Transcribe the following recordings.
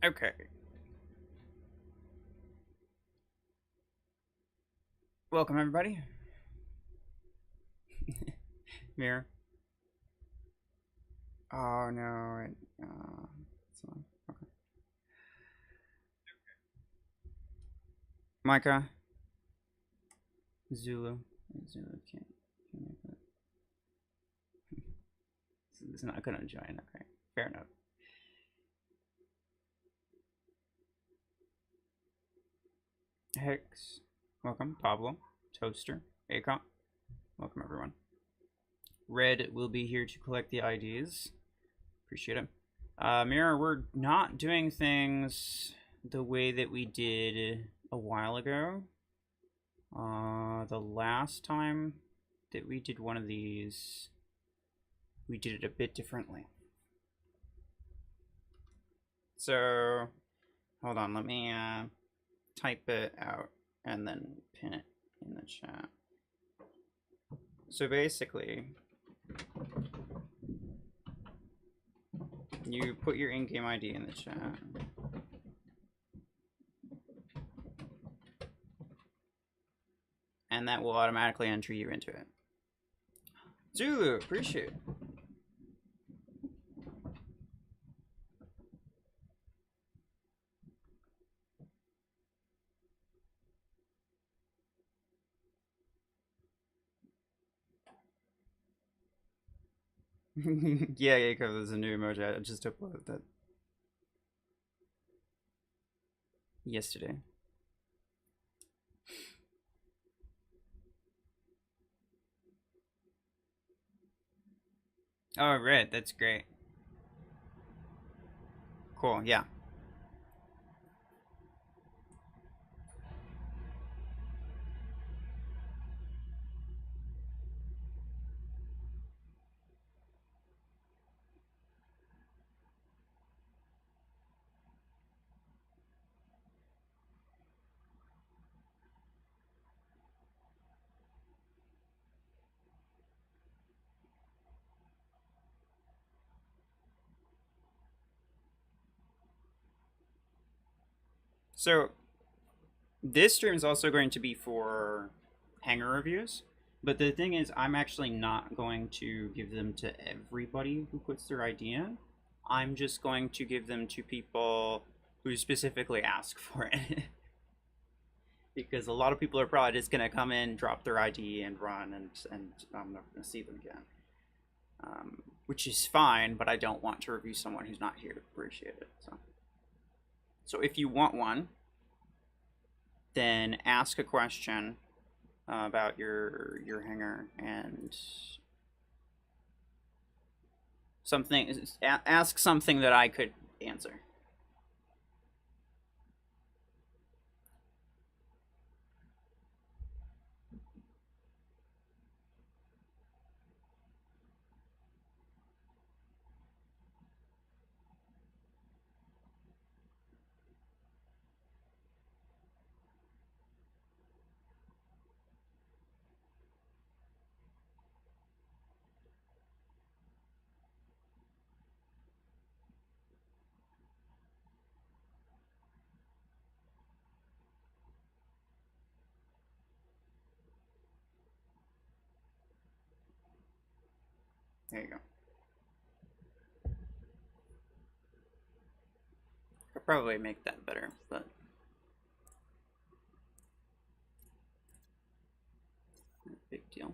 Okay. Welcome, everybody. Mirror. Oh, no. Okay. Micah. Zulu. Zulu can't make that. It's not going to join. Okay. Fair enough. Hex. Welcome. Pablo. Toaster. Acon. Welcome, everyone. Red will be here to collect the IDs. Appreciate it. Mirror, we're not doing things the way that we did a while ago. The last time that we did one of these, we did it a bit differently. So, hold on, let me type it out and then pin it in the chat. So basically, you put your in-game ID in the chat. And that will automatically enter you into it. Zulu, appreciate it. Yeah, because there's a new emoji. I just uploaded that yesterday. Oh, right, that's great. Cool, yeah. So, this stream is also going to be for hanger reviews. But the thing is, I'm actually not going to give them to everybody who puts their ID in. I'm just going to give them to people who specifically ask for it. Because a lot of people are probably just going to come in, drop their ID, and run, and I'm not going to see them again. Which is fine, but I don't want to review someone who's not here to appreciate it. So if you want one, then ask a question about your hanger and ask something that I could answer. There you go. I'll probably make that better, but not a big deal.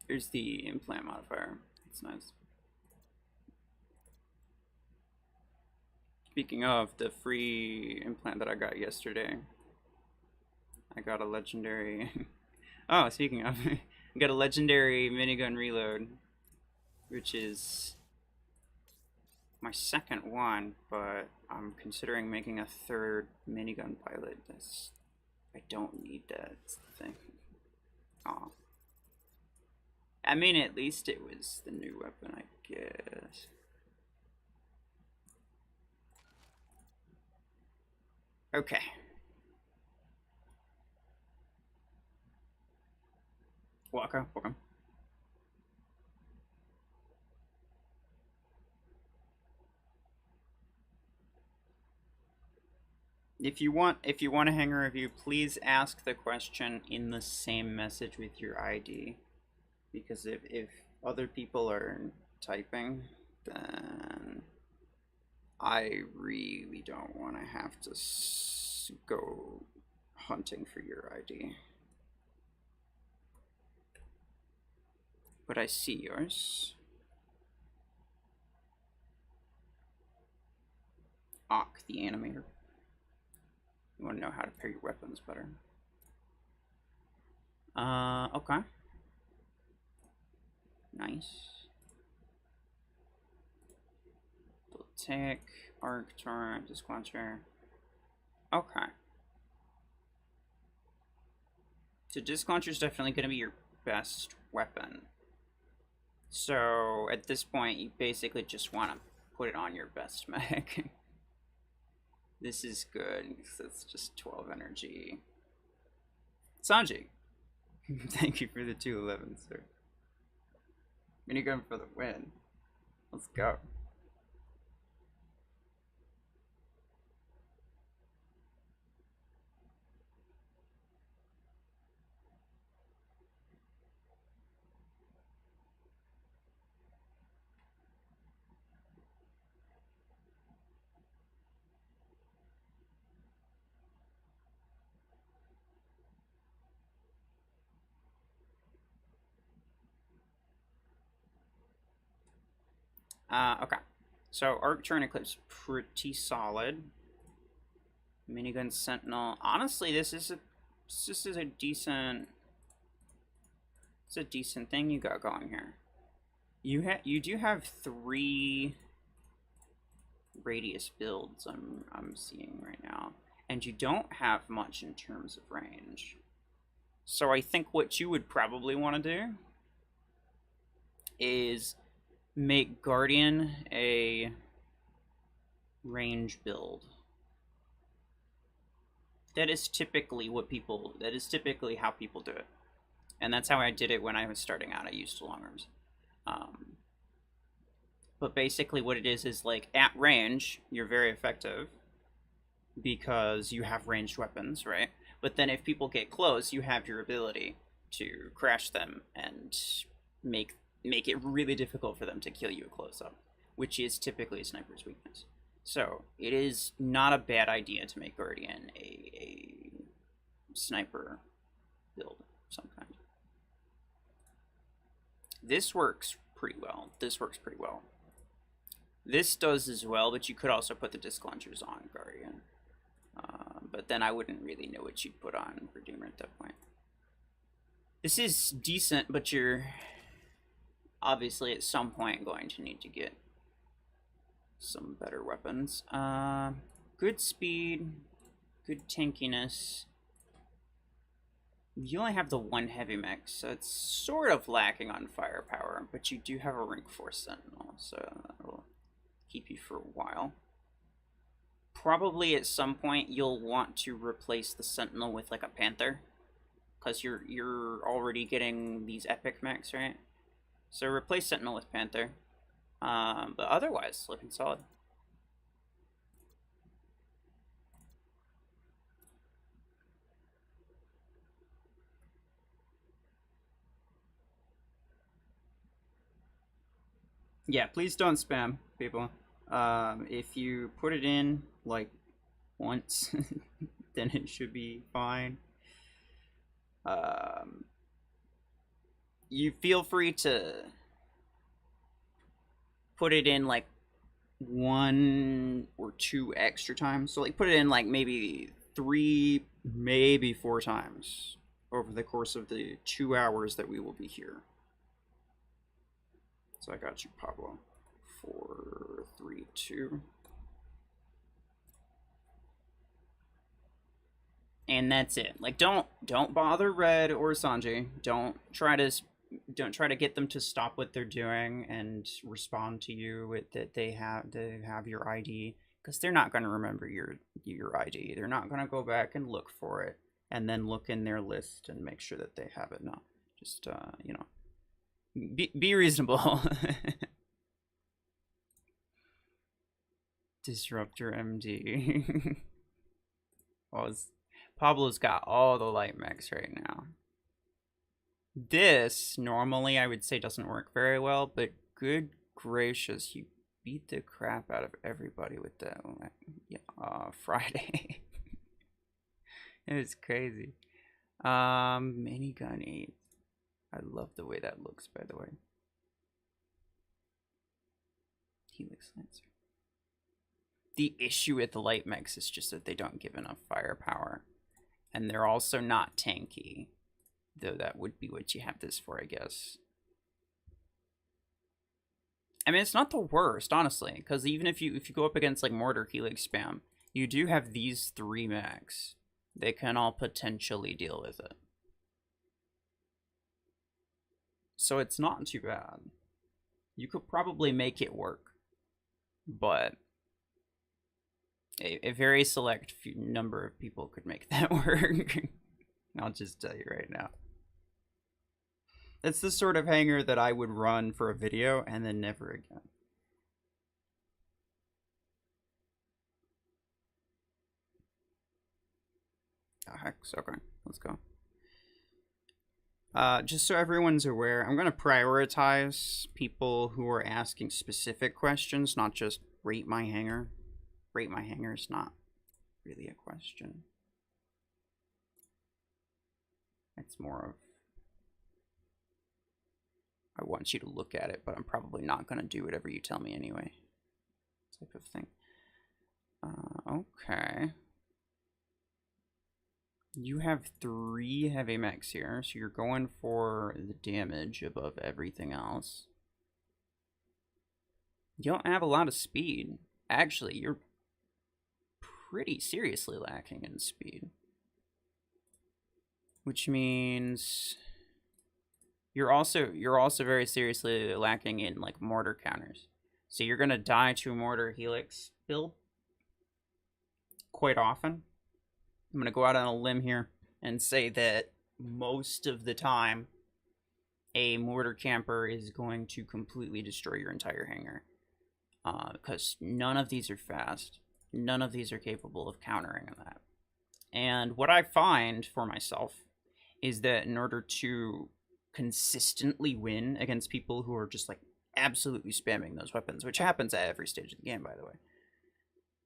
Here's the implant modifier. It's nice. Speaking of the free implant that I got yesterday, I got a legendary. Oh, speaking of, I got a legendary minigun reload, which is my second one, but I'm considering making a third minigun pilot. I don't need that. That's the thing. Aw. I mean, at least it was the new weapon, I guess. Okay. Welcome, welcome. If you want to hang a review, please ask the question in the same message with your ID, because if other people are typing, then I really don't want to have to go hunting for your ID. But I see yours. Ock, the animator. You want to know how to pair your weapons better. Okay. Nice. Tick, arc torrent, disclencher. Okay. So disclencher is definitely going to be your best weapon. So at this point, you basically just want to put it on your best mech. This is good because it's just 12 energy. Sanji, thank you for the 211, sir. Minigun for the win. Let's go. Okay. So Arc Turn Eclipse, pretty solid. Minigun Sentinel. Honestly, this is a decent. It's a decent thing you got going here. You do have 3 radius builds I'm seeing right now, and you don't have much in terms of range. So I think what you would probably want to do is make Guardian a range build. That is typically how people do it. And that's how I did it when I was starting out. I used long arms. But basically what it is like at range, you're very effective because you have ranged weapons, right? But then if people get close, you have your ability to crash them and make it really difficult for them to kill you close up, which is typically a sniper's weakness. So it is not a bad idea to make Guardian a sniper build of some kind. This works pretty well. This works pretty well. This does as well, but you could also put the disclenchers on Guardian. But then I wouldn't really know what you'd put on Redeemer at that point. This is decent, but you're obviously at some point going to need to get some better weapons. Good speed, good tankiness. You only have the 1 heavy mech, so it's sort of lacking on firepower, but you do have a rank 4 sentinel, so that'll keep you for a while. Probably at some point you'll want to replace the sentinel with like a panther, because you're already getting these epic mechs, right? So replace sentinel with panther. But otherwise, looking solid. Yeah, please don't spam, people. If you put it in, like, once, then it should be fine. You feel free to put it in, like, 1 or 2 extra times. So, like, put it in, like, maybe 3, maybe 4 times over the course of the 2 hours that we will be here. So I got you, Pablo. 4, 3, 2. And that's it. Like, don't bother Red or Sanjay. Don't try to get them to stop what they're doing and respond to you with that they have your ID, because they're not going to remember your ID. They're not going to go back and look for it and then look in their list and make sure that they have it. No, Just, you know, be reasonable. Disruptor MD. Well, Pablo's got all the light mechs right now. This, normally, I would say doesn't work very well, but good gracious, you beat the crap out of everybody with the Friday. It was crazy. Minigun 8. I love the way that looks, by the way. Helix Lancer. The issue with the light mechs is just that they don't give enough firepower. And they're also not tanky. Though that would be what you have this for, I guess. I mean, it's not the worst, honestly. Because even if you go up against, like, Mortar Helix Spam, you do have these 3 mechs. They can all potentially deal with it. So it's not too bad. You could probably make it work. But a very select number of people could make that work. I'll just tell you right now. It's the sort of hanger that I would run for a video and then never again. Oh, heck, okay, let's go. Just so everyone's aware, I'm going to prioritize people who are asking specific questions, not just rate my hanger. Rate my hanger is not really a question. It's more of, I want you to look at it, but I'm probably not going to do whatever you tell me anyway. Type of thing. Okay. You have 3 heavy mechs here, so you're going for the damage above everything else. You don't have a lot of speed. Actually, you're pretty seriously lacking in speed. Which means you're also very seriously lacking in, like, mortar counters. So you're gonna die to a mortar helix build quite often. I'm going to go out on a limb here and say that most of the time, a mortar camper is going to completely destroy your entire hanger. Because none of these are fast. None of these are capable of countering that. And what I find for myself is that in order to consistently win against people who are just, like, absolutely spamming those weapons, which happens at every stage of the game, by the way.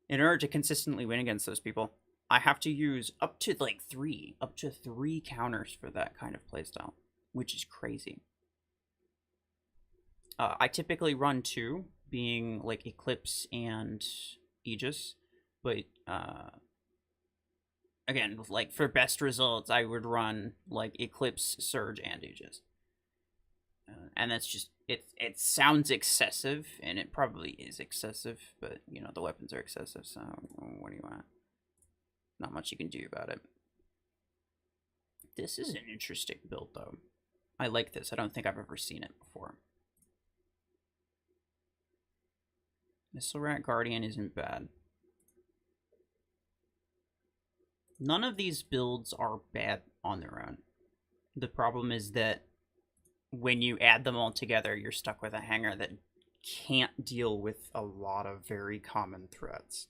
In order to consistently win against those people, I have to use up to 3 counters for that kind of playstyle, which is crazy. I typically run 2, being like Eclipse and Aegis, but again, like for best results, I would run like Eclipse, Surge, and Aegis. And that's just, it sounds excessive, and it probably is excessive, but you know, the weapons are excessive, so what do you want? Not much you can do about it. This is an interesting build, though. I like this. I don't think I've ever seen it before. Missile Rat Guardian isn't bad. None of these builds are bad on their own. The problem is that when you add them all together, you're stuck with a hanger that can't deal with a lot of very common threats.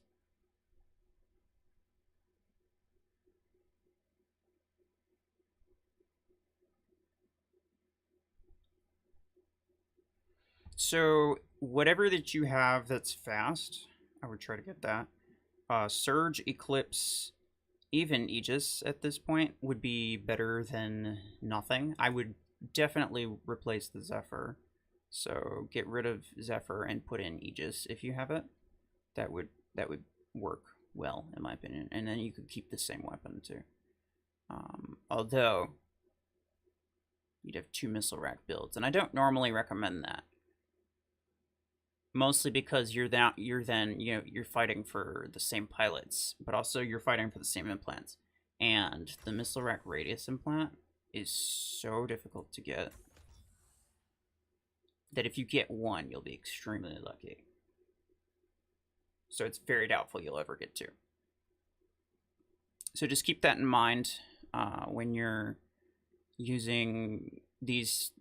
So whatever that you have that's fast, I would try to get that. Surge, Eclipse, even Aegis at this point would be better than nothing. I would definitely replace the Zephyr. So get rid of Zephyr and put in Aegis if you have it. That would work well, in my opinion. And then you could keep the same weapon too. Although you'd have 2 missile rack builds, and I don't normally recommend that. Mostly because you're fighting for the same pilots, but also you're fighting for the same implants. And the missile rack radius implant is so difficult to get that if you get 1, you'll be extremely lucky. So it's very doubtful you'll ever get 2. So just keep that in mind when you're using these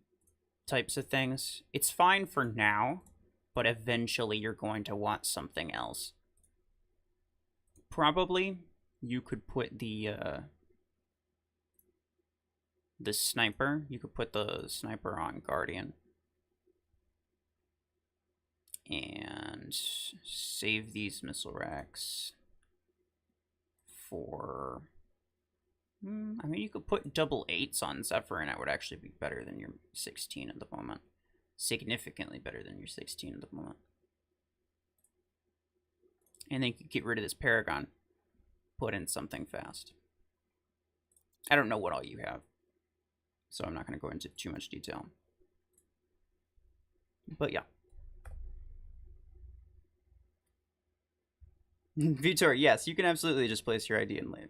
types of things. It's fine for now, but eventually you're going to want something else. Probably you could put the sniper. You could put the sniper on Guardian. And save these missile racks for... I mean, you could put double 8s on Zephyr, and that would actually be better than your 16 at the moment. Significantly better than your 16 at the moment. And then you could get rid of this Paragon. Put in something fast. I don't know what all you have, so I'm not going to go into too much detail. But yeah. Vitor, yes, you can absolutely just place your ID and leave.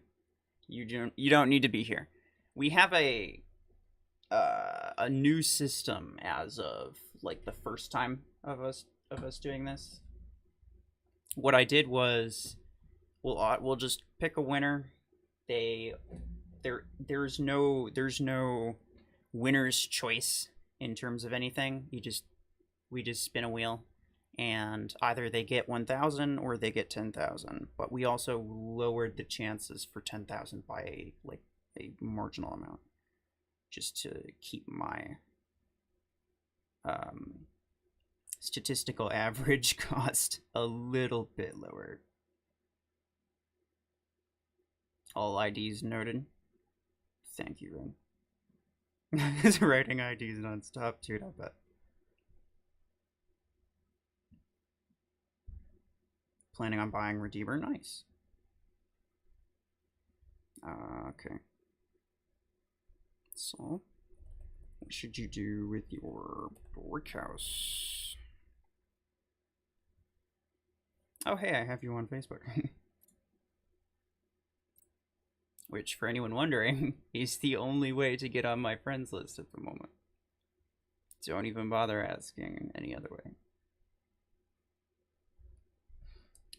You don't need to be here. We have a new system as of like the first time of us doing this. What I did was we'll just pick a winner. There's no winner's choice in terms of anything. We just spin a wheel, and either they get 1,000 or they get 10,000. But we also lowered the chances for 10,000 by a marginal amount, just to keep my statistical average cost a little bit lower. All IDs noted. Thank you, Ren. He's writing IDs nonstop, dude, I bet. Planning on buying Redeemer? Nice. Okay. So, what should you do with your brick house? Oh, hey, I have you on Facebook. Which, for anyone wondering, is the only way to get on my friends list at the moment. Don't even bother asking any other way.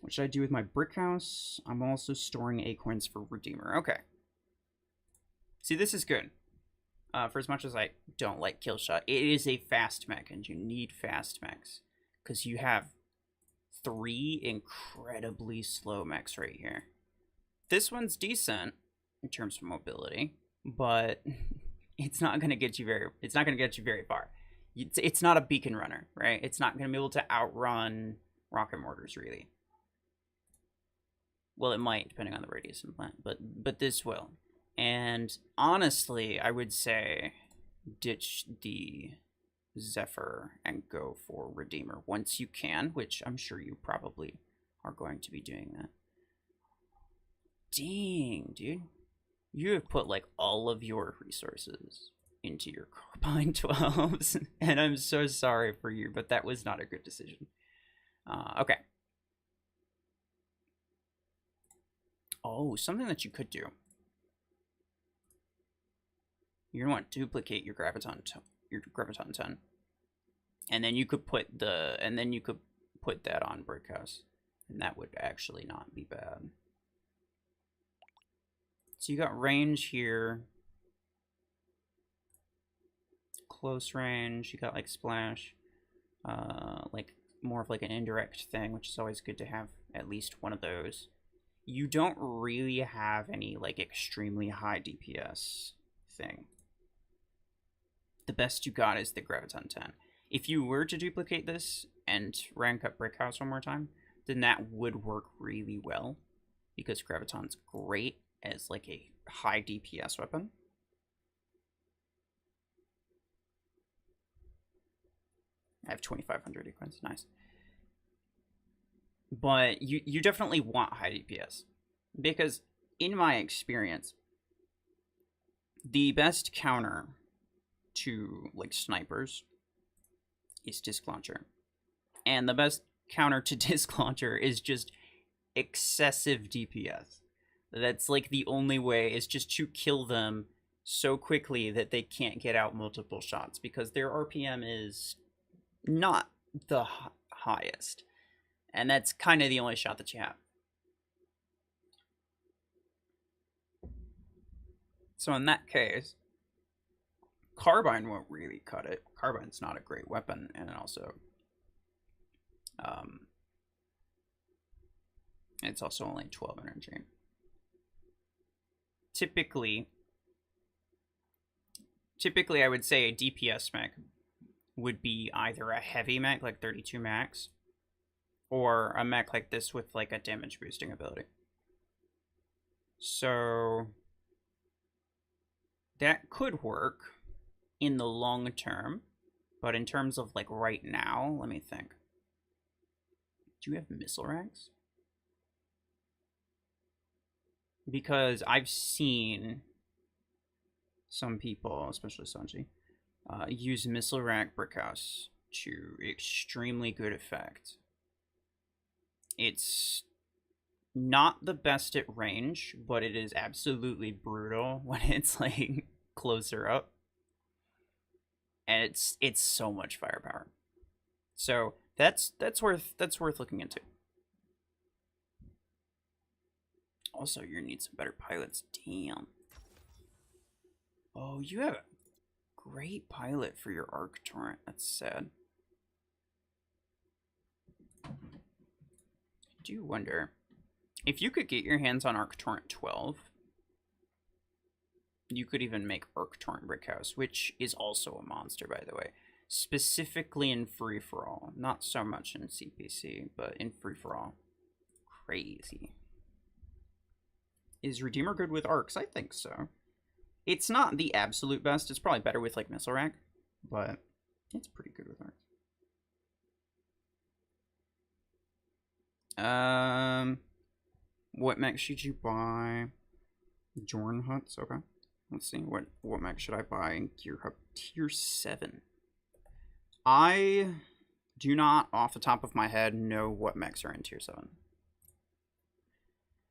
What should I do with my brick house? I'm also storing acorns for Redeemer. Okay. See, this is good. For as much as I don't like Killshot, it is a fast mech, and you need fast mechs. Because you have 3 incredibly slow mechs right here. This one's decent in terms of mobility, but it's not going to get you very far. It's not a beacon runner, right? It's not going to be able to outrun rocket mortars, really. Well, it might, depending on the radius implant, but this will. And honestly, I would say ditch the Zephyr and go for Redeemer once you can, which I'm sure you probably are going to be doing that. Dang, dude. You have put like all of your resources into your Carbine 12s, and I'm so sorry for you, but that was not a good decision. Okay. Oh, something that you could do. You're gonna want to duplicate your graviton 10, and then you could put that on brick house, and that would actually not be bad. So you got range here, close range. You got like splash, like more of like an indirect thing, which is always good to have at least one of those. You don't really have any like extremely high DPS thing. The best you got is the Graviton 10. If you were to duplicate this and rank up Brick House one more time, then that would work really well, because Graviton's great as like a high DPS weapon. I have 2,500 equins, nice. But you definitely want high DPS, because in my experience, the best counter to like snipers is disc launcher, and the best counter to disc launcher is just excessive DPS. That's like the only way, is just to kill them so quickly that they can't get out multiple shots, because their RPM is not the highest, and that's kind of the only shot that you have. So in that case, Carbine won't really cut it. Carbine's not a great weapon, and also, it's also only 12 energy. Typically, I would say a DPS mech would be either a heavy mech, like 32 max, or a mech like this with like a damage boosting ability. So that could work in the long term, but in terms of like right now, let me think. Do you have missile racks? Because I've seen some people, especially Sanji, use missile rack brickhouse to extremely good effect. It's not the best at range, but it is absolutely brutal when it's like closer up. And it's so much firepower. So that's worth looking into. Also, you're gonna need some better pilots. Damn. Oh, you have a great pilot for your arc torrent. That's sad. I do wonder if you could get your hands on Arc Torrent 12. You could even make Arc Torrent Brickhouse, which is also a monster, by the way. Specifically in Free For All, not so much in CPC, but in Free For All. Crazy. Is Redeemer good with arcs? I think so. It's not the absolute best. It's probably better with like Missile Rack, but it's pretty good with arcs. What mech should you buy? Jorn Huts, okay. Let's see, what mech should I buy in Gear Hub Tier 7? I do not, off the top of my head, know what mechs are in Tier 7.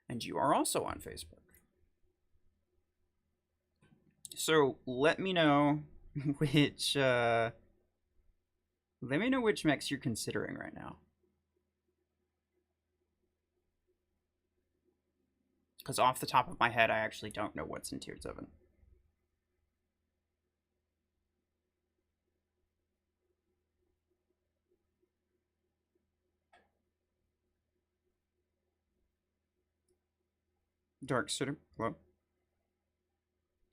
And you are also on Facebook. So let me know which mechs you're considering right now. Because off the top of my head, I actually don't know what's in Tier 7. Dark Suitor, hello.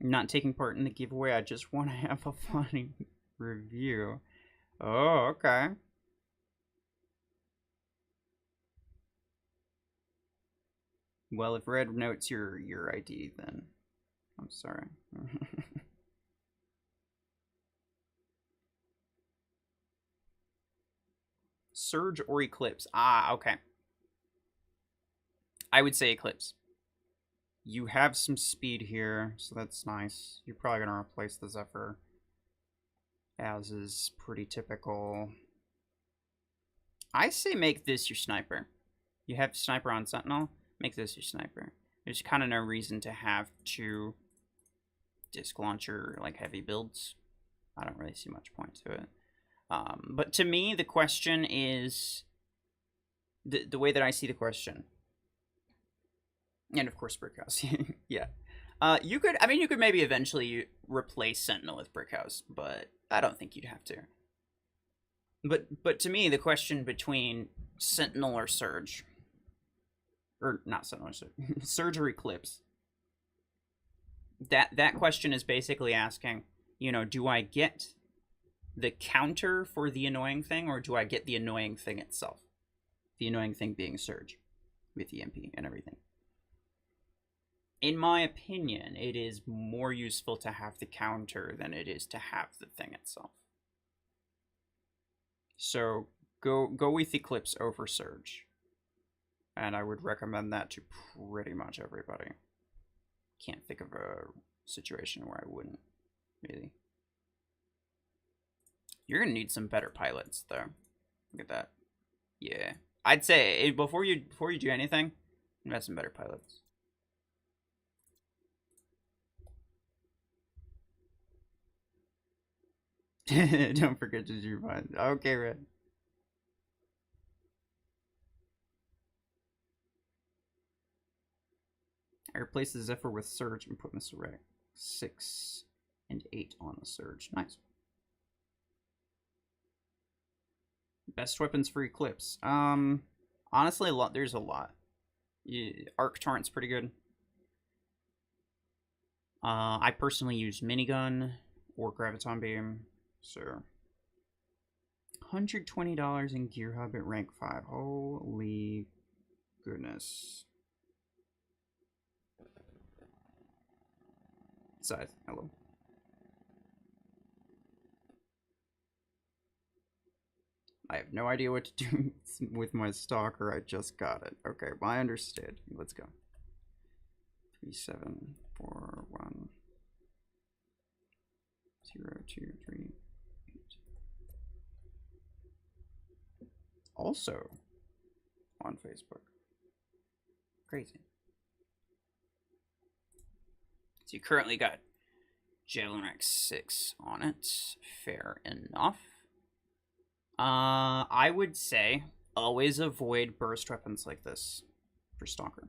I'm not taking part in the giveaway, I just want to have a funny review. Oh, okay. Well, if Red notes your ID, then I'm sorry. Surge or Eclipse? Ah, okay. I would say Eclipse. You have some speed here, so that's nice. You're probably going to replace the Zephyr, as is pretty typical. I say make this your sniper. You have sniper on Sentinel, make this your sniper. There's kind of no reason to have two disc launcher, like, heavy builds. I don't really see much point to it. But to me, the question is... The way that I see the question... And of course, Brickhouse. Yeah. You could maybe eventually replace Sentinel with Brickhouse, but I don't think you'd have to. But to me, the question between Sentinel or Surge, or not Sentinel or Surge, Surge or Eclipse, that question is basically asking, you know, do I get the counter for the annoying thing, or do I get the annoying thing itself? The annoying thing being Surge with EMP and everything. In my opinion, it is more useful to have the counter than it is to have the thing itself. So go with Eclipse over Surge. And I would recommend that to pretty much everybody. Can't think of a situation where I wouldn't, really. You're gonna need some better pilots, though. Look at that. Yeah. I'd say, before you do anything, invest in better pilots. Don't forget to do mine. Okay, Red. I replace the Zephyr with Surge and put Mr. Ray. 6 and 8 on the Surge. Nice. Best weapons for Eclipse. Honestly, there's a lot. Arc Torrent's pretty good. I personally use Minigun or Graviton Beam, so $120 in Gear Hub at rank 5. Holy goodness. Scythe, hello. I have no idea what to do with my Stalker. I just got it. Okay, well, I understood. Let's go. 3, 7, 4, 1, 0, 2, 3, 8. Also on Facebook. Crazy. So you currently got Javelin Rack 6 on it. Fair enough. I would say always avoid burst weapons like this for Stalker.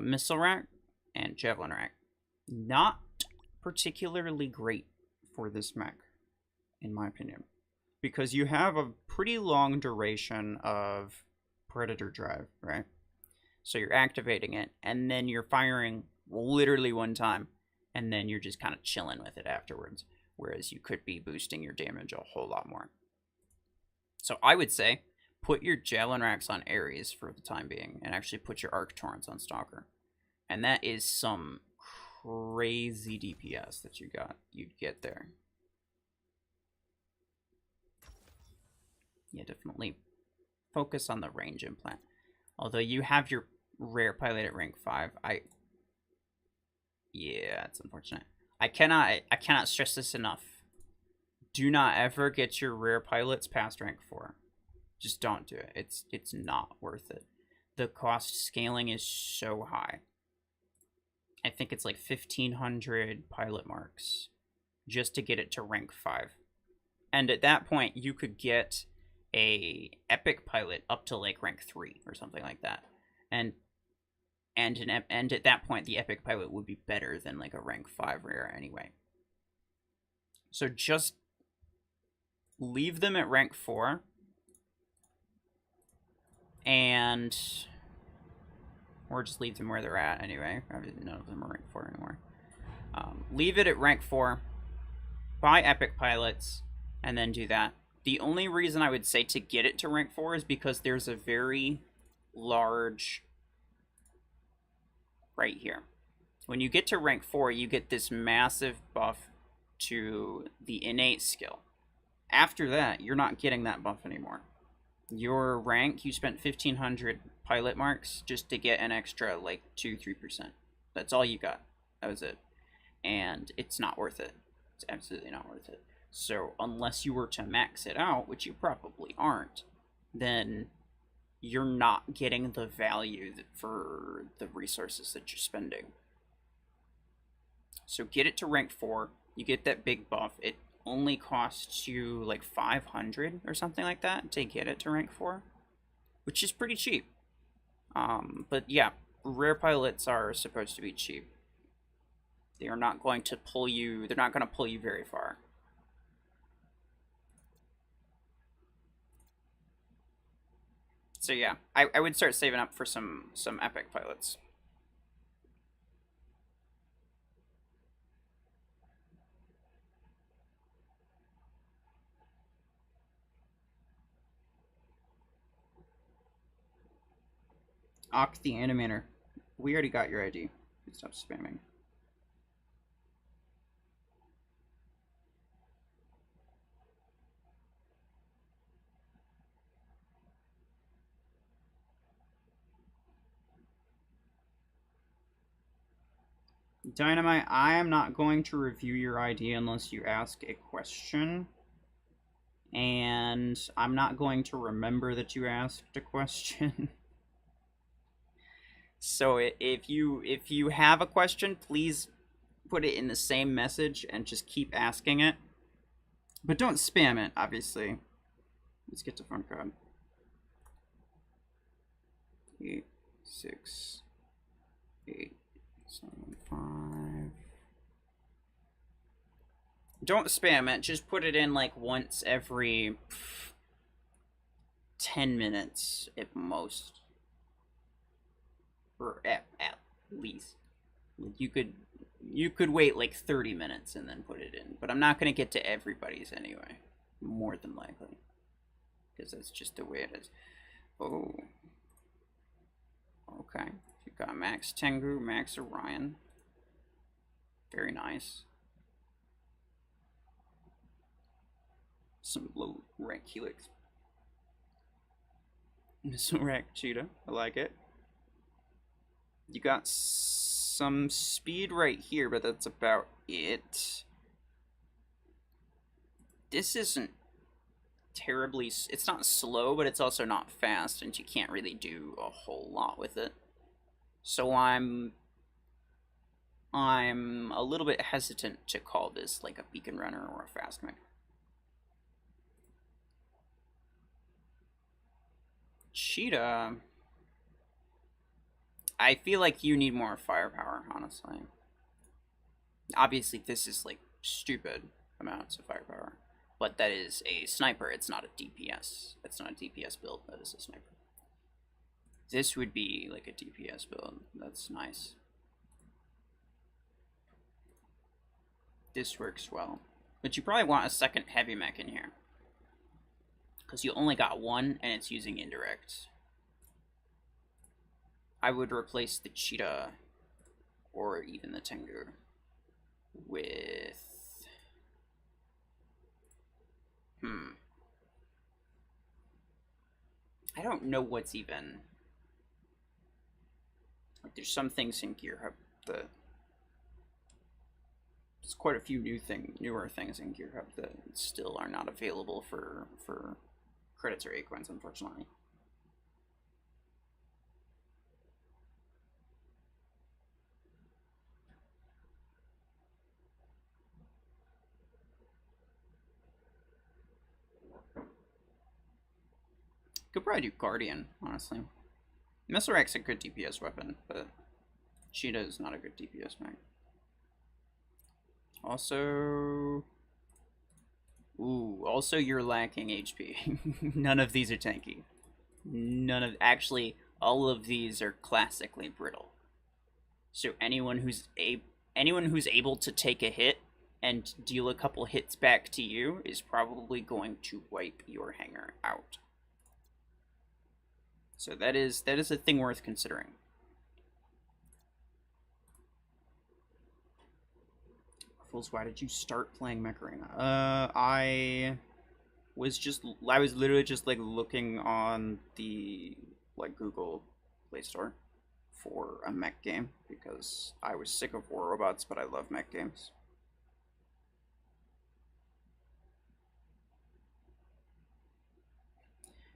Missile Rack and Javelin Rack. Not particularly great for this mech, in my opinion. Because you have a pretty long duration of Predator Drive, right? So you're activating it, and then you're firing literally one time, and then you're just kind of chilling with it afterwards. Whereas you could be boosting your damage a whole lot more. So I would say, put your Javelin Racks on Ares for the time being, and actually put your Arc Torrents on Stalker. And that is some crazy DPS that you'd get there. Yeah, definitely focus on the range implant. Although you have your rare pilot at rank 5, yeah, it's unfortunate. I cannot stress this enough. Do not ever get your rare pilots past rank 4. Just don't do it. It's not worth it. The cost scaling is so high. I think it's like 1,500 pilot marks just to get it to rank 5. And at that point, you could get a epic pilot up to like rank 3 or something like that. And at that point, the epic pilot would be better than like a rank 5 rare anyway. So just leave them at rank 4. Or just leave them where they're at anyway. None of them are rank 4 anymore. Leave it at rank 4. Buy epic pilots. And then do that. The only reason I would say to get it to rank 4 is because there's a very large... right here. When you get to rank 4, you get this massive buff to the innate skill. After that, you're not getting that buff anymore. Your rank, you spent 1,500 pilot marks just to get an extra, like, 2-3%. That's all you got. That was it. And it's not worth it. It's absolutely not worth it. So, unless you were to max it out, which you probably aren't, then you're not getting the value for the resources that you're spending. So get it to rank 4. You get that big buff. It only costs you like 500 or something like that to get it to rank 4, which is pretty cheap. But yeah, rare pilots are supposed to be cheap. They are not going to pull you. They're not going to pull you very far. So yeah, I would start saving up for some epic pilots. Ock the Animator. We already got your ID. Stop spamming. Dynamite, I am not going to review your ID unless you ask a question. And I'm not going to remember that you asked a question. So if you have a question, please put it in the same message and just keep asking it. But don't spam it, obviously. Let's get to front code. 8, 6, 8, 7, 5. don't spam it. Just put it in like once every 10 minutes at most. Or at least. Like you could wait like 30 minutes and then put it in. But I'm not going to get to everybody's anyway. More than likely. Because that's just the way it is. Oh. Okay. You got Max Tengu, Max Orion. Very nice. Some low rank Helix. Missile Rack Cheetah. I like it. You got some speed right here, but that's about it. This isn't terribly... It's not slow, but it's also not fast, and you can't really do a whole lot with it. So I'm a little bit hesitant to call this like a beacon runner or a fast mech. Cheetah... I feel like you need more firepower, honestly. Obviously, this is like stupid amounts of firepower. But that is a sniper, it's not a DPS. It's not a DPS build, that is a sniper. This would be like a DPS build. That's nice. This works well. But you probably want a second heavy mech in here. Because you only got one, and it's using indirect. I would replace the Cheetah, or even the Tengu, with... I don't know what's even... Like, there's some things in Gear Hub that... There's quite a few newer things in Gear Hub that still are not available for credits or Acorns, unfortunately. Could probably do Guardian, honestly. Missile Rack's a good DPS weapon, but Cheetah is not a good DPS mech. Also... Ooh, also you're lacking HP. None of these are tanky. Actually, all of these are classically brittle. So anyone who's able to take a hit and deal a couple hits back to you is probably going to wipe your hanger out. So that is a thing worth considering. RuFFles, why did you start playing Mech Arena? I was literally just like looking on the like Google Play Store for a mech game because I was sick of war robots, but I love mech games.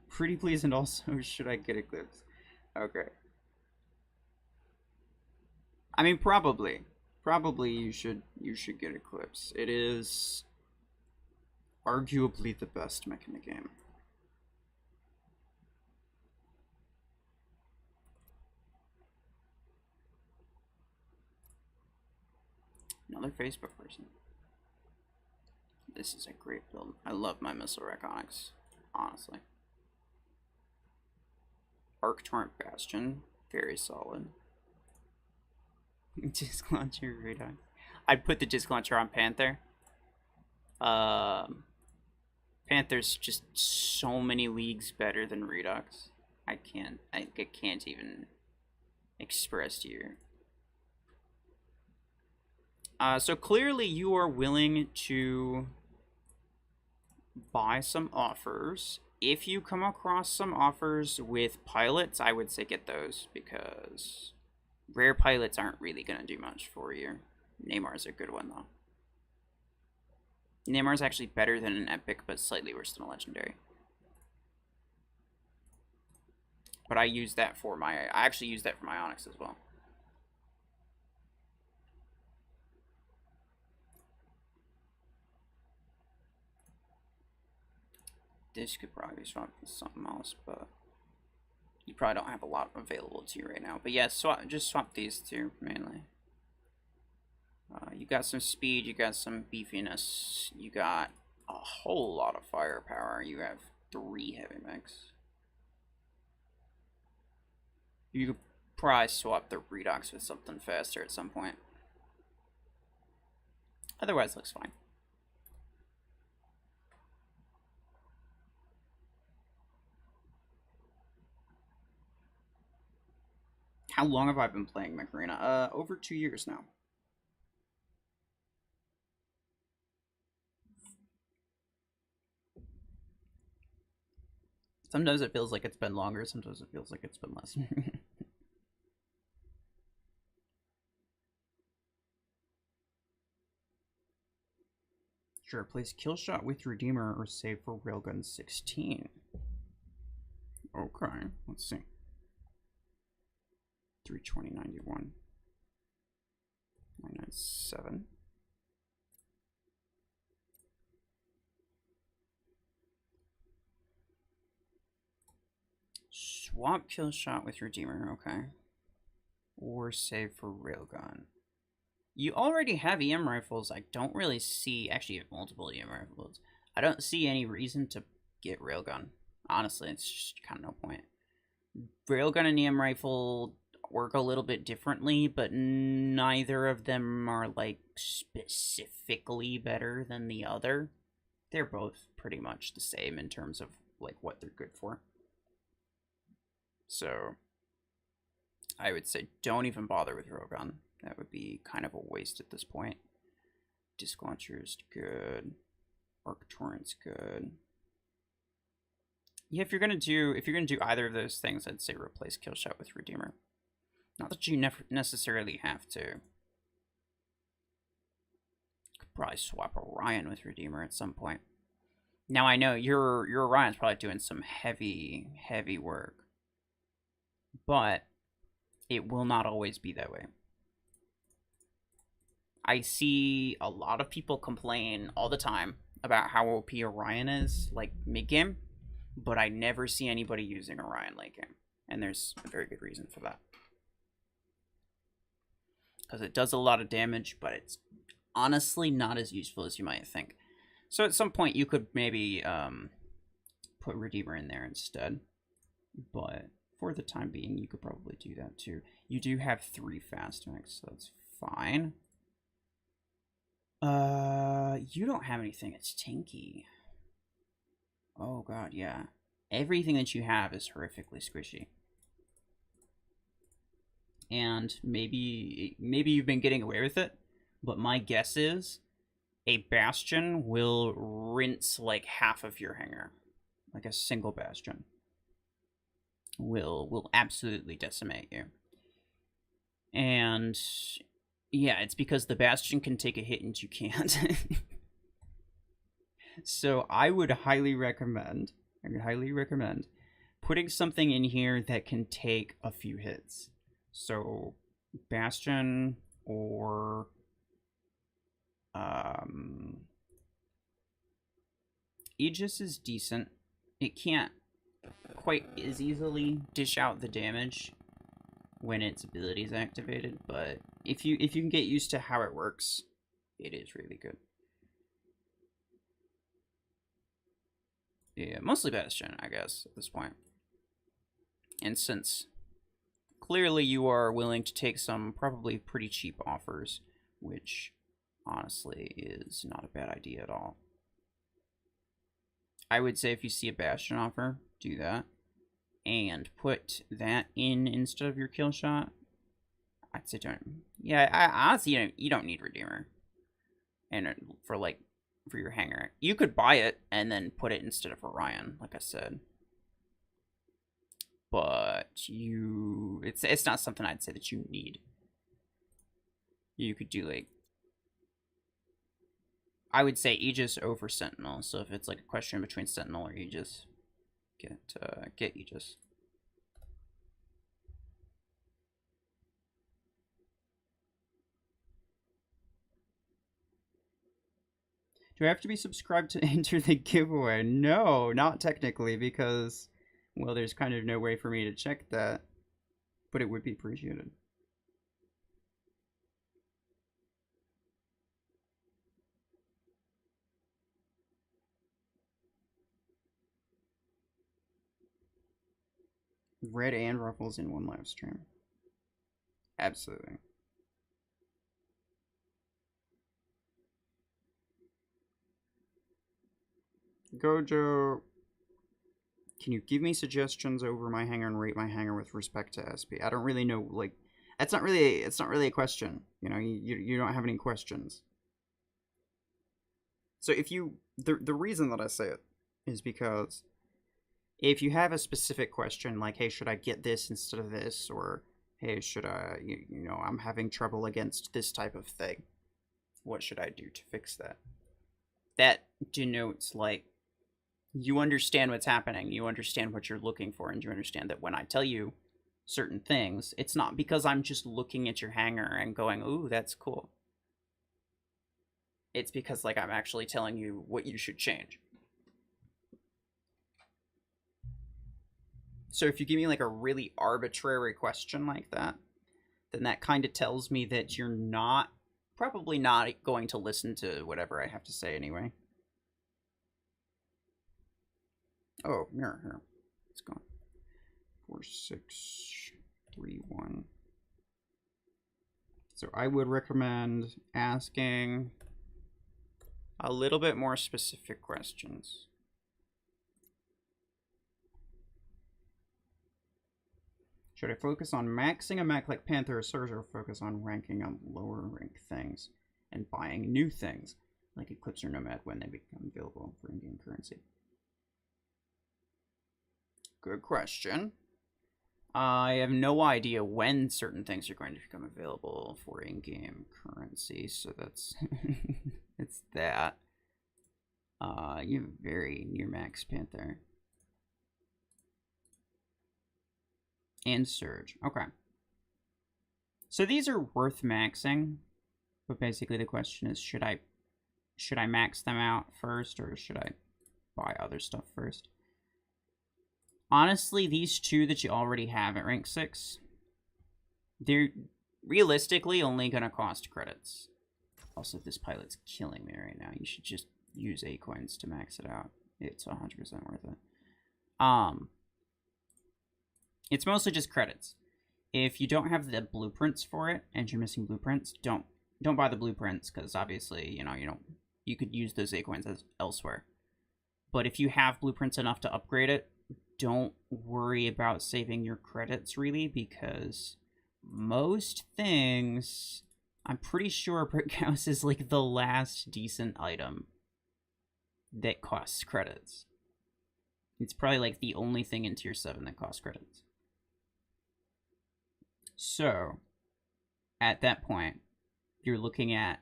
Pretty please, and also should I get Eclipse? Okay. I mean, probably you should get Eclipse. It is arguably the best mech in the game. Another Facebook person. This is a great build. I love my Missile Rack Onyx, honestly. Arc Torrent Bastion, very solid. Disc Launcher Radar. I'd put the Disc Launcher on Panther. Panther's just so many leagues better than Redux. I can't even express to you. So clearly you are willing to buy some offers. If you come across some offers with pilots, I would say get those, because rare pilots aren't really going to do much for you. Neymar's a good one, though. Neymar's actually better than an epic, but slightly worse than a legendary. But I actually use that for my Onyx as well. This could probably be swapped with something else, but you probably don't have a lot available to you right now. But yeah, just swap these two mainly. You got some speed, you got some beefiness, you got a whole lot of firepower. You have 3 heavy mechs. You could probably swap the Redox with something faster at some point. Otherwise, looks fine. How long have I been playing Mech Arena? Over 2 years now. Sometimes it feels like it's been longer, sometimes it feels like it's been less. Sure, place kill shot with Redeemer or save for Railgun 16. Okay, let's see. 320.91. 997. Swap kill shot with Redeemer, okay. Or save for Railgun. You already have EM rifles. I don't really see... Actually, you have multiple EM rifles. I don't see any reason to get Railgun. Honestly, it's just kind of no point. Railgun and EM rifle work a little bit differently, but neither of them are, like, specifically better than the other. They're both pretty much the same in terms of, like, what they're good for. So, I would say don't even bother with Railgun. That would be kind of a waste at this point. Disc Launcher's good. Arc Torrent's good. Yeah, if you're gonna do either of those things, I'd say replace Killshot with Redeemer. Not that you necessarily have to. Could probably swap Orion with Redeemer at some point. Now I know your Orion's probably doing some heavy work, but it will not always be that way. I see a lot of people complain all the time about how OP Orion is, like, mid-game, but I never see anybody using Orion late-game, and there's a very good reason for that. Because it does a lot of damage, but it's honestly not as useful as you might think. So at some point you could maybe put Redeemer in there instead, but for the time being you could probably do that too. You do have 3 fast mechs, so that's fine. You don't have anything. It's Tinky. Oh god, yeah. Everything that you have is horrifically squishy. And maybe you've been getting away with it, but my guess is a Bastion will rinse like half of your hanger. Like a single Bastion will absolutely decimate you. And yeah, it's because the Bastion can take a hit and you can't. So I would highly recommend putting something in here that can take a few hits. So Bastion or Aegis is decent. It can't quite as easily dish out the damage when its ability is activated, but if you can get used to how it works, it is really good. Yeah, mostly Bastion, I guess, at this point. And since clearly you are willing to take some probably pretty cheap offers, which honestly is not a bad idea at all. I would say if you see a Bastion offer, do that. And put that in instead of your kill shot. I'd say don't. Yeah, honestly, you don't need Redeemer. And for your hanger, you could buy it and then put it instead of Orion, like I said. But it's not something I'd say that you need. You could do like, I would say Aegis over Sentinel. So if it's like a question between Sentinel or Aegis, get Aegis. Do I have to be subscribed to enter the giveaway? No, not technically, because, well, there's kind of no way for me to check that, but it would be appreciated. Red and RuFFles in one live stream. Absolutely. Gojo, can you give me suggestions over my hanger and rate my hanger with respect to SP? I don't really know, like, it's not really a question. You know, you don't have any questions. So if you, the reason that I say it is because if you have a specific question, like, hey, should I get this instead of this? Or, hey, should I, you know, I'm having trouble against this type of thing. What should I do to fix that? That denotes, like, you understand what's happening, you understand what you're looking for, and you understand that when I tell you certain things, it's not because I'm just looking at your hanger and going, ooh, that's cool. It's because, like, I'm actually telling you what you should change. So if you give me, like, a really arbitrary question like that, then that kind of tells me that you're probably not going to listen to whatever I have to say anyway. Oh, here. It's gone. 4, 6, 3, 1. So I would recommend asking a little bit more specific questions. Should I focus on maxing a mech like Panther or Surge, or focus on ranking on lower rank things and buying new things like Eclipse or Nomad when they become available for in-game currency? Good question. I have no idea when certain things are going to become available for in-game currency, so that's it's that. You have very near max Panther. And Surge. Okay. So these are worth maxing, but basically the question is, should I max them out first, or should I buy other stuff first? Honestly, these two that you already have at rank 6, they're realistically only going to cost credits. Also, this pilot's killing me right now. You should just use A coins to max it out. It's 100% worth it. It's mostly just credits. If you don't have the blueprints for it and you're missing blueprints, don't buy the blueprints, because obviously, you could use those A coins elsewhere. But if you have blueprints enough to upgrade it, don't worry about saving your credits, really, because most things, I'm pretty sure Brick House is like the last decent item that costs credits. It's probably like the only thing in tier 7 that costs credits. So, at that point, you're looking at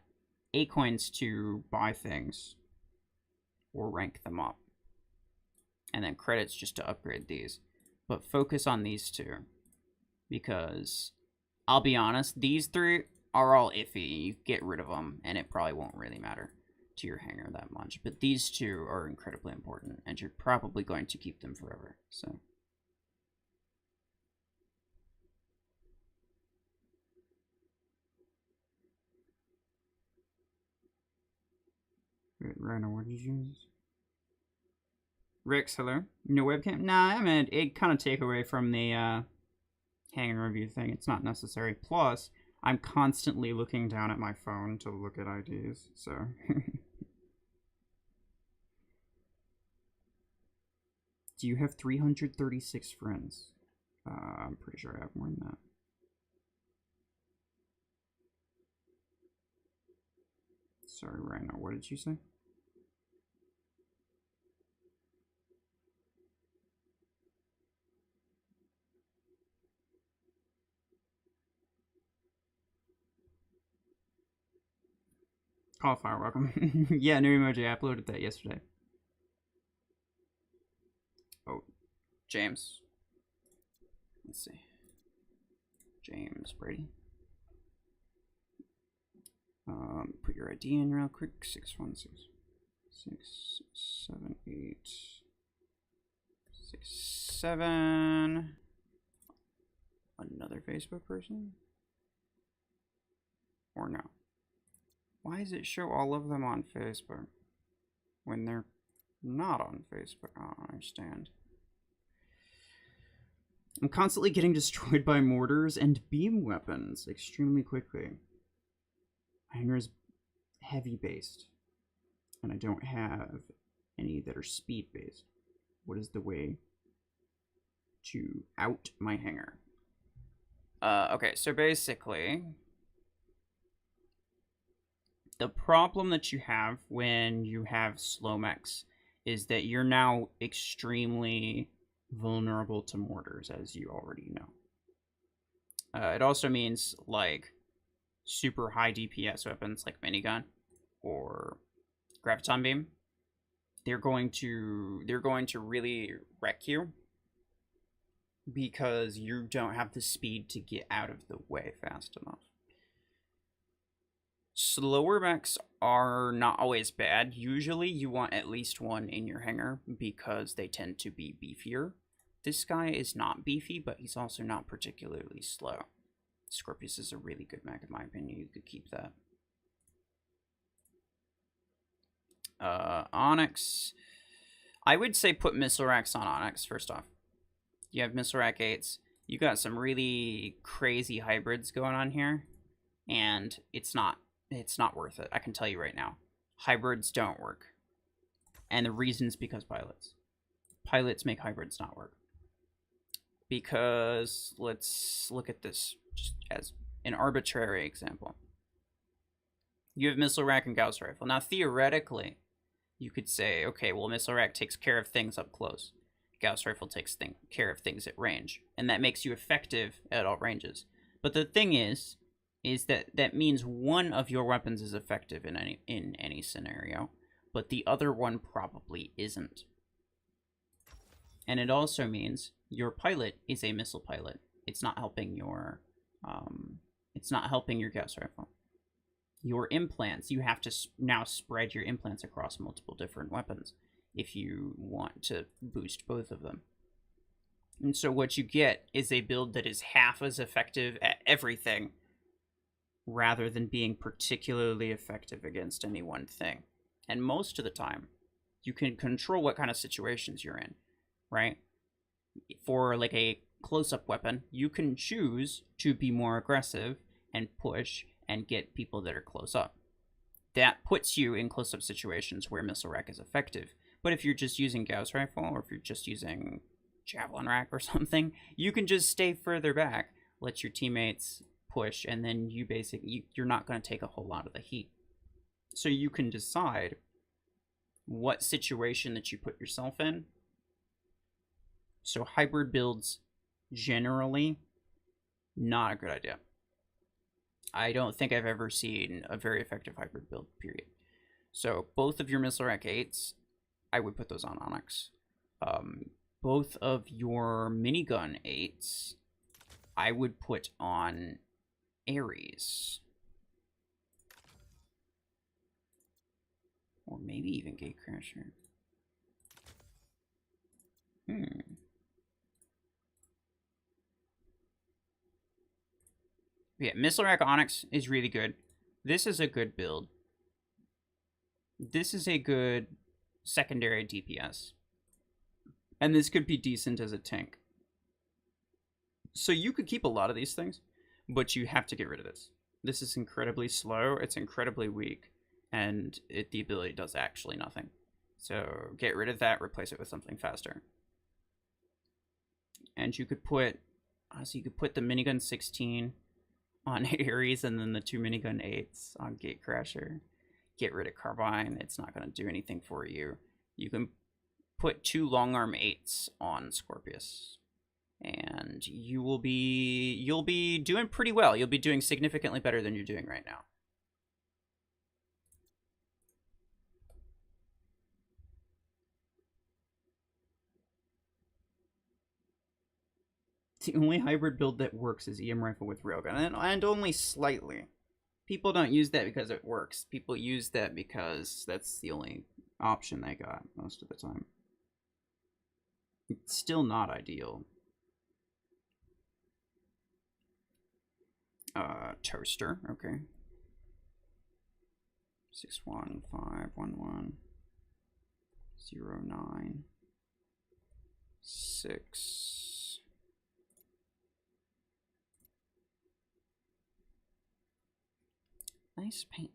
A coins to buy things or rank them up, and then credits just to upgrade these. But focus on these two, because I'll be honest, these 3 are all iffy. You get rid of them, and it probably won't really matter to your hanger that much. But these 2 are incredibly important, and you're probably going to keep them forever. So. Wait, Rhino, what did you use? Rex, hello? No webcam? Nah, I mean, it kind of take away from the hanger review thing. It's not necessary. Plus, I'm constantly looking down at my phone to look at IDs, so. Do you have 336 friends? I'm pretty sure I have more than that. Sorry, Rhino, what did you say? Cauliflower, welcome. Yeah, new emoji. I uploaded that yesterday. Oh, James. Let's see. James Brady. Put your ID in real quick. 616 678 67. Another Facebook person? Or no? Why does it show all of them on Facebook when they're not on Facebook? I don't understand. I'm constantly getting destroyed by mortars and beam weapons extremely quickly. My hanger is heavy based, and I don't have any that are speed based. What is the way to out my hanger? Okay, so basically, the problem that you have when you have slow mechs is that you're now extremely vulnerable to mortars, as you already know. It also means like super high DPS weapons like minigun or graviton beam. They're going to really wreck you because you don't have the speed to get out of the way fast enough. Slower mechs are not always bad. Usually you want at least one in your hangar because they tend to be beefier. This guy is not beefy, but he's also not particularly slow. Scorpius is a really good mech in my opinion. You could keep that. Onyx. I would say put missile racks on Onyx first off. You have missile rack 8s. You got some really crazy hybrids going on here, and it's not worth it. I can tell you right now. Hybrids don't work. And the reason is because pilots make hybrids not work. Because let's look at this just as an arbitrary example. You have missile rack and Gauss rifle. Now theoretically, you could say, okay, well, missile rack takes care of things up close. Gauss rifle takes care of things at range, and that makes you effective at all ranges. But the thing is that means one of your weapons is effective in any scenario, but the other one probably isn't. And it also means your pilot is a missile pilot. It's not helping your Gauss rifle. Your implants, you have to now spread your implants across multiple different weapons if you want to boost both of them. And so what you get is a build that is half as effective at everything rather than being particularly effective against any one thing. And most of the time, you can control what kind of situations you're in, right? For like a close-up weapon, you can choose to be more aggressive and push and get people that are close up. That puts you in close-up situations where missile rack is effective. But if you're just using Gauss rifle, or if you're just using javelin rack or something, you can just stay further back, let your teammates push, and then you're not going to take a whole lot of the heat. So you can decide what situation that you put yourself in. So hybrid builds, generally, not a good idea. I don't think I've ever seen a very effective hybrid build, period. So both of your missile rack 8s, I would put those on Onyx. Both of your minigun 8s, I would put on Ares. Or maybe even Gatecrasher. Yeah, Missile Rack Onyx is really good. This is a good build. This is a good secondary DPS. And this could be decent as a tank. So you could keep a lot of these things, but you have to get rid of this. This is incredibly slow, it's incredibly weak, and the ability does actually nothing. So get rid of that, replace it with something faster. And you could put, the minigun 16 on Ares, and then the 2 minigun 8s on Gatecrasher. Get rid of Carbine, it's not going to do anything for you. You can put 2 long arm 8s on Scorpius, and you'll be doing pretty well. You'll be doing significantly better than you're doing right now. The only hybrid build that works is EM rifle with railgun, and only slightly. People don't use that because it works. People use that because that's the only option they got most of the time. It's still not ideal. Toaster, okay. 61511 09 6 Nice paint.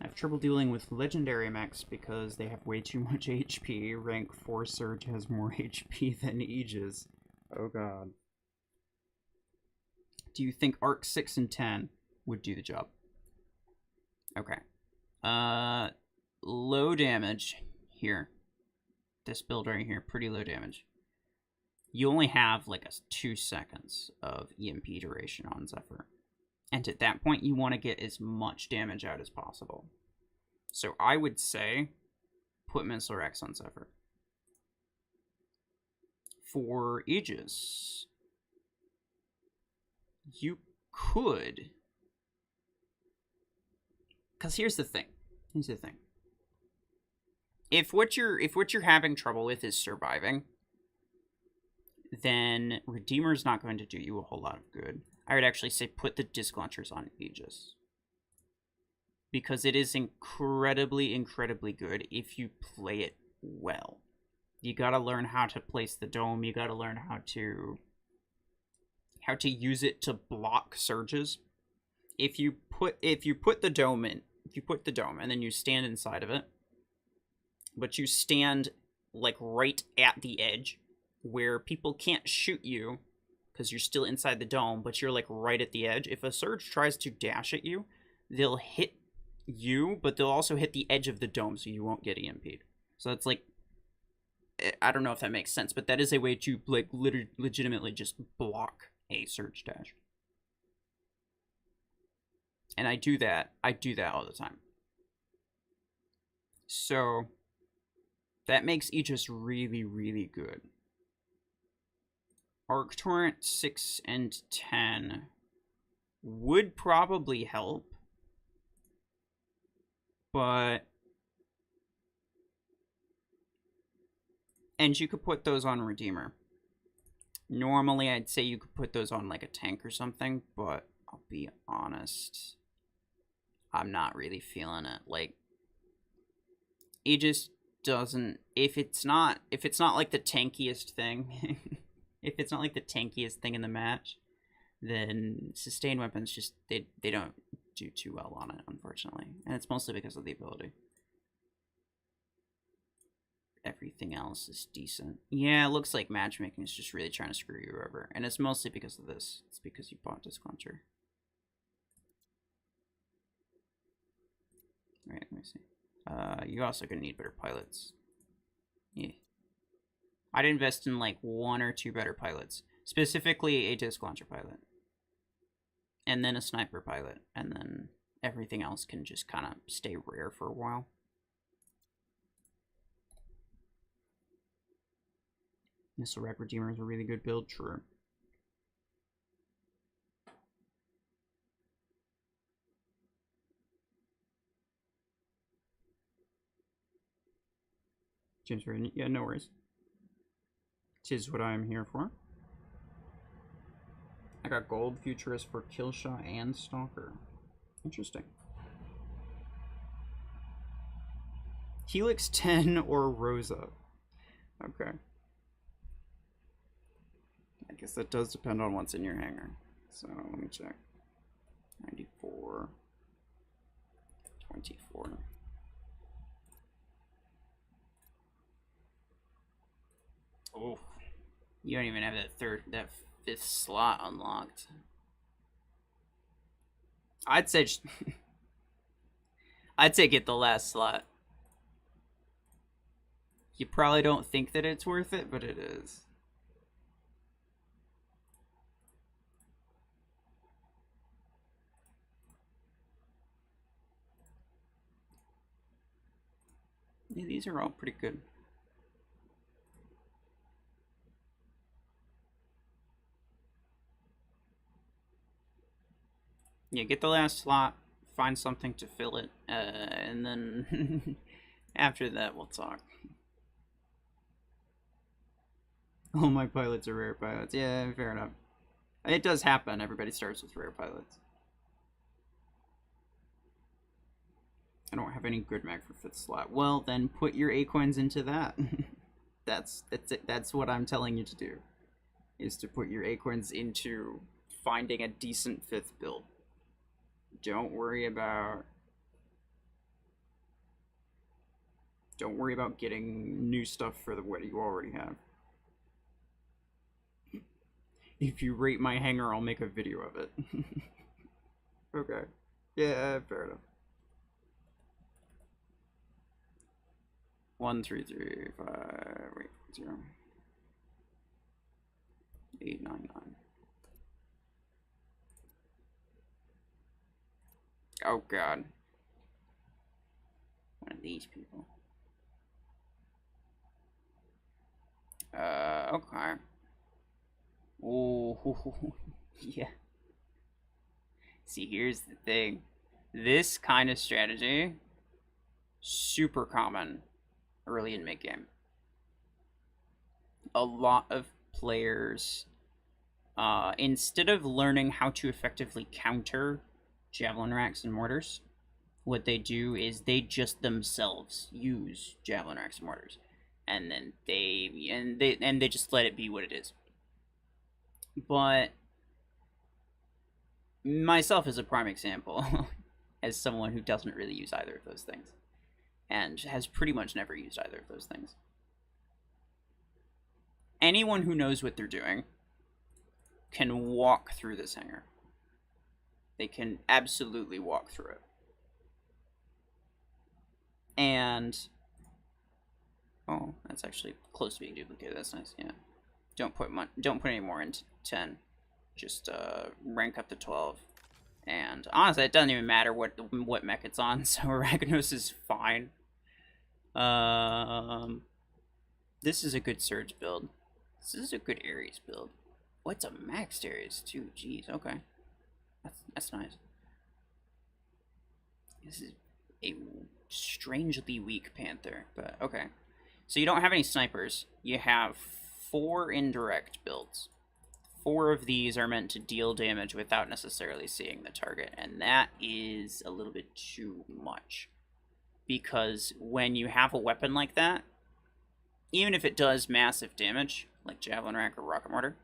I have trouble dealing with legendary mechs because they have way too much HP. Rank 4 Surge has more HP than Aegis. Oh god. Do you think Arc 6 and 10 would do the job? Okay. Low damage here. This build right here, pretty low damage. You only have like 2 seconds of EMP duration on Zephyr. And at that point, you want to get as much damage out as possible. So I would say, put Missile Rex on Zephyr. For Aegis, you could... Because here's the thing. If what you're having trouble with is surviving, then Redeemer's not going to do you a whole lot of good. I would actually say put the disc launchers on Aegis. Because it is incredibly, incredibly good if you play it well. You gotta learn how to place the dome, you gotta learn how to use it to block surges. If you put the dome in, and then you stand inside of it, but you stand like right at the edge where people can't shoot you because you're still inside the dome, but you're like right at the edge. If a surge tries to dash at you, they'll hit you, but they'll also hit the edge of the dome, so you won't get EMP'd. So it's like, I don't know if that makes sense, but that is a way to like legitimately just block a surge dash. And I do that all the time. So that makes Aegis really, really good. Arc Torrent 6 and 10 would probably help, but... And you could put those on Redeemer. Normally, I'd say you could put those on like a tank or something, but I'll be honest, I'm not really feeling it. Like, Aegis doesn't... If it's not like the tankiest thing... If it's not like the tankiest thing in the match, then sustained weapons just, they don't do too well on it, unfortunately. And it's mostly because of the ability. Everything else is decent. Yeah, it looks like matchmaking is just really trying to screw you over. And it's mostly because of this. It's because you bought Disc Launcher. Alright, let me see. You're also gonna need better pilots. Yeah. I'd invest in like 1 or 2 better pilots. Specifically a disc launcher pilot. And then a sniper pilot. And then everything else can just kind of stay rare for a while. Missile Rack Redeemer is a really good build, true. James, yeah, no worries. 'Tis what I am here for. I got gold futurist for Killshot and Stalker. Interesting. Helix 10 or Rosa. Okay. I guess that does depend on what's in your hangar. So let me check. 94. 24. Oh. You don't even have that 5th slot unlocked. I'd say I'd say get the last slot. You probably don't think that it's worth it, but it is. Yeah, these are all pretty good. Yeah, get the last slot, find something to fill it, and then after that we'll talk. All my pilots are rare pilots. Yeah, fair enough. It does happen. Everybody starts with rare pilots. I don't have any good mag for 5th slot. Well, then put your A-coins into that. That's it. That's what I'm telling you to do. Is to put your A-coins into finding a decent 5th build. Don't worry about getting new stuff for what you already have. If you rate my hanger, I'll make a video of it. Okay. Yeah, fair enough. 1 3 3 5 wait 0 8 9 9. Oh god. One of these people. Okay. Oh, yeah. See, here's the thing. This kind of strategy, super common early in mid-game. A lot of players, instead of learning how to effectively counter javelin racks and mortars, what they do is they just themselves use javelin racks and mortars, and then they just let it be what it is. But myself is a prime example as someone who doesn't really use either of those things and has pretty much never used either of those things. Anyone who knows what they're doing can walk through this hanger. They can absolutely walk through it. And oh, that's actually close to being duplicated. That's nice. Yeah. Don't put any more into 10. Just rank up to 12. And honestly, it doesn't even matter what mech it's on, so Arachnos is fine. This is a good Surge build. This is a good Ares build. Oh, it's a maxed Ares too. Jeez, okay. That's nice. This is a strangely weak Panther, but okay. So you don't have any snipers. You have 4 indirect builds. 4 of these are meant to deal damage without necessarily seeing the target, and that is a little bit too much. Because when you have a weapon like that, even if it does massive damage, like Javelin Rack or Rocket Mortar,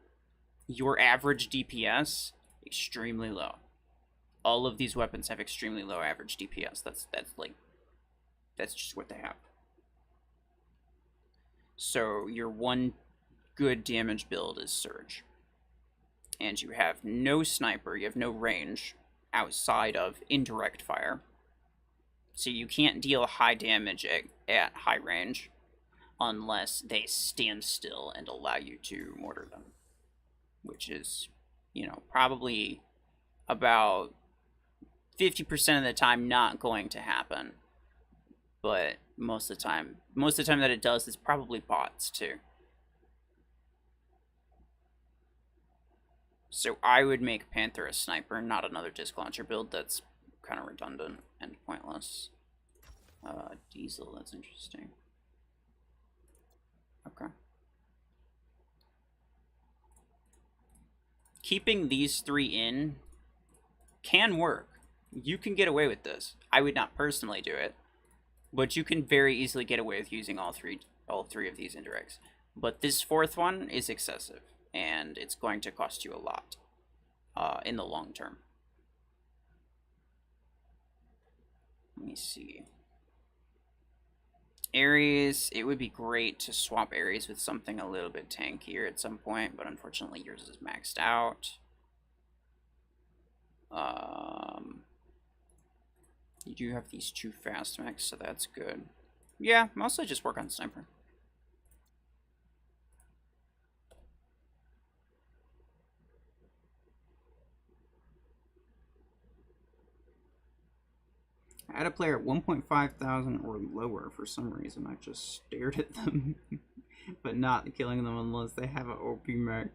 your average DPS, extremely low. All of these weapons have extremely low average DPS. That's just what they have. So your one good damage build is Surge. And you have no sniper, you have no range outside of indirect fire. So you can't deal high damage at high range unless they stand still and allow you to mortar them. Which is, you know, probably about 50% of the time not going to happen. But most of the time that it does is probably bots too. So I would make Panther a sniper, not another disc launcher build. That's kind of redundant and pointless. Diesel, that's interesting. Okay. Keeping these 3 in can work. You can get away with this. I would not personally do it, but you can very easily get away with using all three of these indirects. But this 4th one is excessive, and it's going to cost you a lot in the long term. Let me see. Ares, it would be great to swap Ares with something a little bit tankier at some point, but unfortunately yours is maxed out. You do have these 2 fast mechs, so that's good. Yeah, mostly just work on sniper. I had a player at 1.5 thousand or lower for some reason. I just stared at them, but not killing them unless they have an OP mech.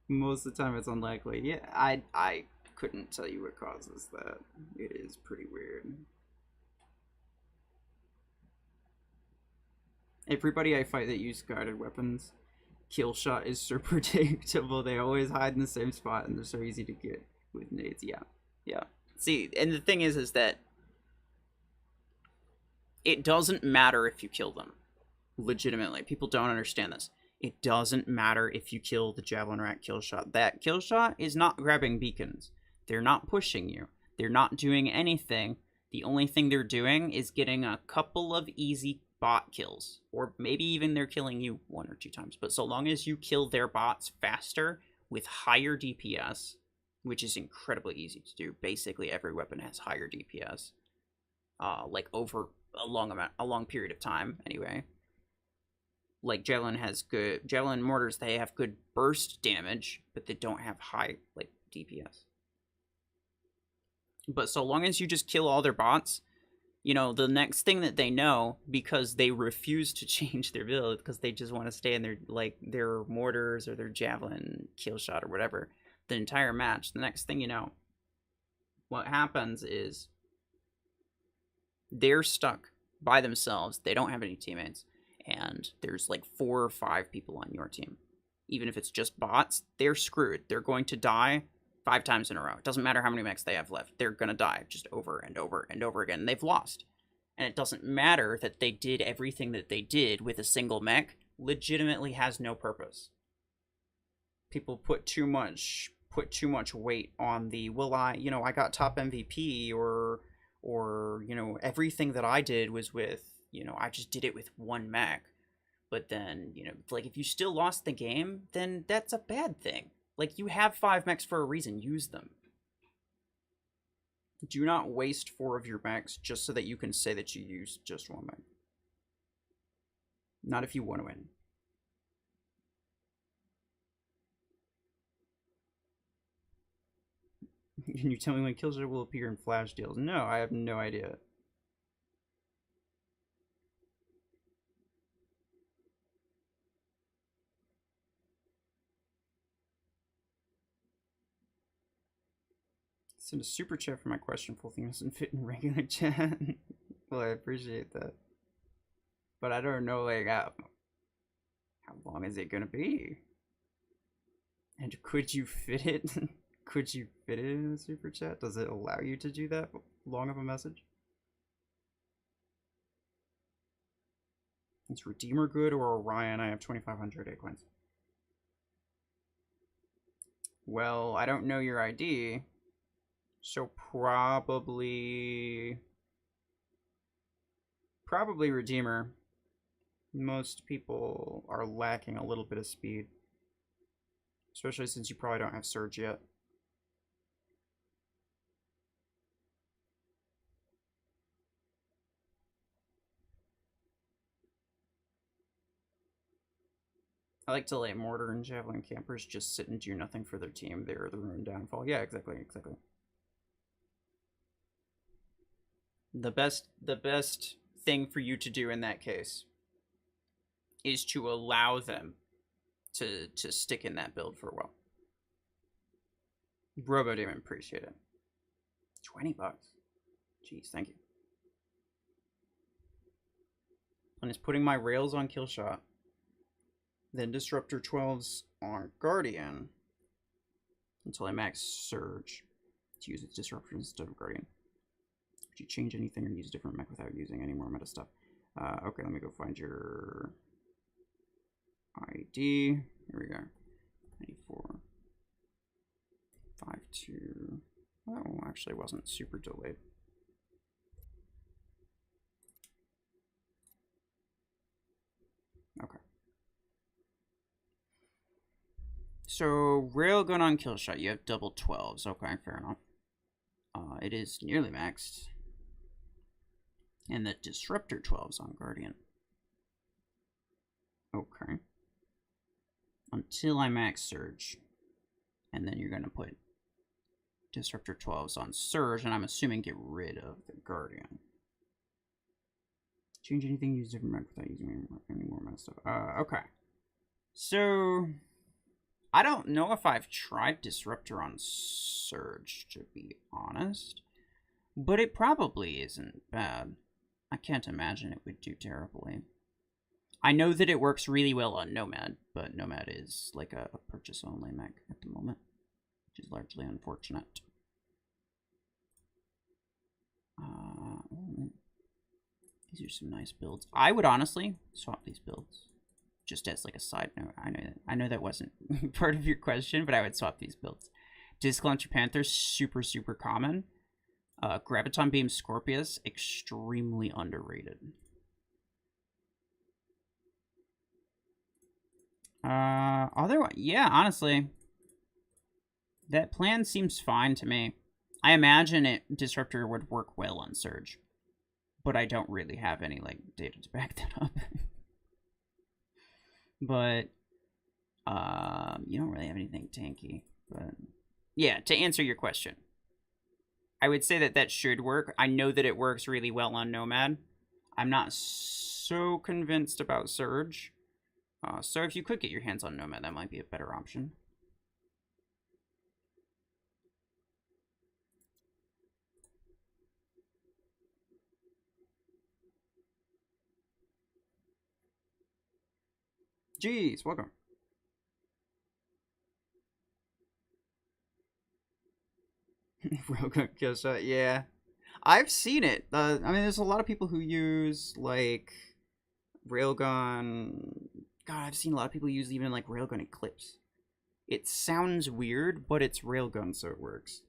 Most of the time it's unlikely. Yeah, I couldn't tell you what causes that. It is pretty weird. Everybody I fight that use guided weapons, kill shot is so predictable. They always hide in the same spot and they're so easy to get with nades. Yeah. See, and the thing is that it doesn't matter if you kill them. Legitimately, people don't understand this. It doesn't matter if you kill the Javelin Rack kill shot. That kill shot is not grabbing beacons. They're not pushing you. They're not doing anything. The only thing they're doing is getting a couple of easy bot kills. Or maybe even they're killing you 1 or 2 times. But so long as you kill their bots faster with higher DPS, which is incredibly easy to do. Basically, every weapon has higher DPS. Like over a long period of time, anyway. Like Javelin has good Javelin mortars, they have good burst damage, but they don't have high like DPS. But so long as you just kill all their bots, you know, the next thing that they know, because they refuse to change their build, because they just want to stay in their like their mortars or their Javelin kill shot or whatever, the entire match, the next thing you know, what happens is they're stuck by themselves. They don't have any teammates. And there's like 4 or 5 people on your team. Even if it's just bots, they're screwed. They're going to die 5 times in a row. It doesn't matter how many mechs they have left. They're going to die just over and over and over again. And they've lost. And it doesn't matter that they did everything that they did with a single mech. Legitimately has no purpose. People put too much weight on the, well, I got top MVP or you know, everything that I did was with, you know, I just did it with 1 mech. But then, you know, like, if you still lost the game, then that's a bad thing. Like, you have 5 mechs for a reason. Use them. Do not waste 4 of your mechs just so that you can say that you used just 1 mech. Not if you want to win. Can you tell me when Killshot will appear in Flash deals? No, I have no idea. Send a super chat for my question. Full thing doesn't fit in regular chat. Well, I appreciate that. But I don't know, like, how long is it gonna be? And could you fit it? Could you fit it in a super chat? Does it allow you to do that long of a message? It's Redeemer good or Orion? I have 2,500 A coins. Well, I don't know your ID. So probably Redeemer. Most people are lacking a little bit of speed. Especially since you probably don't have Surge yet. I like to let Mortar and Javelin campers just sit and do nothing for their team. They're the ruined downfall. Yeah, exactly. The best thing for you to do in that case is to allow them to stick in that build for a while. RoboDemon, appreciate it. $20. Jeez, thank you. And it's putting my rails on Killshot. Then Disruptor 12s on Guardian until I max Surge to use its Disruptor instead of Guardian. Would you change anything or use a different mech without using any more meta stuff? Okay, let me go find your ID. Here we go. 94. 52. Oh, actually wasn't super delayed. Okay. So, Railgun on Killshot, you have double 12s. Okay, fair enough. It is nearly maxed. And the Disruptor 12s on Guardian. Okay. Until I max Surge. And then you're going to put Disruptor 12s on Surge, and I'm assuming get rid of the Guardian. Change anything, use different mech without using any more meta stuff. Okay. So, I don't know if I've tried Disruptor on Surge, to be honest. But it probably isn't bad. I can't imagine it would do terribly. I know that it works really well on Nomad, but Nomad is like a purchase-only mech at the moment, which is largely unfortunate. These are some nice builds. I would honestly swap these builds, just as like a side note. I know that wasn't part of your question, but I would swap these builds. Disc Launcher Panther, super common. Graviton Beam Scorpius, extremely underrated. Otherwise, yeah, honestly, that plan seems fine to me. I imagine Disruptor would work well on Surge, but I don't really have any like data to back that up. But you don't really have anything tanky. But yeah, to answer your question, I would say that should work. I know that it works really well on Nomad. I'm not so convinced about Surge. So if you could get your hands on Nomad, that might be a better option. Jeez, welcome. Railgun kill shot, yeah. I've seen it. I mean, there's a lot of people who use, like, Railgun. God, I've seen a lot of people use even, like, Railgun Eclipse. It sounds weird, but it's Railgun, so it works.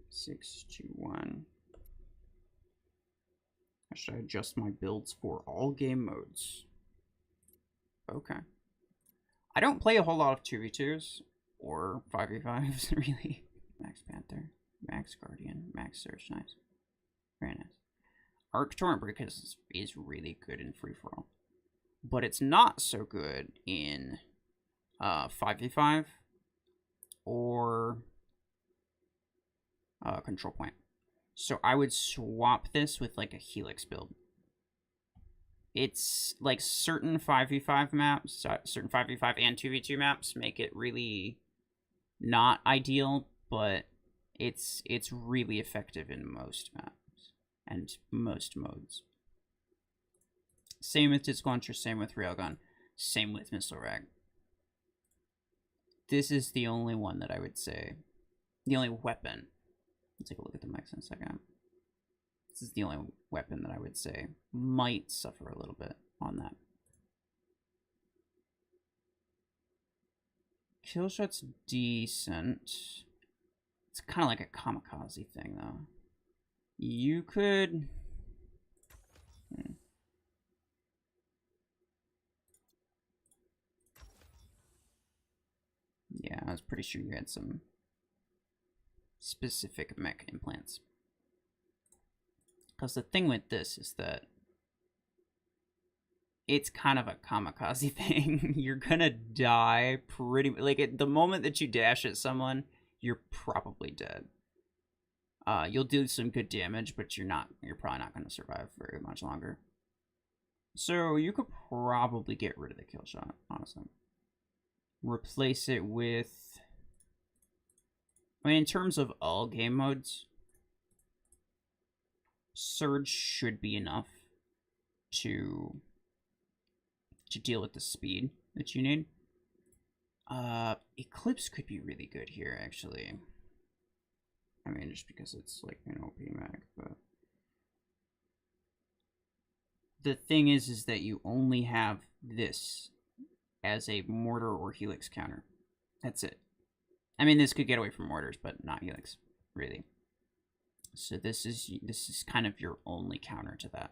621. Should I adjust my builds for all game modes? Okay. I don't play a whole lot of 2v2s or 5v5s, really. Max Panther, Max Guardian, Max Search, nice. Very nice. Arc Torrent Breakers is really good in free-for-all. But it's not so good in 5v5 or Control Point. So I would swap this with like a Helix build. It's like certain 5v5 maps, certain 5v5 and 2v2 maps make it really not ideal, but it's really effective in most maps and most modes. Same with Disc Launcher, same with Railgun, same with Missile Rag. This is the only one that I would say, the only weapon. Let's take a look at the mechs in a second. This is the only weapon that I would say might suffer a little bit on that. Killshot's decent. It's kind of like a kamikaze thing, though. You could... Yeah, I was pretty sure you had some specific mech implants. Because the thing with this is that it's kind of a kamikaze thing. You're gonna die pretty... Like, at the moment that you dash at someone, you're probably dead. You'll do some good damage, but you're probably not going to survive very much longer. So you could probably get rid of the kill shot, honestly. Replace it with... I mean, in terms of all game modes, Surge should be enough to deal with the speed that you need. Eclipse could be really good here, actually. I mean, just because it's like an OP mag, but the thing is that you only have this as a mortar or helix counter. That's it. I mean, this could get away from mortars, but not helix, really. So this is kind of your only counter to that.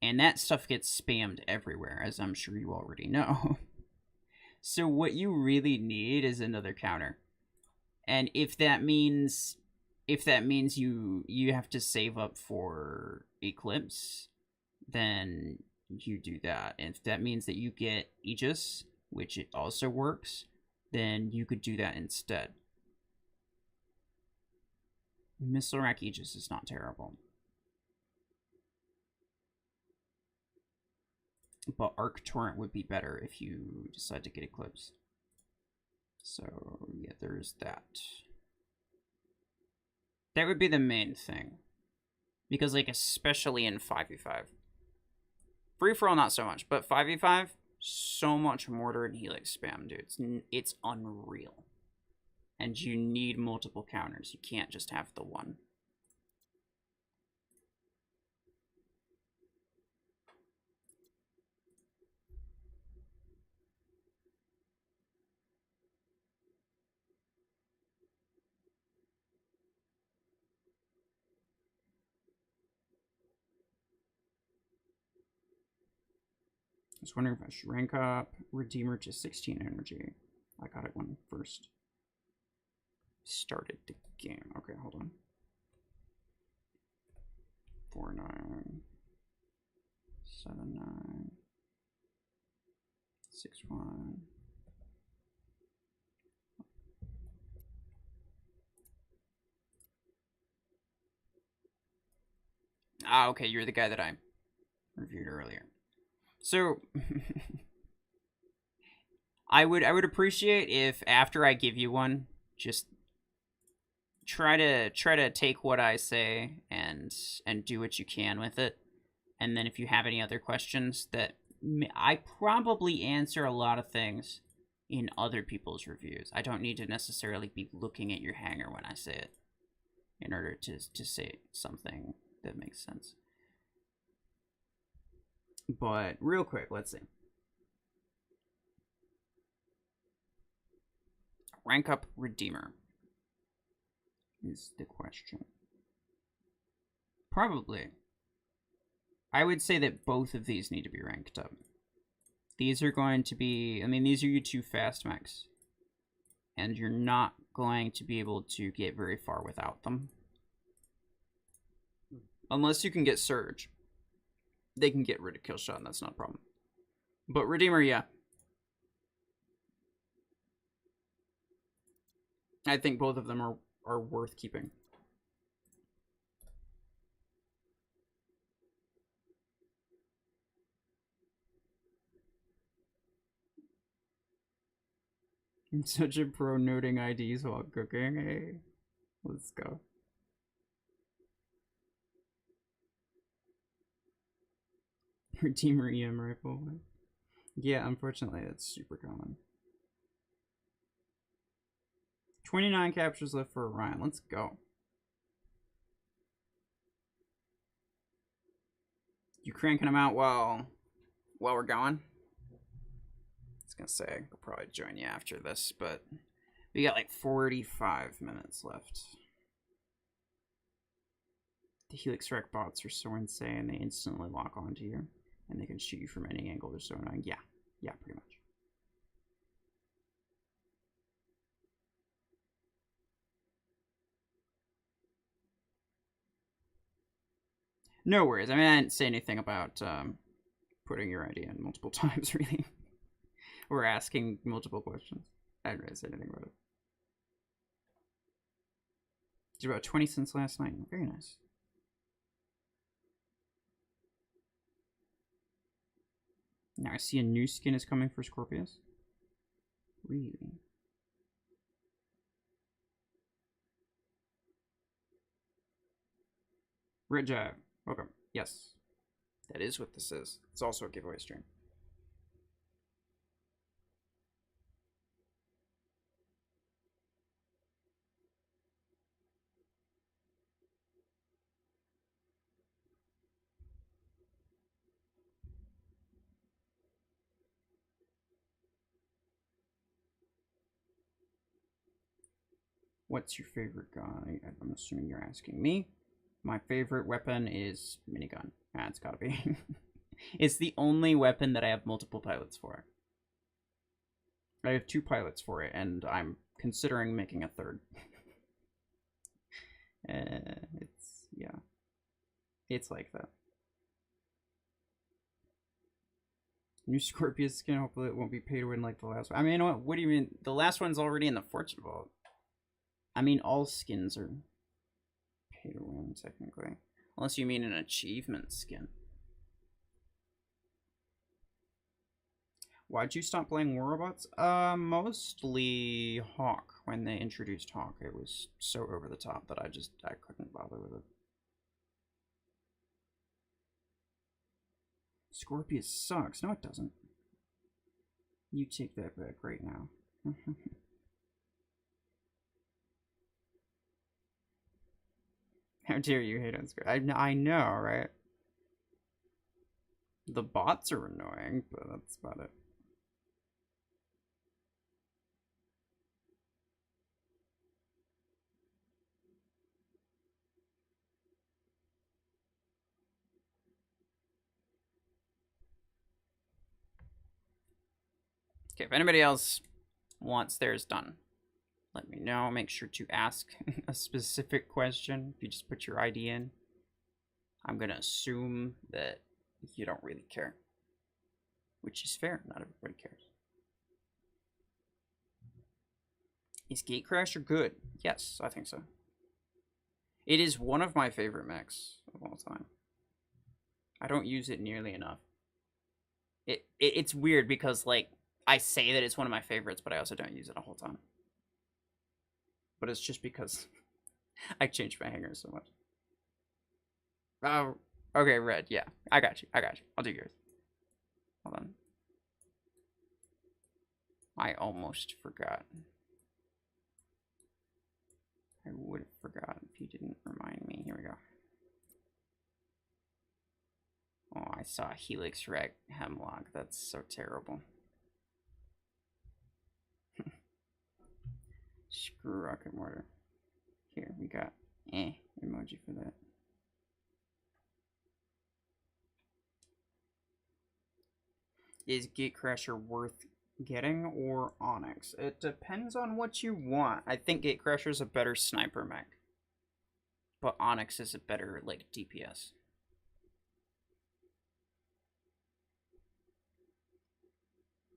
And that stuff gets spammed everywhere, as I'm sure you already know. So what you really need is another counter. And if that means you have to save up for Eclipse, then you do that. And if that means that you get Aegis, which it also works, then you could do that instead. Missile Rack Aegis is not terrible. But Arc Torrent would be better if you decide to get Eclipse. So, yeah, there's that. That would be the main thing. Because, like, especially in 5v5. Free-for-all, not so much. But 5v5, so much mortar and helix spam, dude. It's unreal. And you need multiple counters. You can't just have the one. was wondering if I should rank up Redeemer to 16 energy. I got it when first started the game. Okay, hold on. 49, 79, 61. Ah, okay, you're the guy that I reviewed earlier. So I would appreciate if after I give you one, just try to take what I say and do what you can with it. And then if you have any other questions, that I probably answer a lot of things in other people's reviews. I don't need to necessarily be looking at your hanger when I say it in order to say something that makes sense. But real quick, let's see. Rank up Redeemer is the question. Probably. I would say that both of these need to be ranked up. These are going to be, I mean, these are your two fast mechs. And you're not going to be able to get very far without them. Unless you can get Surge. They can get rid of Killshot, and that's not a problem. But Redeemer, yeah. I think both of them are worth keeping. I'm such a pro noting IDs while cooking. Hey, let's go. Redeemer EM rifle. Yeah, unfortunately, that's super common. 29 captures left for Orion. Let's go. You cranking them out while we're going? I was gonna say I'll probably join you after this, but we got like 45 minutes left. The Helix Wreck bots are so insane, they instantly lock onto you, and they can shoot you from any angle. They're so annoying. Yeah, pretty much. No worries. I mean, I didn't say anything about putting your ID in multiple times, really. Or asking multiple questions. I didn't really say anything about it. Did about 20 cents last night. Very nice. Now I see a new skin is coming for Scorpius. Really? Red Jive. Welcome. Yes. That is what this is. It's also a giveaway stream. What's your favorite gun? I'm assuming you're asking me. My favorite weapon is minigun. Ah, it's gotta be. It's the only weapon that I have multiple pilots for. I have 2 pilots for it, and I'm considering making a third. Yeah. It's like that. New Scorpius skin, hopefully it won't be pay to win like the last one. I mean, what do you mean? The last one's already in the Fortune Vault. I mean, all skins are pay to win, technically. Unless you mean an achievement skin. Why'd you stop playing War Robots? Mostly Hawk. When they introduced Hawk, it was so over the top that I couldn't bother with it. Scorpius sucks. No, it doesn't. You take that back right now. How dare you hate on Scorpius? I know, right? The bots are annoying, but that's about it. Okay, if anybody else wants theirs done, let me know. Make sure to ask a specific question. If you just put your ID in, I'm going to assume that you don't really care. Which is fair. Not everybody cares. Is Gatecrasher good? Yes, I think so. It is one of my favorite mechs of all time. I don't use it nearly enough. It's weird because, like, I say that it's one of my favorites, but I also don't use it a whole time. But it's just because I changed my hangers so much. Oh, okay, red. Yeah, I got you. I'll do yours. Hold on. I almost forgot. I would have forgotten if you didn't remind me. Here we go. Oh, I saw Helix Wreck Hemlock. That's so terrible. Screw Rocket Mortar. Here, we got emoji for that. Is Gatecrasher worth getting or Onyx? It depends on what you want. I think Gatecrasher is a better sniper mech. But Onyx is a better, like, DPS.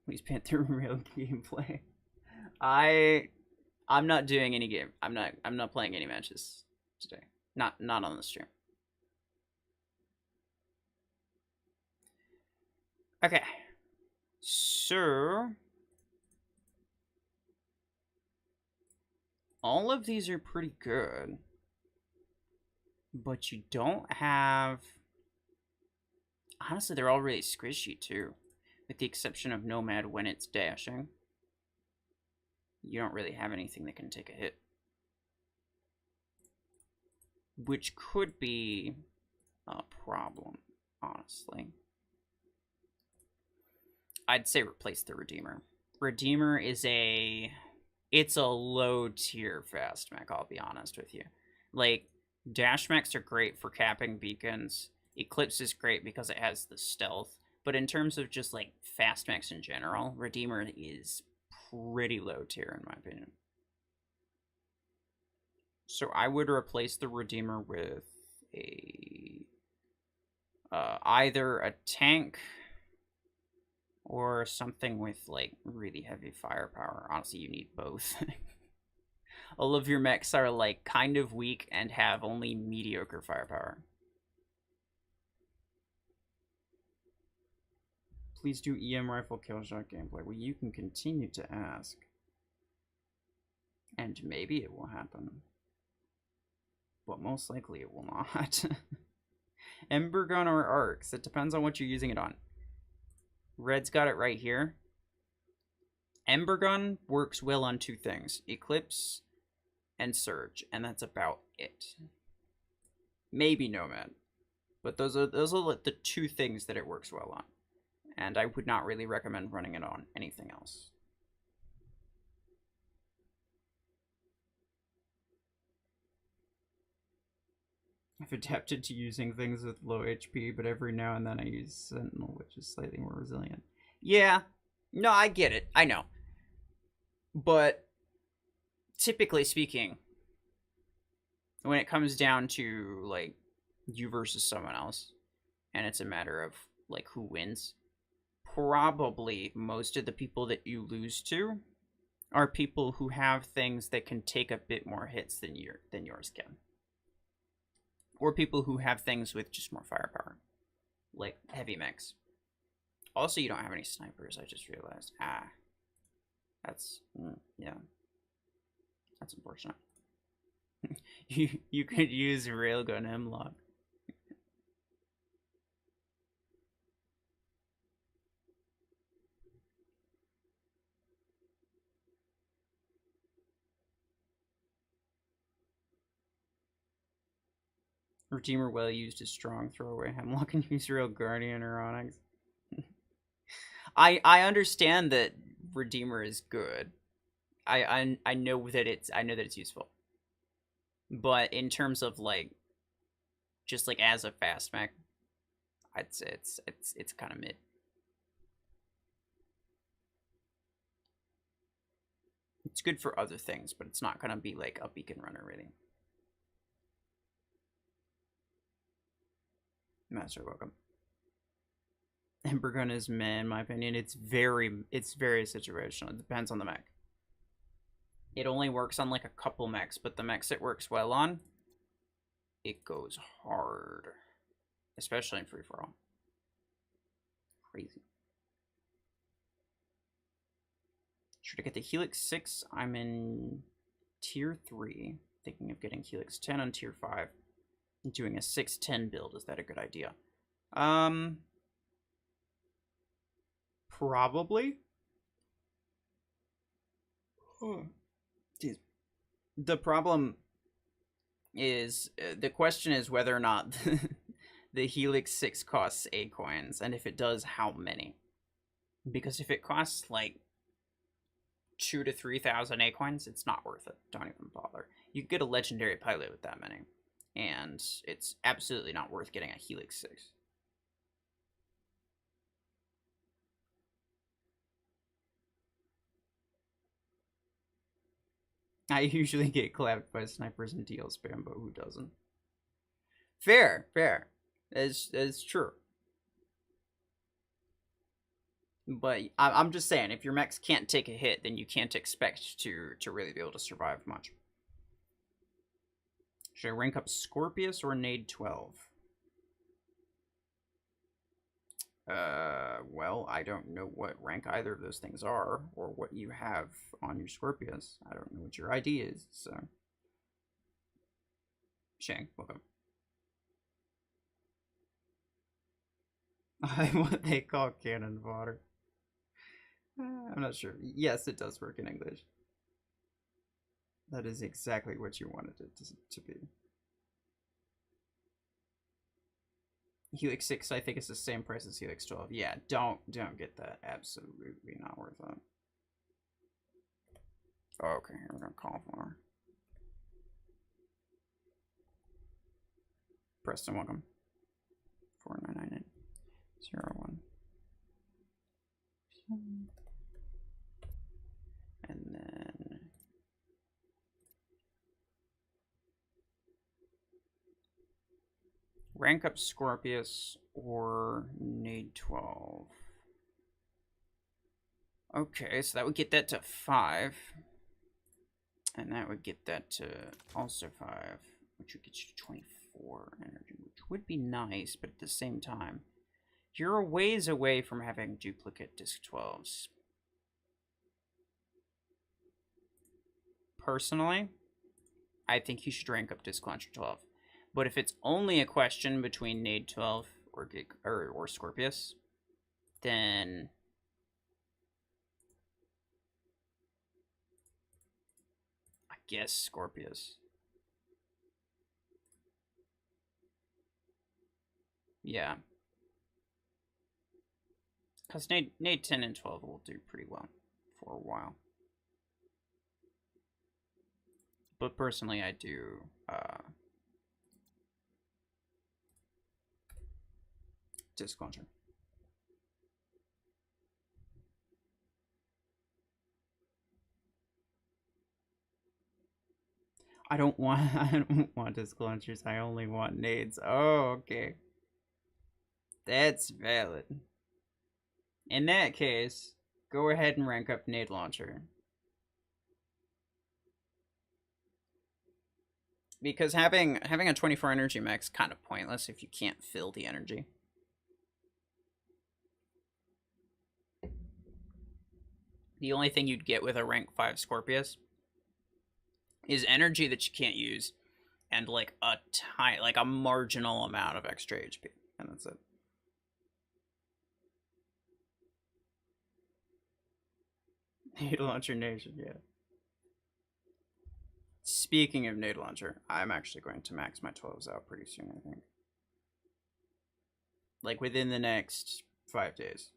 Please pan through real gameplay. I'm not doing any game. I'm not playing any matches today. Not on the stream. Okay. So all of these are pretty good. But you don't have, honestly, they're all really squishy too. With the exception of Nomad when it's dashing. You don't really have anything that can take a hit. Which could be a problem, honestly. I'd say replace the Redeemer. Redeemer is it's a low tier fast mech, I'll be honest with you. Like, dash mechs are great for capping beacons. Eclipse is great because it has the stealth. But in terms of just, like, fast mechs in general, Redeemer is pretty low tier, in my opinion. So I would replace the Redeemer with a either a tank or something with, like, really heavy firepower. Honestly, you need both. All of your mechs are, like, kind of weak and have only mediocre firepower. Please do EM rifle killshot gameplay. Well, you can continue to ask. And maybe it will happen. But most likely it will not. Ember gun or arcs. It depends on what you're using it on. Red's got it right here. Ember gun works well on two things. Eclipse and Surge. And that's about it. Maybe Nomad. But those are the two things that it works well on. And I would not really recommend running it on anything else. I've adapted to using things with low HP, but every now and then I use Sentinel, which is slightly more resilient. Yeah. No, I get it. I know. But typically speaking, when it comes down to, like, you versus someone else, and it's a matter of, like, who wins, probably most of the people that you lose to are people who have things that can take a bit more hits than yours can. Or people who have things with just more firepower. Like heavy mechs. Also, you don't have any snipers, I just realized. That's, yeah. That's unfortunate. you could use Railgun Hemlock. Redeemer well used is strong. Throw away Hemlock and use Real Guardian or Onyx. I understand that Redeemer is good. I know that it's useful. But in terms of, like, just, like, as a fast mech, I'd say it's kind of mid. It's good for other things, but it's not going to be like a beacon runner, really. Master, welcome. Ember gun is meh, in my opinion. It's very situational. It depends on the mech. It only works on like a couple mechs, but the mechs it works well on, it goes hard. Especially in free-for-all. Crazy. Should I get the Helix 6? I'm in tier 3. Thinking of getting Helix 10 on tier 5. And doing a 610 build. Is that a good idea? Probably. Oh, geez. The problem is, the question is whether or not the Helix 6 costs A coins, and if it does, how many? Because if it costs like 2,000 to 3,000 A coins, it's not worth it. Don't even bother. You get a legendary pilot with that many, and it's absolutely not worth getting a Helix 6. I usually get clapped by snipers and DL spam, but who doesn't? Fair. It's true. But I'm just saying, if your mechs can't take a hit, then you can't expect to really be able to survive much. Should I rank up Scorpius or Nade 12? Well, I don't know what rank either of those things are, or what you have on your Scorpius. I don't know what your ID is, so... Shang, welcome. What they call cannon fodder. I'm not sure. Yes, it does work in English. That is exactly what you wanted it to be. Helix 6, I think, is the same price as Helix 12. Yeah, don't get that. Absolutely not worth it. Okay, we're gonna call for Preston, welcome. 499801. And then rank up Scorpius or Nade 12. Okay, so that would get that to 5. And that would get that to also 5, which would get you to 24 energy, which would be nice, but at the same time, you're a ways away from having duplicate disc 12s. Personally, I think you should rank up disc launcher 12. But if it's only a question between Nade 12 or Scorpius, then I guess Scorpius. Yeah. Because Nade 10 and 12 will do pretty well for a while. But personally, I do disc launcher. I don't want disc launchers. I only want nades. Oh, okay. That's valid. In that case, go ahead and rank up nade launcher. Because having a 24 energy mech is kind of pointless if you can't fill the energy. The only thing you'd get with a rank 5 Scorpius is energy that you can't use and like a marginal amount of extra HP, and that's it. Nade launcher nation, yeah. Speaking of nade launcher, I'm actually going to max my 12s out pretty soon, I think. Like within the next 5 days.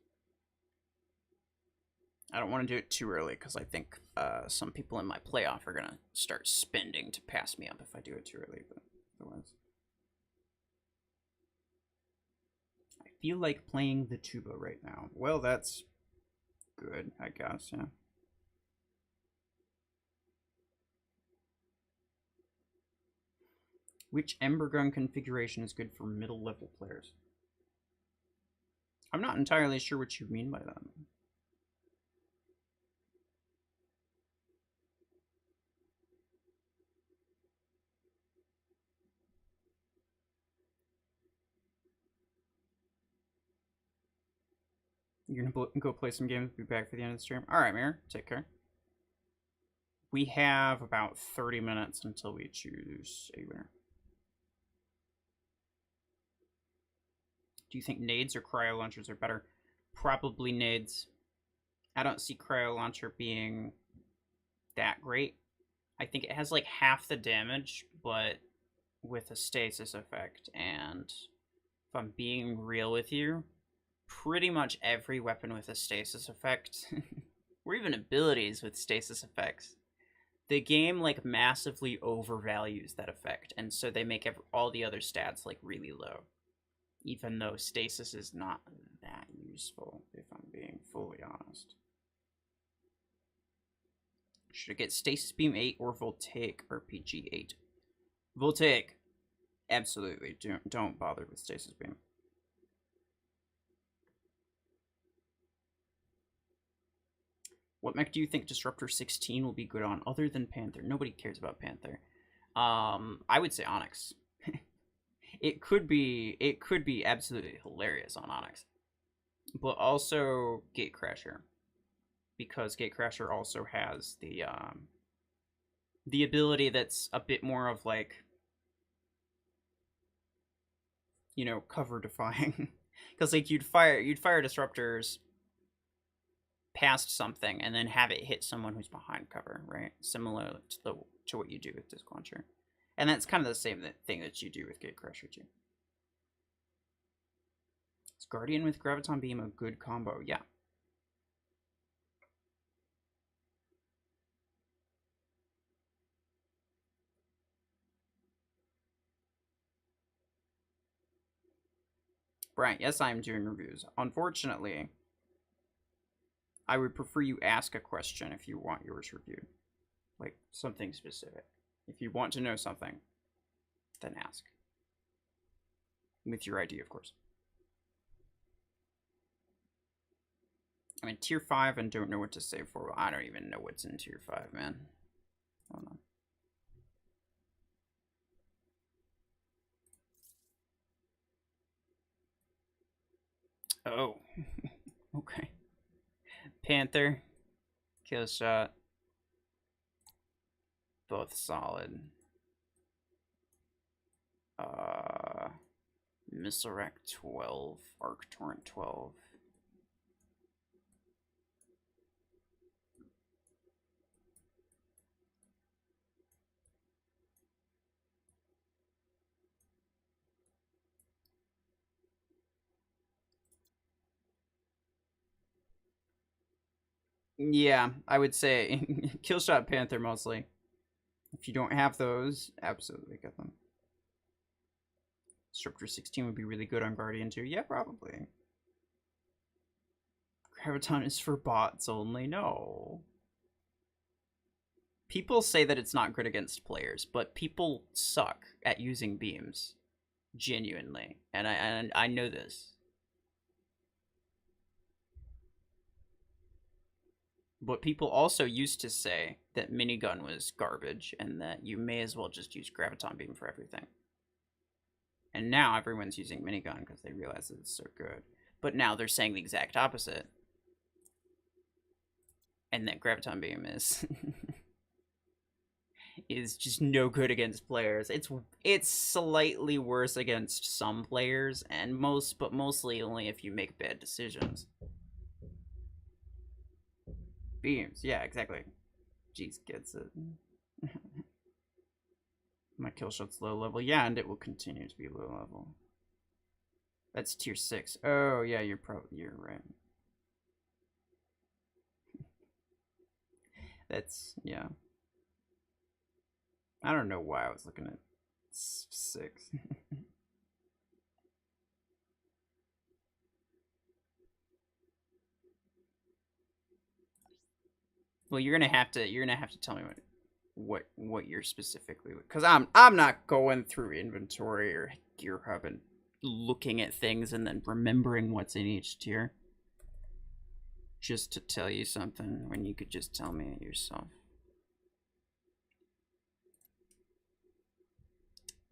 I don't want to do it too early because I think some people in my playoff are going to start spending to pass me up if I do it too early, but otherwise. I feel like playing the tuba right now. Well, that's good, I guess, yeah. Which Ember Gun configuration is good for middle level players? I'm not entirely sure what you mean by that. You're gonna go play some games, be back for the end of the stream? Alright, Mir, take care. We have about 30 minutes until we choose a winner. Do you think nades or cryo launchers are better? Probably nades. I don't see cryo launcher being that great. I think it has like half the damage, but with a stasis effect. And if I'm being real with you, pretty much every weapon with a stasis effect, or even abilities with stasis effects, the game like massively overvalues that effect, and so they make all the other stats like really low, even though stasis is not that useful, if I'm being fully honest. Should I get Stasis Beam 8 or Voltaic RPG 8? Voltaic. Absolutely. Don't bother with Stasis Beam. What mech do you think Disruptor 16 will be good on other than Panther? Nobody cares about Panther. I would say Onyx. It could be absolutely hilarious on Onyx. But also Gatecrasher. Because Gatecrasher also has the ability that's a bit more of like, you know, cover defying. Because like you'd fire disruptors past something and then have it hit someone who's behind cover, right? Similar to what you do with Disc Launcher. And that's kind of the same thing that you do with Gatecrasher too. Is Guardian with Graviton Beam a good combo? Yeah. Brian, yes, I am doing reviews. Unfortunately, I would prefer you ask a question if you want yours reviewed. Like, something specific. If you want to know something, then ask. With your ID, of course. I'm in Tier 5 and don't know what to save for. I don't even know what's in Tier 5, man. Hold on. Oh. Okay. Panther. Kill shot. Both solid. Missile Rack 12. Arc Torrent 12. Yeah, I would say Killshot Panther mostly. If you don't have those, absolutely get them. Disruptor 16 would be really good on Guardian too. Yeah, probably. Graviton is for bots only. No. People say that it's not good against players, but people suck at using beams. Genuinely. And I know this. But people also used to say that minigun was garbage and that you may as well just use Graviton Beam for everything. And now everyone's using minigun because they realize that it's so good. But now they're saying the exact opposite. And that Graviton Beam is is just no good against players. It's slightly worse against some players, and mostly only if you make bad decisions. Beams, yeah, exactly. Jeez gets it. My kill shot's low level, yeah, and it will continue to be low level. That's tier 6. Oh yeah, you're right. That's, yeah. I don't know why I was looking at 6. Well, you're gonna have to tell me what. what you're specifically, because I'm not going through inventory or gear hub and looking at things and then remembering what's in each tier just to tell you something when you could just tell me it yourself.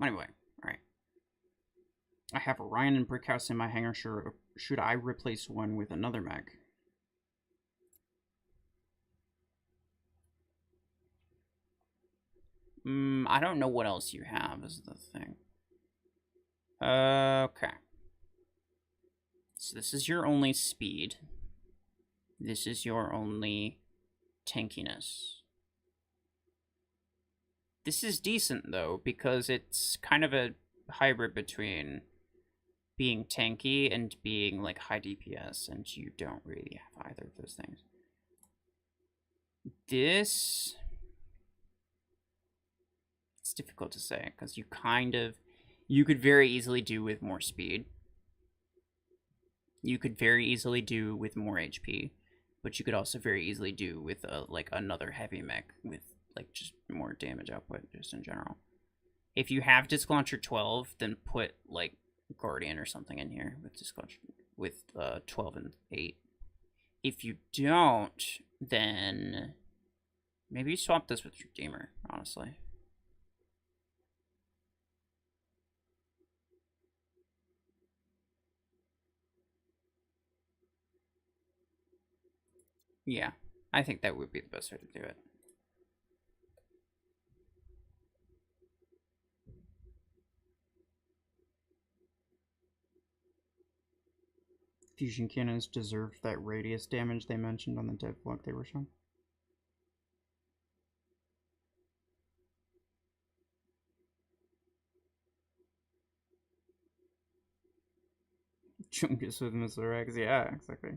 Anyway, all right. I have Orion and Brickhouse in my hangar. Should I replace one with another mech? I don't know what else you have is the thing. Okay. So this is your only speed. This is your only tankiness. This is decent, though, because it's kind of a hybrid between being tanky and being, like, high DPS, and you don't really have either of those things. This... It's difficult to say, because you kind of... You could very easily do with more speed. You could very easily do with more HP. But you could also very easily do with, like, another heavy mech with, like, just more damage output, just in general. If you have Disc Launcher 12, then put, like, Guardian or something in here with Disc Launcher, with 12 and 8. If you don't, then maybe swap this with Redeemer, honestly. Yeah, I think that would be the best way to do it. Fusion cannons deserve that radius damage they mentioned on the dev log they were showing. Chungus with Missile Rex, yeah, exactly.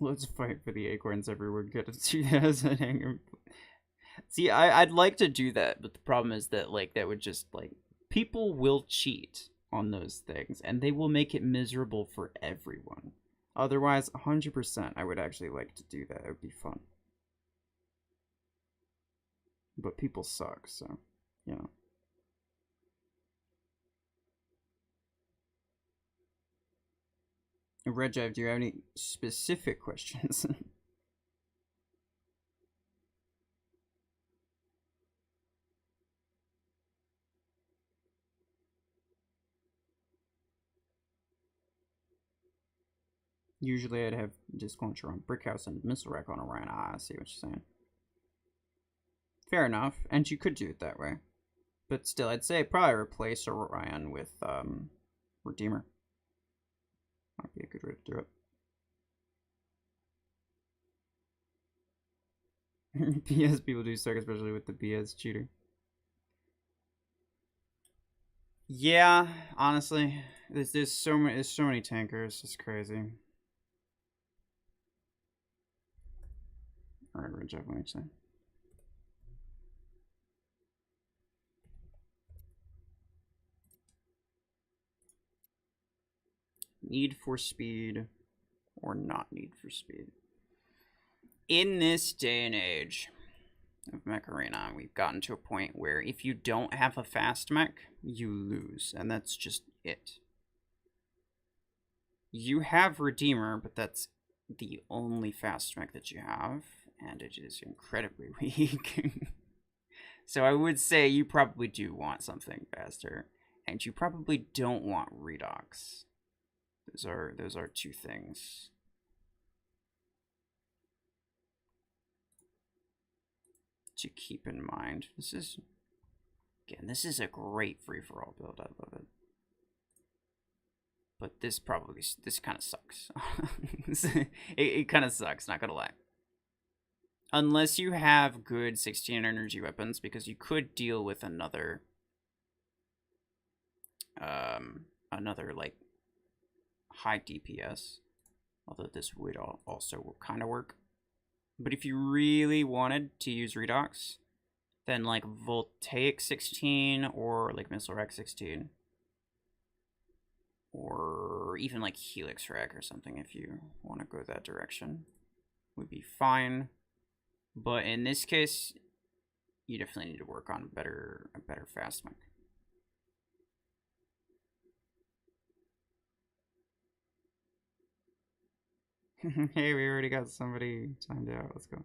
Let's fight for the acorns everywhere. Get it to as a hanger. See, I'd like to do that, but the problem is that, like, that would just, like, people will cheat on those things, and they will make it miserable for everyone. Otherwise, 100% I would actually like to do that. It would be fun. But people suck, so, you know. Red Jive, do you have any specific questions? Usually I'd have Disc Launcher on Brickhouse and Missile Rack on Orion. Ah, I see what you're saying. Fair enough, and you could do it that way. But still, I'd say probably replace Orion with Redeemer. Might be a good way to do it. BS people do suck, especially with the BS cheater. Yeah, honestly, there's so many tankers. It's crazy. All right, Red Jeff, what do you say? Need for speed or not need for speed. In this day and age of Mech Arena, we've gotten to a point where if you don't have a fast mech, you lose, and that's just it. You have Redeemer, but that's the only fast mech that you have, and it is incredibly weak. So I would say you probably do want something faster, and you probably don't want Redox. Those are two things. To keep in mind. This is a great free-for-all build. I love it. But this kind of sucks. it kind of sucks, not gonna lie. Unless you have good 16 energy weapons, because you could deal with another like high DPS, although this would also kind of work. But if you really wanted to use Redox, then like Voltaic 16 or like Missile Rack 16, or even like Helix Rack or something if you want to go that direction. would be fine. But in this case, you definitely need to work on a better fast mech. Hey, we already got somebody timed out. Let's go.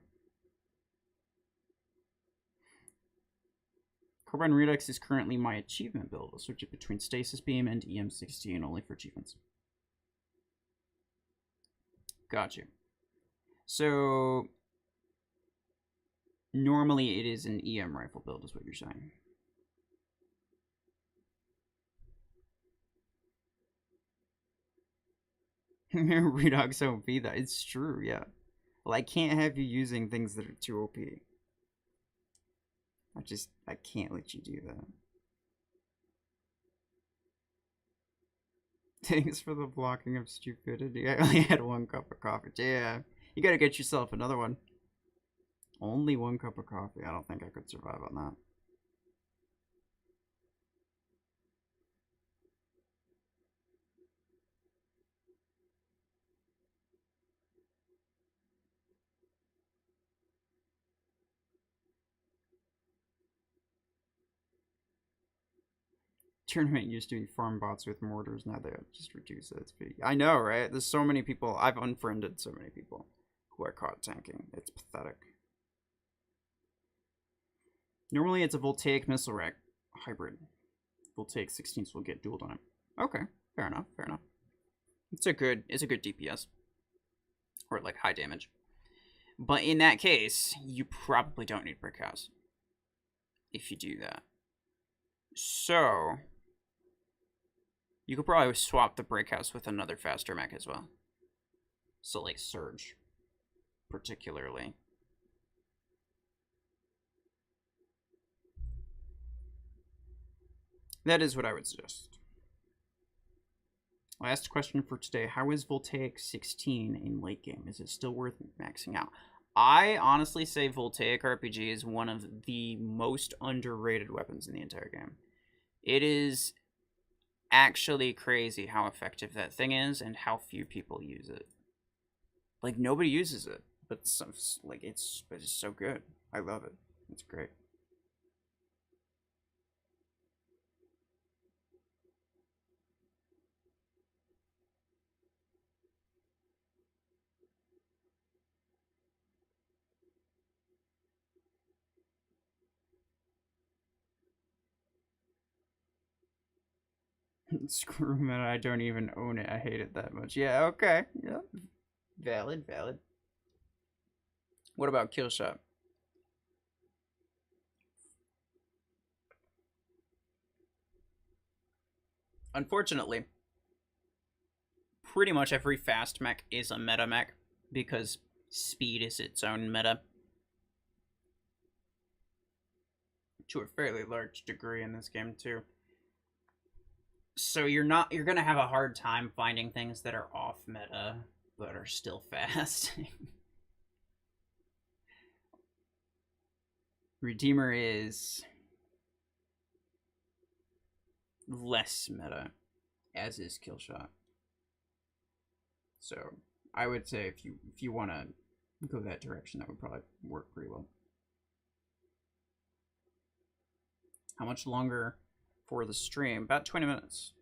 Carbine Redux is currently my achievement build. I'll switch it between Stasis Beam and EM16 only for achievements. Got you. So normally it is an EM rifle build, is what you're saying. Redux OP, that it's true, yeah. Well, I can't have you using things that are too OP. I can't let you do that. Thanks for the blocking of stupidity. I only had 1 cup of coffee. Yeah, you gotta get yourself another one. Only 1 cup of coffee. I don't think I could survive on that. Tournament used to be farm bots with mortars. Now they just reduce it. I know, right? There's so many people. I've unfriended so many people who are caught tanking. It's pathetic. Normally it's a voltaic missile rack hybrid. Voltaic 16s will get dueled on it. Okay, fair enough, fair enough. It's a good DPS. Or like high damage. But in that case, you probably don't need brick house. If you do that. So you could probably swap the brick house with another faster mech as well. So like Surge, particularly. That is what I would suggest. Last question for today. How is Voltaic 16 in late game? Is it still worth maxing out? I honestly say Voltaic RPG is one of the most underrated weapons in the entire game. It is actually crazy how effective that thing is and how few people use it. Like, nobody uses it, but it's so good. I love it. It's great. Screw meta, I don't even own it. I hate it that much. Yeah, okay. Yeah. Valid. What about kill shot? Unfortunately, pretty much every fast mech is a meta mech because speed is its own meta. To a fairly large degree in this game too. So you're gonna have a hard time finding things that are off meta but are still fast. Redeemer is less meta, as is Killshot. So I would say if you want to go that direction, that would probably work pretty well. How much longer for the stream? About 20 minutes.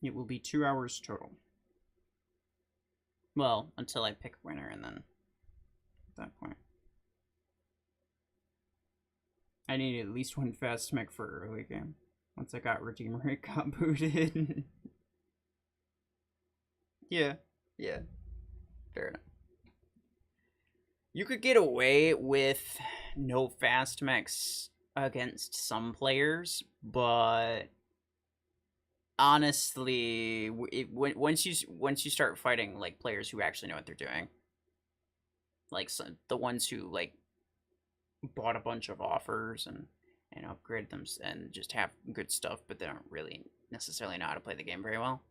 It will be 2 hours total. Well, until I pick a winner, and then at that point. I need at least 1 fast mech for early game. Once I got Redeemer, it got booted. Yeah. Fair enough. You could get away with no fast mechs against some players, but honestly, once you start fighting like players who actually know what they're doing, like the ones who like bought a bunch of offers and upgrade them and just have good stuff, but they don't really necessarily know how to play the game very well,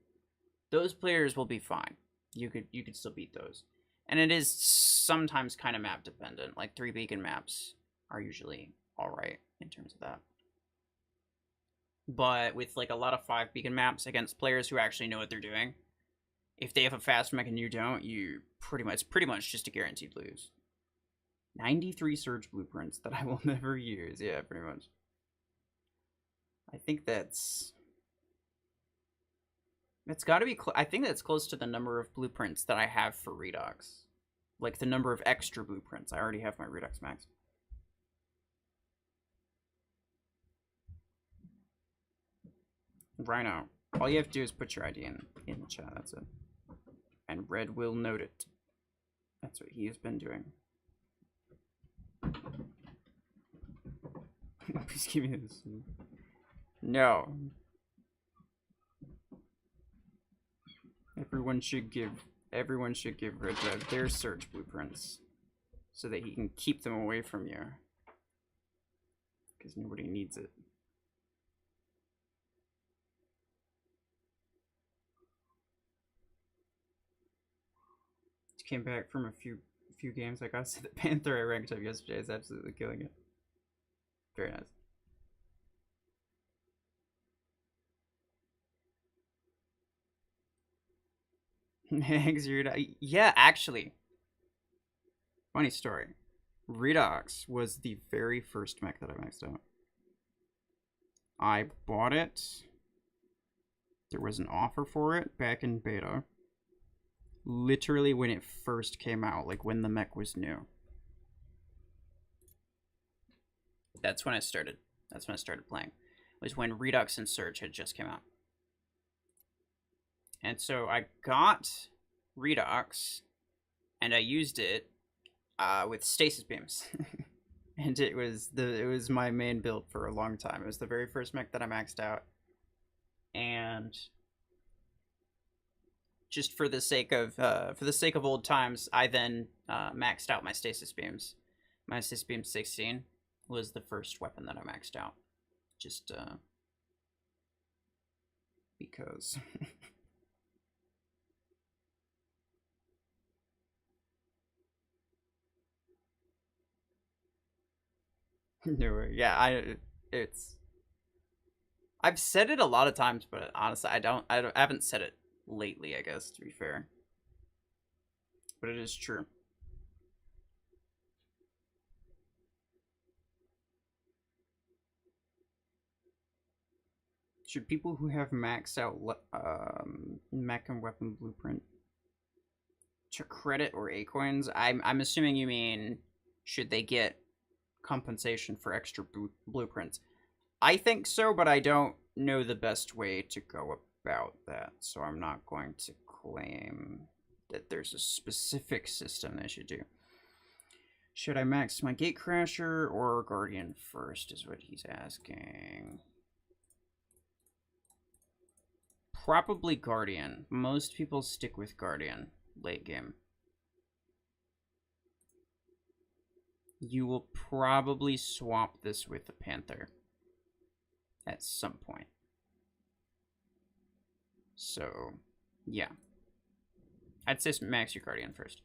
those players will be fine. You could still beat those. And it is sometimes kind of map dependent. Like 3 beacon maps are usually alright in terms of that. but with like a lot of 5 beacon maps against players who actually know what they're doing, if they have a fast mech and you don't, you pretty much just a guaranteed lose. 93 surge blueprints that I will never use. Yeah, pretty much. I think that's got to be. I think that's close to the number of blueprints that I have for Redox, like the number of extra blueprints. I already have my Redox max. Rhino. All you have to do is put your ID in the chat. That's it. And Red will note it. That's what he has been doing. Please give me this. No. Everyone should give Red their search blueprints so that he can keep them away from you. Because nobody needs it. Just came back from a few games. I gotta say the Panther I ranked up yesterday is absolutely killing it. Very nice. Yeah, actually. Funny story. Redox was the very first mech that I maxed out. I bought it. There was an offer for it back in beta. Literally when it first came out, like when the mech was new. That's when I started. That's when I started playing. It was when Redux and Surge had just came out. And so I got Redox, and I used it with stasis beams, and it was my main build for a long time. It was the very first mech that I maxed out, and just for the sake of old times, I then maxed out my stasis beams. My stasis beam 16 was the first weapon that I maxed out, just because. No, yeah, I've said it a lot of times, but honestly, I haven't said it lately, I guess, to be fair. But it is true. Should people who have maxed out mech and weapon blueprint to credit or A-coins? I'm assuming you mean should they get compensation for extra blueprints? I think so, but I don't know the best way to go about that, so I'm not going to claim that there's a specific system they should do. Should I max my Gatecrasher or Guardian first, is what he's asking. Probably Guardian. Most people stick with Guardian late game. You will probably swap this with the Panther at some point. So, yeah. I'd say max your Guardian first.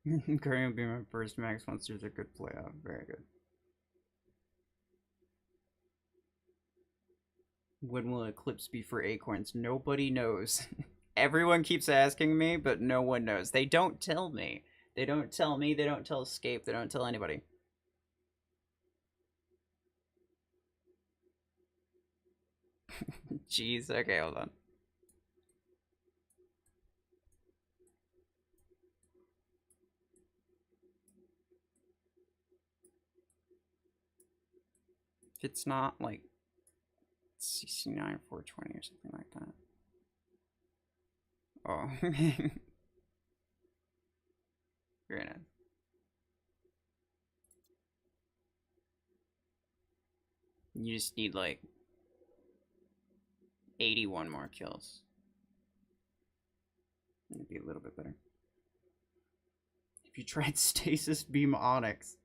Guardian will be my first max once there's a good playoff. Very good. When will Eclipse be for Acorns? Nobody knows. Everyone keeps asking me, but no one knows. They don't tell me. They don't tell me. They don't tell Escape. They don't tell anybody. Jeez. Okay, hold on. If it's not like 69 420 or something like that. Oh. Very nice. You just need like 81 more kills. It'd be a little bit better. If you tried Stasis Beam Onyx,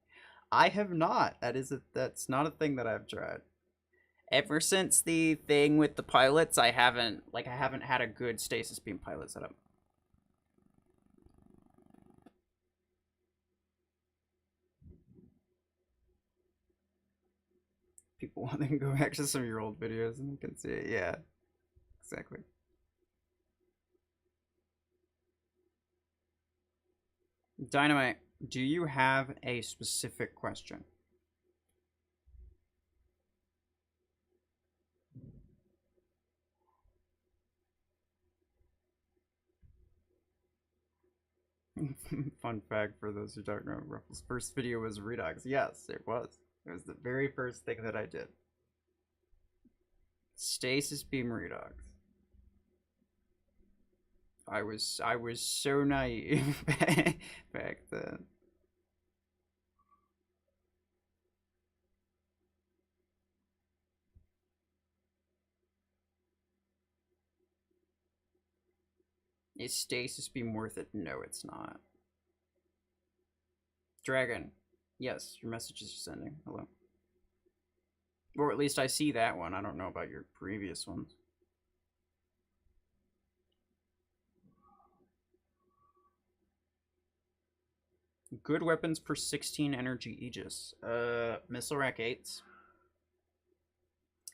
I have not. That's not a thing that I've tried. Ever since the thing with the pilots, I haven't had a good Stasis Beam pilot setup. people want, they can go back to some of your old videos and you can see it. Yeah, exactly. Dynamite, do you have a specific question? Fun fact for those who don't know, RuFFles' first video was Redux. Yes, it was. It was the very first thing that I did. Stasis Beam Redux. I was so naive back then. Is Stasis Beam worth it? No, it's not. Dragon. Yes, your messages are sending. Hello. Or at least I see that one. I don't know about your previous ones. Good weapons per 16 energy Aegis. Missile Rack 8s.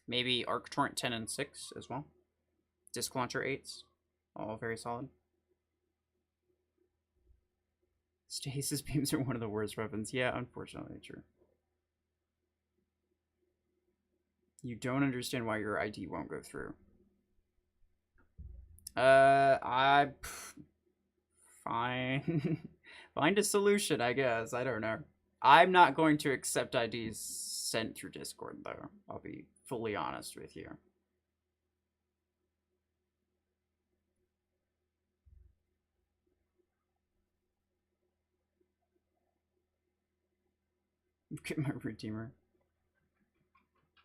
Maybe Arc Torrent 10 and 6 as well. Disc Launcher 8s. All very solid. Stasis beams are one of the worst weapons. Yeah, unfortunately, true. You don't understand why your ID won't go through. Fine. Find a solution, I guess. I don't know. I'm not going to accept IDs sent through Discord, though. I'll be fully honest with you. Get my Redeemer.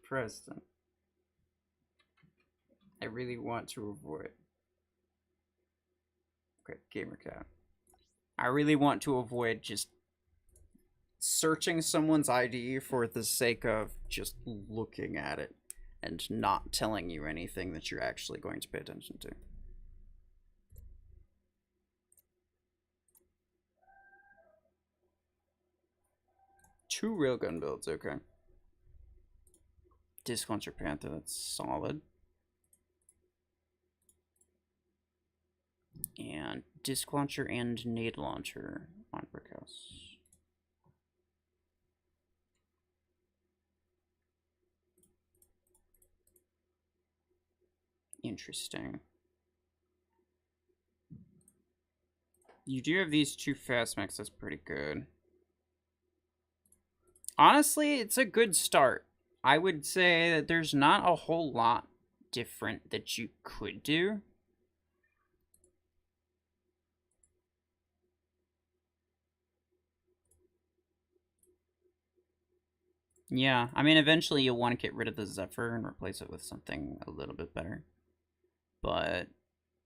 Preston. I really want to avoid. Okay, GamerCat. I really want to avoid just searching someone's ID for the sake of just looking at it and not telling you anything that you're actually going to pay attention to. Two railgun builds, okay. Disc Launcher Panther, that's solid. And Disc Launcher and Nade Launcher on Brickhouse. Interesting. You do have these two fast mechs, that's pretty good. Honestly, it's a good start. I would say that there's not a whole lot different that you could do. Yeah, I mean, eventually you'll want to get rid of the Zephyr and replace it with something a little bit better. But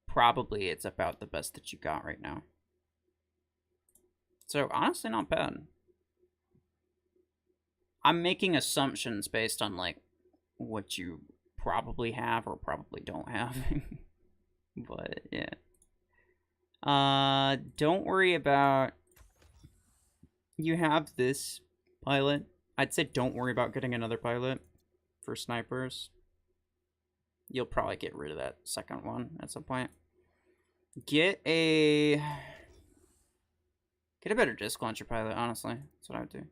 probably it's about the best that you got right now. So honestly, not bad. I'm making assumptions based on like what you probably have or probably don't have. But yeah. Don't worry about, you have this pilot. I'd say don't worry about getting another pilot for snipers. You'll probably get rid of that second one at some point. Get a better disc launcher pilot, honestly. That's what I would do.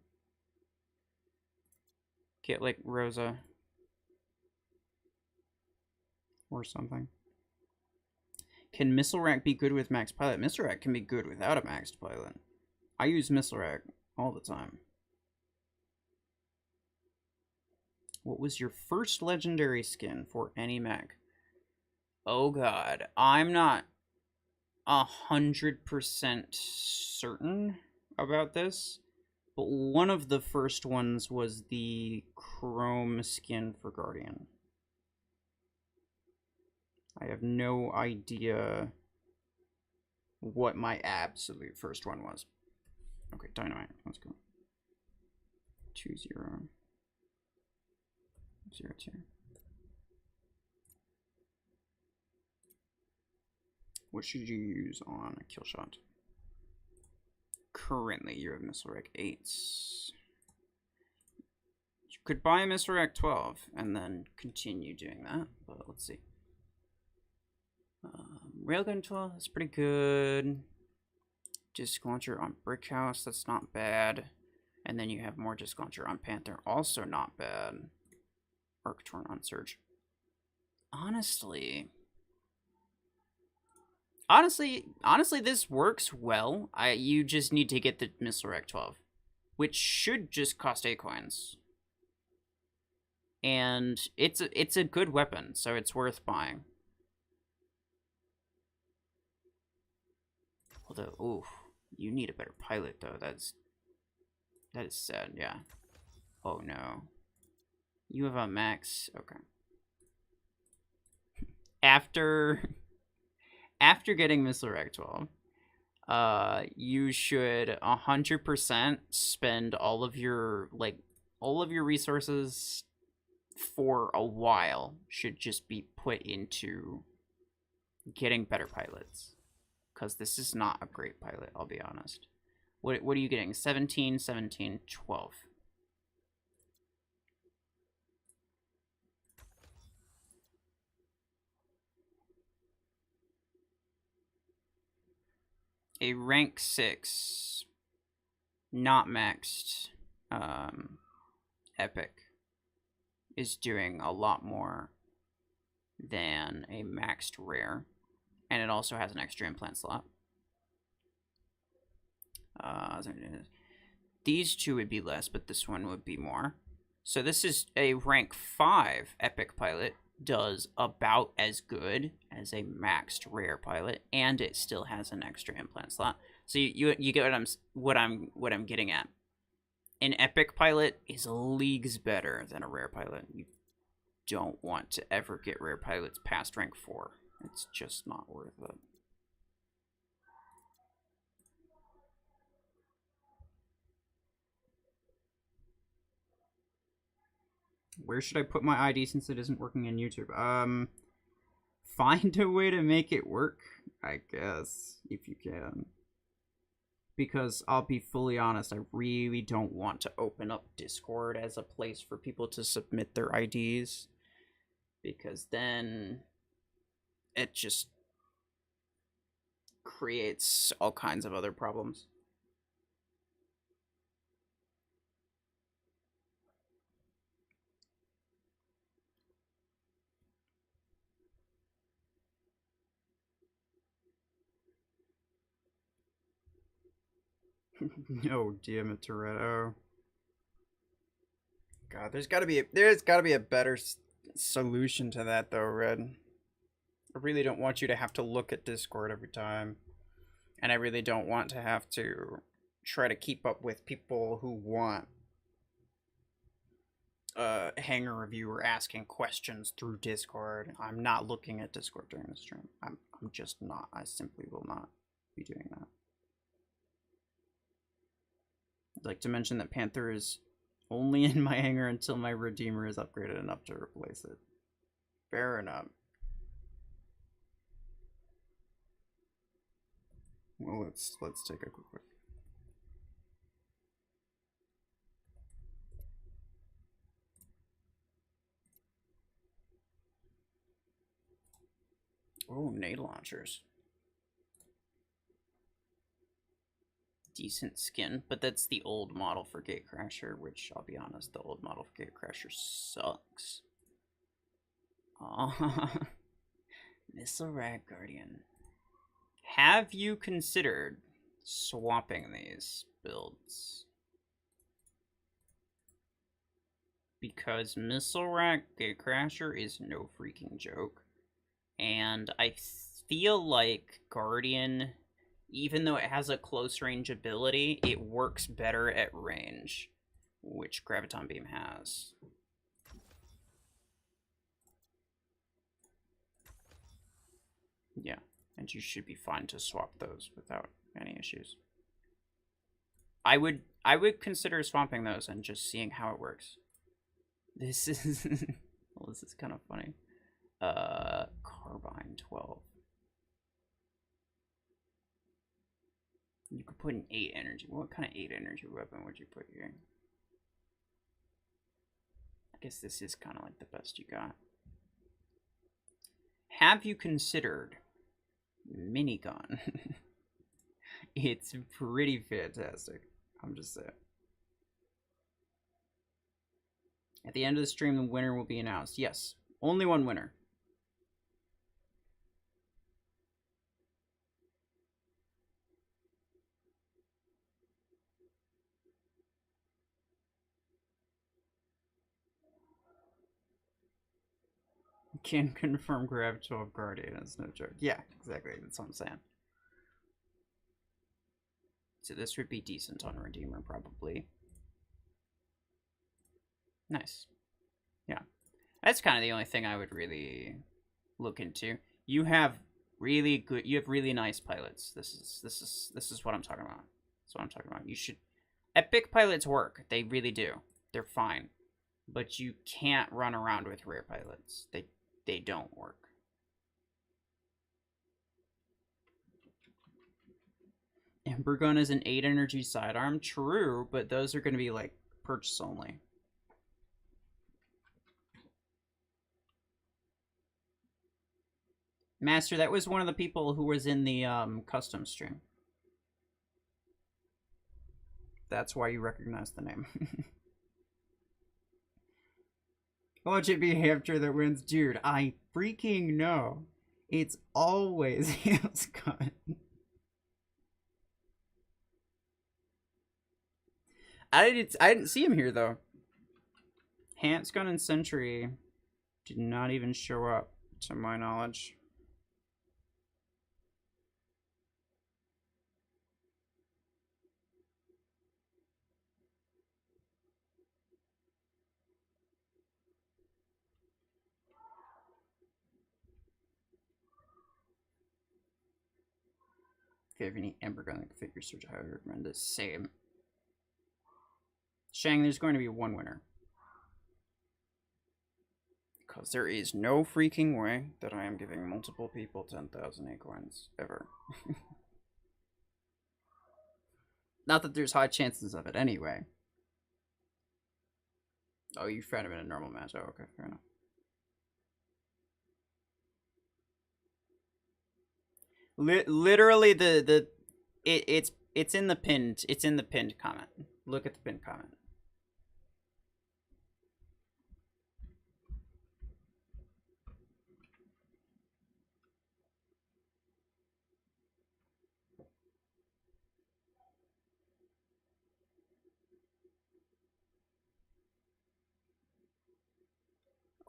Get like Rosa or something. Can Missile Rack be good with max pilot? Missile Rack can be good without a maxed pilot. I use Missile Rack all the time. What was your first legendary skin for any mech? Oh god, I'm not 100% certain about this, but one of the first ones was the chrome skin for Guardian. I have no idea what my absolute first one was. Okay, Dynamite, let's go. 2-0. 0-2. What should you use on a kill shot? Currently, you have Missile Rack 8s. You could buy a Missile Rack 12 and then continue doing that. But let's see. Railgun 12, that's pretty good. Disc launcher on Brick House, that's not bad. And then you have more disc launcher on Panther, also not bad. Arc Torn on Surge. Honestly, this works well. You just need to get the Missile Rack 12, which should just cost 8 coins. And it's a good weapon, so it's worth buying. Although, ooh, you need a better pilot though. That is sad. Yeah. Oh no. You have a max. Okay. After getting Missile Rack 12, you should 100% spend all of your resources for a while should just be put into getting better pilots, because this is not a great pilot, I'll be honest. What are you getting? 17, 17, 12. A rank 6, not maxed, epic is doing a lot more than a maxed rare, and it also has an extra implant slot. These two would be less, but this one would be more. So this is a rank 5 epic pilot, does about as good as a maxed rare pilot, and it still has an extra implant slot. So you get what I'm getting at. An epic pilot is leagues better than a rare pilot. You don't want to ever get rare pilots past rank 4. It's just not worth it. Where should I put my ID since it isn't working in YouTube? Find a way to make it work, I guess, if you can. Because I'll be fully honest, I really don't want to open up Discord as a place for people to submit their IDs. Because then it just creates all kinds of other problems. Oh, damn it, Toretto. God, there's gotta be a better solution to that, though, Red. I really don't want you to have to look at Discord every time, and I really don't want to have to try to keep up with people who want Hanger Review or asking questions through Discord. I'm not looking at Discord during the stream. I'm just not. I simply will not be doing that. I'd like to mention that Panther is only in my hangar until my Redeemer is upgraded enough to replace it. Fair enough. Well, let's take a quick look. Oh, nade launchers. Decent skin, but that's the old model for Gatecrasher, which, I'll be honest, the old model for Gatecrasher sucks. Oh, Missile Rack Guardian. Have you considered swapping these builds? Because Missile Rack Gatecrasher is no freaking joke. And I feel like Guardian, even though it has a close range ability, it works better at range, which Graviton Beam has. Yeah, and you should be fine to swap those without any issues. I would consider swapping those and just seeing how it works. This is well, this is kind of funny. Carbine 12. You could put an 8 energy. What kind of 8 energy weapon would you put here? guess this is kind of like the best you got. Have you considered minigun? It's pretty fantastic. I'm just saying. At the end of the stream, the winner will be announced. Yes, only one winner. Can confirm grab 12 Guardian. It's no joke. Yeah, exactly. That's what I'm saying. So this would be decent on Redeemer, probably. Nice. Yeah. That's kind of the only thing I would really look into. You have really nice pilots. This is what I'm talking about. That's what I'm talking about. You should Epic pilots work. They really do. They're fine. But you can't run around with rare pilots. They don't work. Ember Gun is an 8 energy sidearm. True, but those are going to be like purchase only. Master, that was one of the people who was in the custom stream. That's why you recognize the name. Watch it be Hampshire that wins. Dude, I freaking know. It's always Hailscott. I didn't see him here, though. Hansgun and Sentry did not even show up, to my knowledge. If you have any Ember Gun figure search, I would recommend the same. Shang, there's going to be one winner. Because there is no freaking way that I am giving multiple people 10,000 acorns, ever. Not that there's high chances of it anyway. Oh, you found him in a normal match. Oh, okay, fair enough. Literally, it's in the pinned comment. Look at the pinned comment.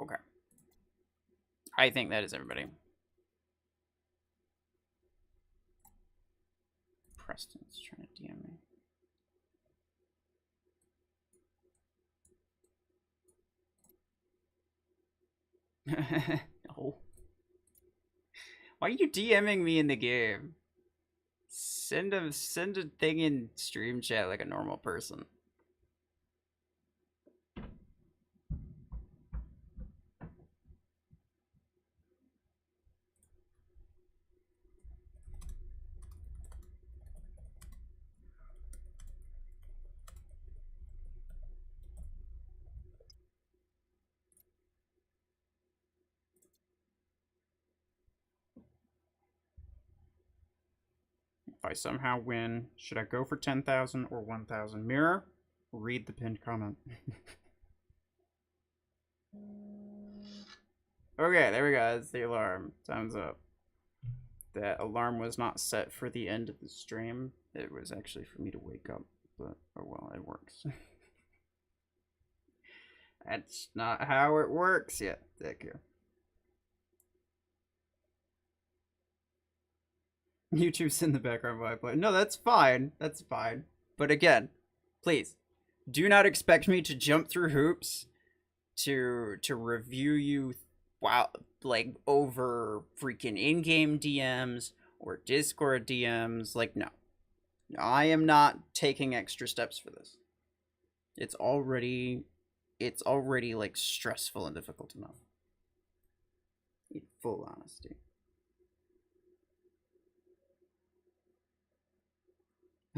Okay. I think that is everybody. Preston's trying to DM me. Oh. Why are you DMing me in the game? Send a thing in stream chat like a normal person. If I somehow win, should I go for 10,000 or 1,000? Mirror, read the pinned comment. Okay, there we go. That's the alarm. Time's up. That alarm was not set for the end of the stream. It was actually for me to wake up. But, oh well, it works. That's not how it works yet. Thank you. YouTube's in the background while I play. No, that's fine. That's fine. But again, please, do not expect me to jump through hoops to review you like over freaking in-game DMs or Discord DMs. Like, no. I am not taking extra steps for this. It's already like stressful and difficult enough. In full honesty.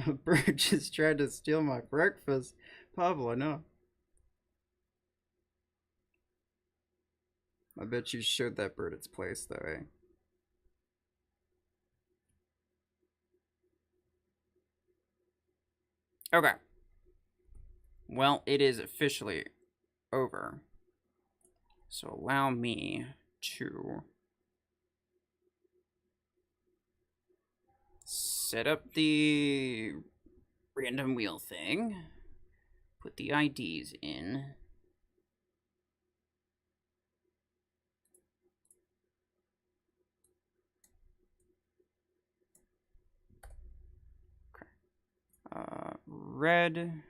A bird just tried to steal my breakfast. Pablo, no. I bet you showed that bird its place, though, eh? Okay. Well, it is officially over. So allow me to set up the random wheel thing. Put the IDs in. Okay. Red.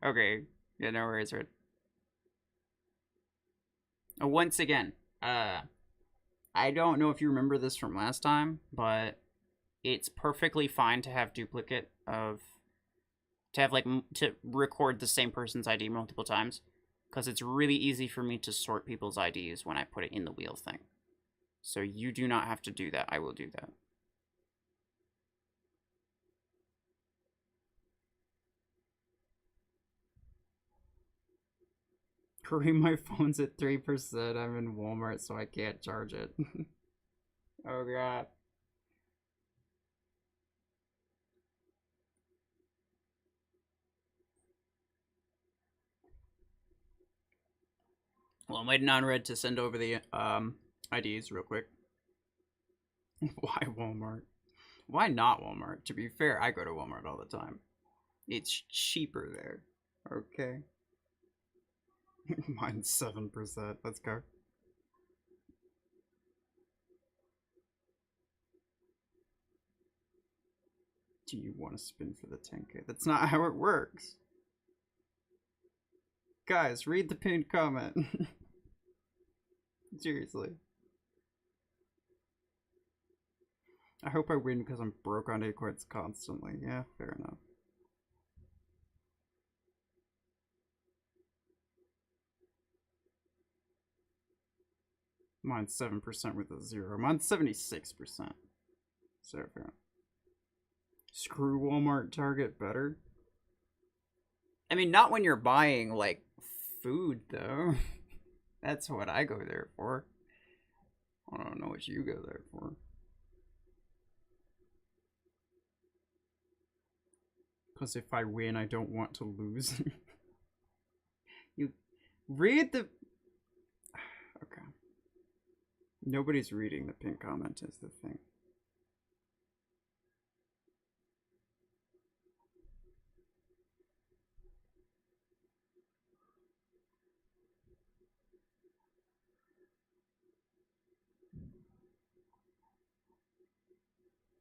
Okay. Yeah, no worries, Red. Once again, I don't know if you remember this from last time, but it's perfectly fine to have duplicate of to have like to record the same person's ID multiple times, because it's really easy for me to sort people's IDs when I put it in the wheel thing. So you do not have to do that. I will do that. Hurry, my phone's at 3%. I'm in Walmart, so I can't charge it. Oh god. Well, I'm waiting on Red to send over the IDs real quick. Why Walmart? Why not Walmart? To be fair, I go to Walmart all the time. It's cheaper there. Okay. Mine's 7%. Let's go. Do you want to spin for the 10K? That's not how it works. Guys, read the pinned comment. Seriously. I hope I win because I'm broke on acorns constantly. Yeah, fair enough. Mine's 7% with a 0. Mine's 76%. So fair enough. Screw Walmart, Target better. I mean, not when you're buying, like, food, though. That's what I go there for. I don't know what you go there for. Because if I win, I don't want to lose. You read the... Okay. Nobody's reading the pin comment is the thing.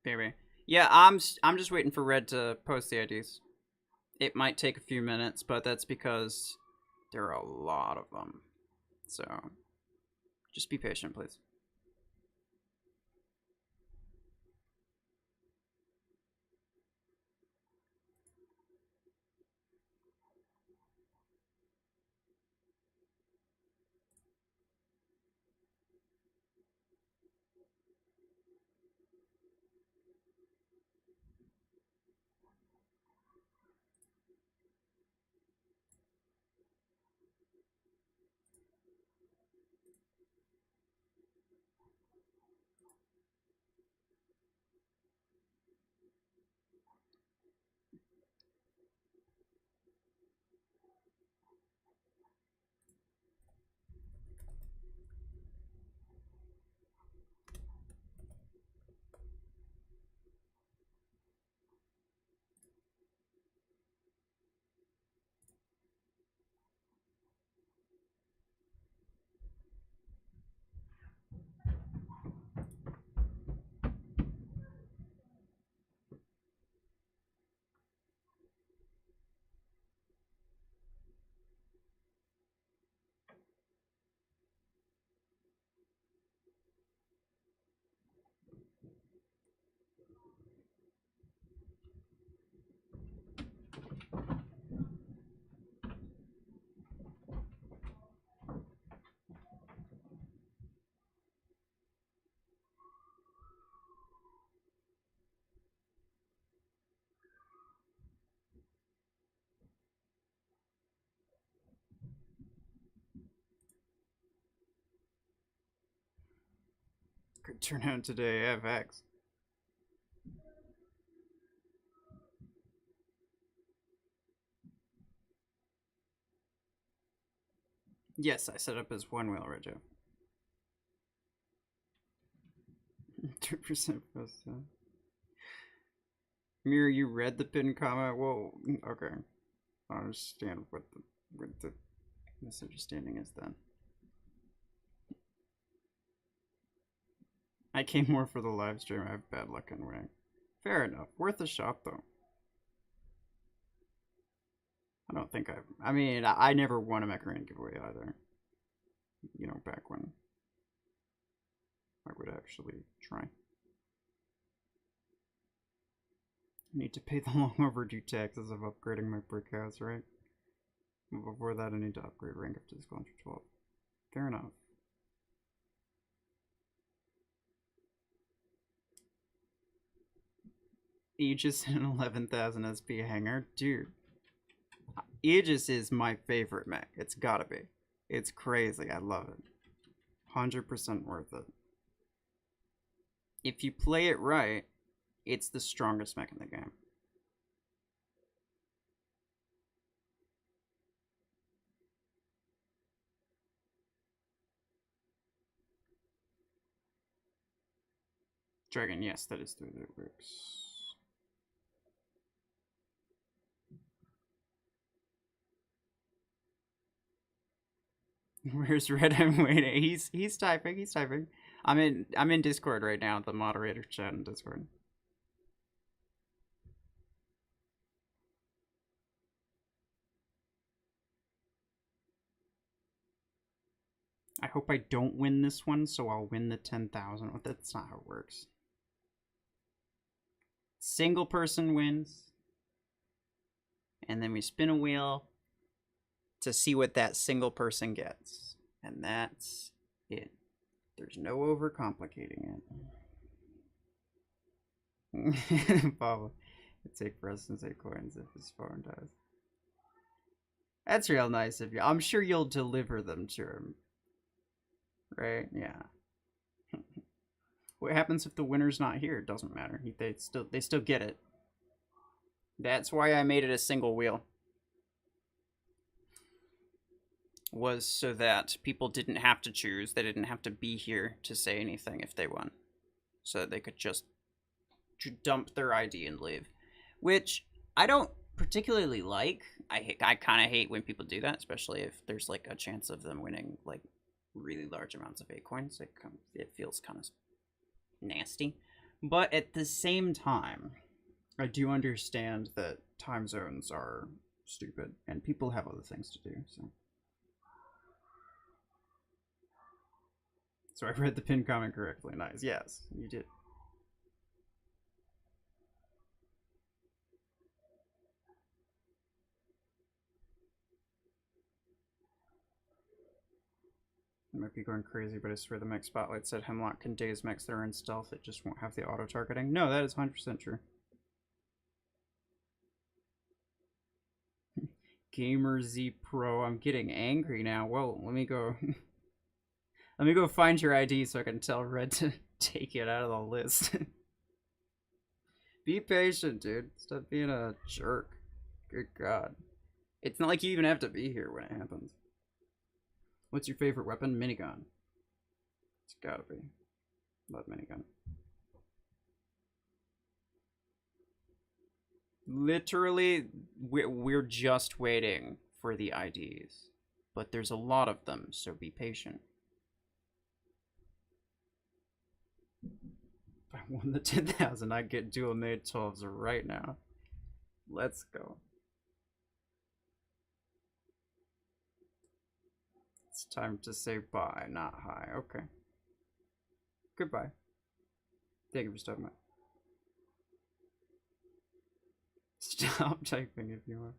Maybe. Yeah, I'm just waiting for Red to post the IDs. It might take a few minutes, but that's because there are a lot of them. So just be patient, please. Could turn out today, FX. Yes, I set up as one wheel, Reggio. 2% plus. Mirror, you read the pinned comment? Well, okay. I understand what the misunderstanding is then. I came more for the live stream. I have bad luck anyway. Fair enough. Worth a shot, though. I don't think I mean, I never won a macaroni giveaway either. You know, back when I would actually try. I need to pay the long overdue taxes of upgrading my brick house, right? Before that, I need to upgrade rank up to this Culture 12. Fair enough. Aegis and 11,000 SP hanger? Dude. Aegis is my favorite mech. It's gotta be. It's crazy. I love it. 100% worth it. If you play it right, it's the strongest mech in the game. Dragon, yes, that is the way that it works. Where's Red? I'm waiting. He's typing. He's typing. I'm in Discord right now. The moderator chat in Discord. I hope I don't win this one, so I'll win the 10,000. That's not how it works. Single person wins, and then we spin a wheel to see what that single person gets, and that's it. There's no overcomplicating it. Bob, take Preston's 8 coins if his phone dies. That's real nice of you. I'm sure you'll deliver them to him. Right? Yeah. What happens if the winner's not here? It doesn't matter. They still get it. That's why I made it a single wheel. Was so that people didn't have to choose. They didn't have to be here to say anything if they won. So that they could just dump their ID and leave. Which I don't particularly like. I kind of hate when people do that, especially if there's like a chance of them winning like really large amounts of 8 coins. It feels kind of nasty. But at the same time, I do understand that time zones are stupid and people have other things to do. So I read the pin comment correctly. Nice. Yes, you did. I might be going crazy, but I swear the mech spotlight said Hemlock can daze mechs that are in stealth. It just won't have the auto targeting. No, that is 100% true. Gamer Z Pro, I'm getting angry now. Whoa, let me go. Let me go find your ID so I can tell Red to take it out of the list. Be patient, dude. Stop being a jerk. Good God. It's not like you even have to be here when it happens. What's your favorite weapon? Minigun. It's gotta be. Love minigun. Literally, we're just waiting for the IDs. But there's a lot of them, so be patient. If I won the 10,000, I'd get dual made 12s right now. Let's go. It's time to say bye, not hi. Okay. Goodbye. Thank you for stopping by. Stop typing if you want.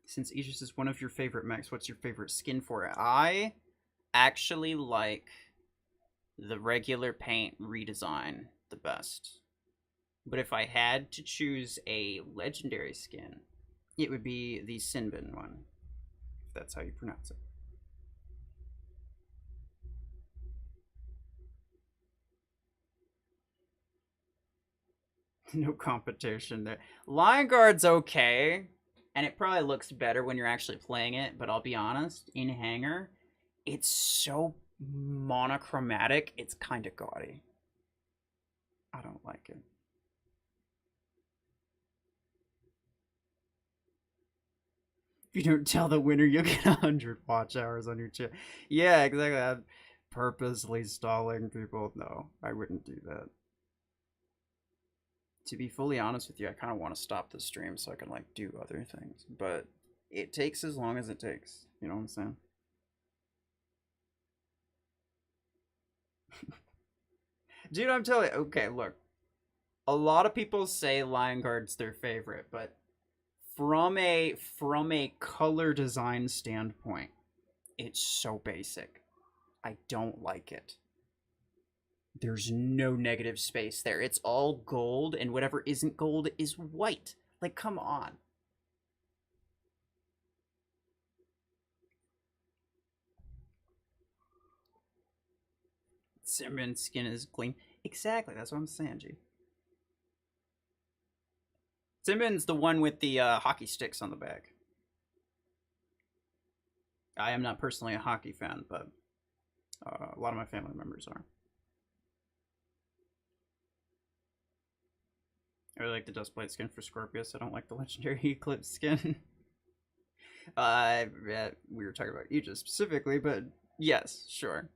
Since Aegis is one of your favorite mechs, what's your favorite skin for it? I actually like the regular paint redesign the best. But if I had to choose a legendary skin, it would be the Sinbin one. If that's how you pronounce it. No competition there. Lion Guard's okay, and it probably looks better when you're actually playing it, but I'll be honest, in Hanger, it's so monochromatic, it's kind of gaudy. I don't like it. If you don't tell the winner, you'll get 100 watch hours on your channel. Yeah, exactly. I'm purposely stalling people. No, I wouldn't do that. To be fully honest with you, I kind of want to stop the stream so I can like do other things, but it takes as long as it takes. You know what I'm saying? Dude, I'm telling you. Okay, look. A lot of people say Lion Guard's their favorite, but from a color design standpoint, it's so basic. I don't like it. There's no negative space there. It's all gold, and whatever isn't gold is white. Like, come on. Simon's skin is clean. Exactly, that's what I'm saying, G. Simon's the one with the hockey sticks on the back. I am not personally a hockey fan, but a lot of my family members are. I really like the Dustblade skin for Scorpius. I don't like the legendary Eclipse skin. Yeah, we were talking about Aegis specifically, but yes, sure.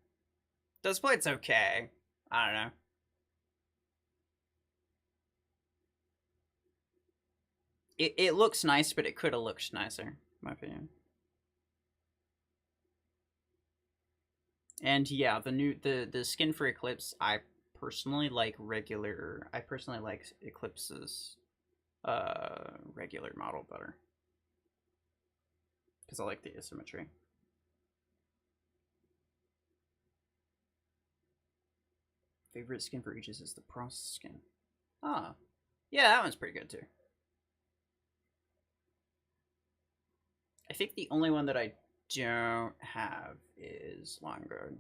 Dustblade's okay. I don't know. It looks nice, but it could have looked nicer, in my opinion. And yeah, the skin for Eclipse, I personally like Eclipse's regular model better. Because I like the asymmetry. Favorite skin for Aegis is the Prost skin. Ah. Yeah, that one's pretty good too. I think the only one that I don't have is Long Guard.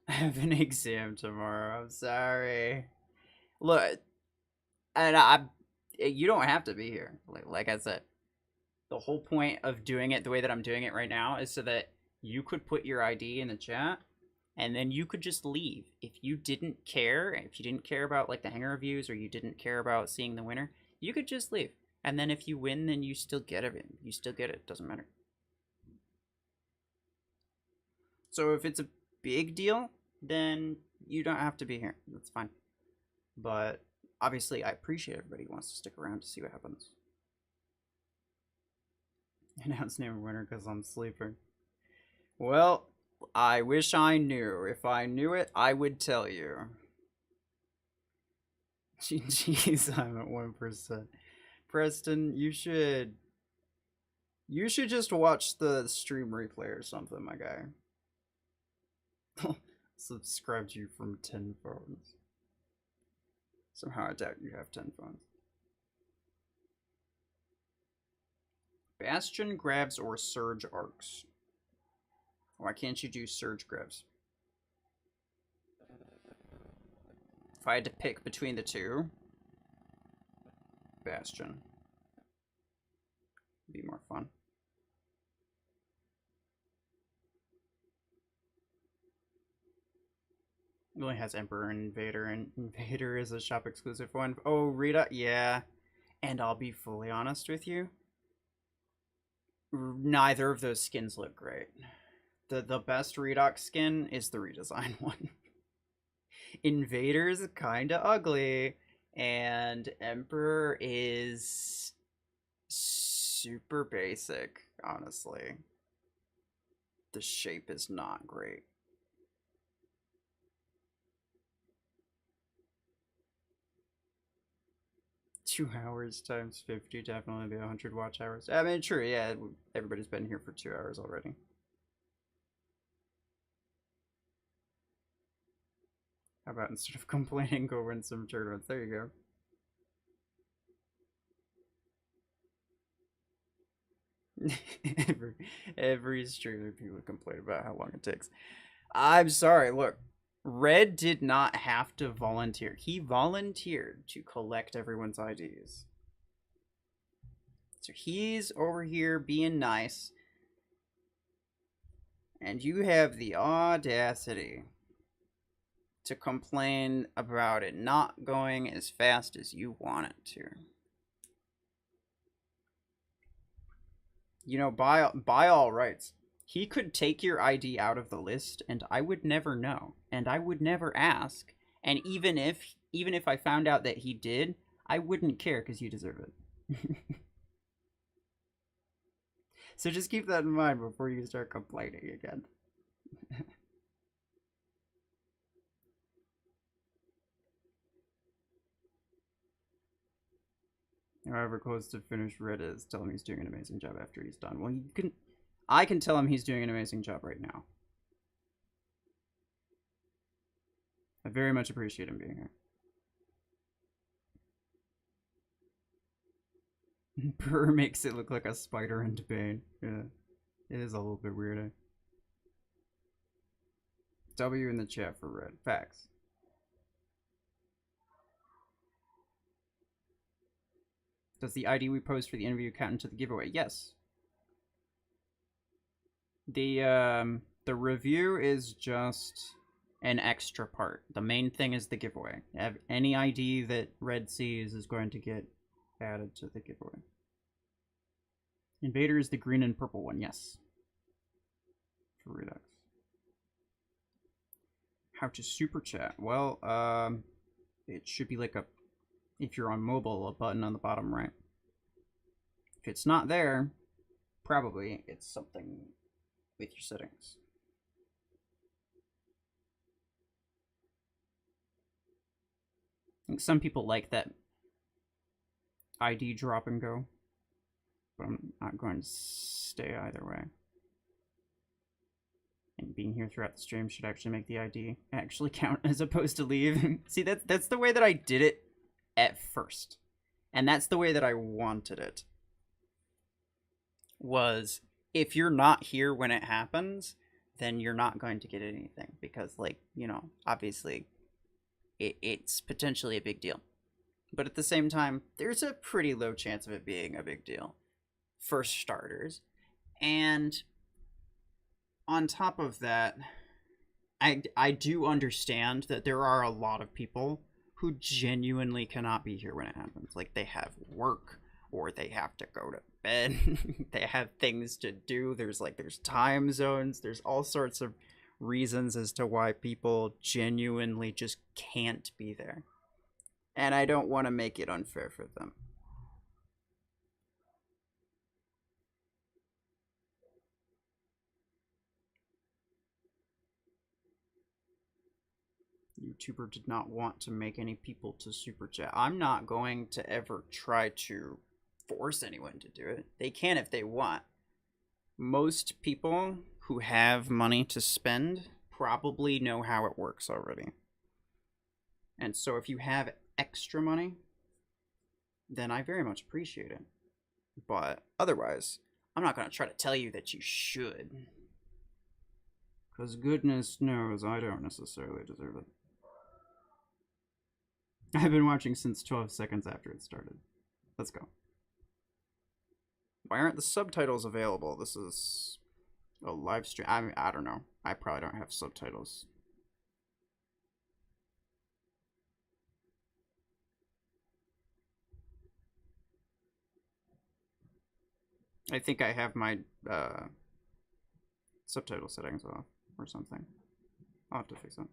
I have an exam tomorrow. I'm sorry. Look, and you don't have to be here. Like I said, the whole point of doing it the way that I'm doing it right now is so that you could put your ID in the chat, and then you could just leave. If you didn't care about like the hanger reviews, or you didn't care about seeing the winner, you could just leave. And then if you win, then you still get it. You still get it. Doesn't matter. So if it's a big deal, then you don't have to be here. That's fine. But obviously, I appreciate everybody who wants to stick around to see what happens. Announce name of winner because I'm sleeping. Well, I wish I knew. If I knew it, I would tell you. Jeez, I'm at 1%. Preston, you should just watch the stream replay or something, my guy. Subscribe to you from 10 phones. Somehow I doubt you have 10 phones. Bastion grabs or surge arcs? Why can't you do surge grabs? If I had to pick between the two, Bastion. Be more fun. It only has Emperor and Invader, and Invader is a shop exclusive one. Oh, Rita, yeah. And I'll be fully honest with you, neither of those skins look great. The best Redox skin is the redesign one. Invader's kinda ugly, and Emperor is super basic, honestly. The shape is not great. Two hours times 50, definitely be 100 watch hours. I mean, true, yeah, everybody's been here for 2 hours already. How about instead of complaining, go win some tournaments? There you go. every streamer, people complain about how long it takes. I'm sorry, look. Red did not have to volunteer. He volunteered to collect everyone's IDs. So he's over here being nice. And you have the audacity to complain about it not going as fast as you want it to. You know, by all rights, he could take your ID out of the list and I would never know. And I would never ask. And even if I found out that he did, I wouldn't care because you deserve it. So just keep that in mind before you start complaining again. However close to finish Red is, tell him he's doing an amazing job after he's done. Well, I can tell him he's doing an amazing job right now. I very much appreciate him being here. Burr makes it look like a spider in Bane. Yeah, it is a little bit weird. Eh? W in the chat for Red. Facts. Does the ID we post for the interview count into the giveaway? Yes. The review is just an extra part. The main thing is the giveaway. Any ID that Red sees is going to get added to the giveaway. Invader is the green and purple one, yes. For Redux. How to super chat? Well, it should be like if you're on mobile, a button on the bottom right. If it's not there, probably it's something with your settings. I think some people like that ID drop and go, but I'm not going to stay either way. And being here throughout the stream should actually make the ID actually count as opposed to leave. See, that's the way that I did it at first. And that's the way that I wanted it. Was if you're not here when it happens, then you're not going to get anything. Because, like, you know, obviously, it's potentially a big deal. But at the same time, there's a pretty low chance of it being a big deal. For starters. And on top of that, I do understand that there are a lot of people who genuinely cannot be here when it happens. Like, they have work, or they have to go to bed. They have things to do. There's time zones. There's all sorts of reasons as to why people genuinely just can't be there. And I don't want to make it unfair for them. YouTuber did not want to make any people to super chat. I'm not going to ever try to force anyone to do it. They can if they want. Most people who have money to spend probably know how it works already. And so if you have extra money, then I very much appreciate it. But otherwise, I'm not going to try to tell you that you should. Because goodness knows I don't necessarily deserve it. I've been watching since 12 seconds after it started. Let's go. Why aren't the subtitles available? This is a live stream. I don't know. I probably don't have subtitles. I think I have my subtitle settings off or something. I'll have to fix it.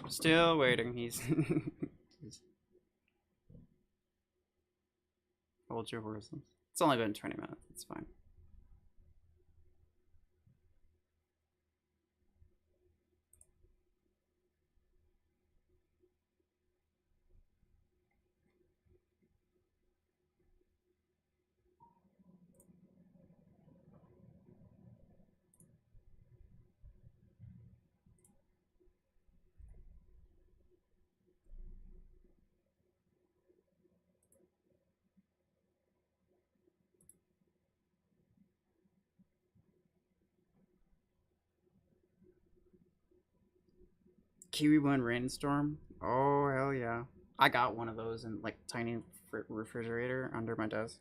Still waiting. He's hold your horses. It's only been 20 minutes. It's fine. Kiwi Blend Rainstorm. Oh, hell yeah. I got one of those in like tiny refrigerator under my desk.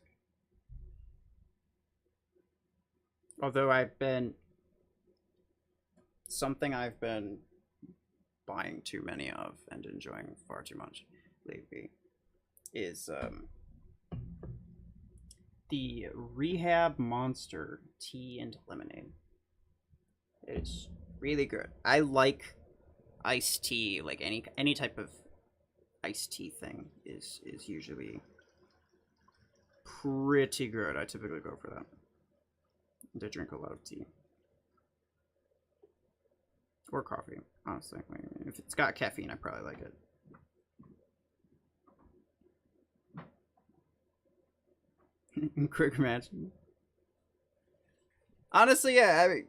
Although something I've been buying too many of and enjoying far too much lately is the Rehab Monster tea and lemonade. It's really good. I like iced tea, like any type of iced tea thing is usually pretty good. I typically go for that. And I drink a lot of tea. Or coffee, honestly. If it's got caffeine, I probably like it. Quick match. Honestly, yeah, I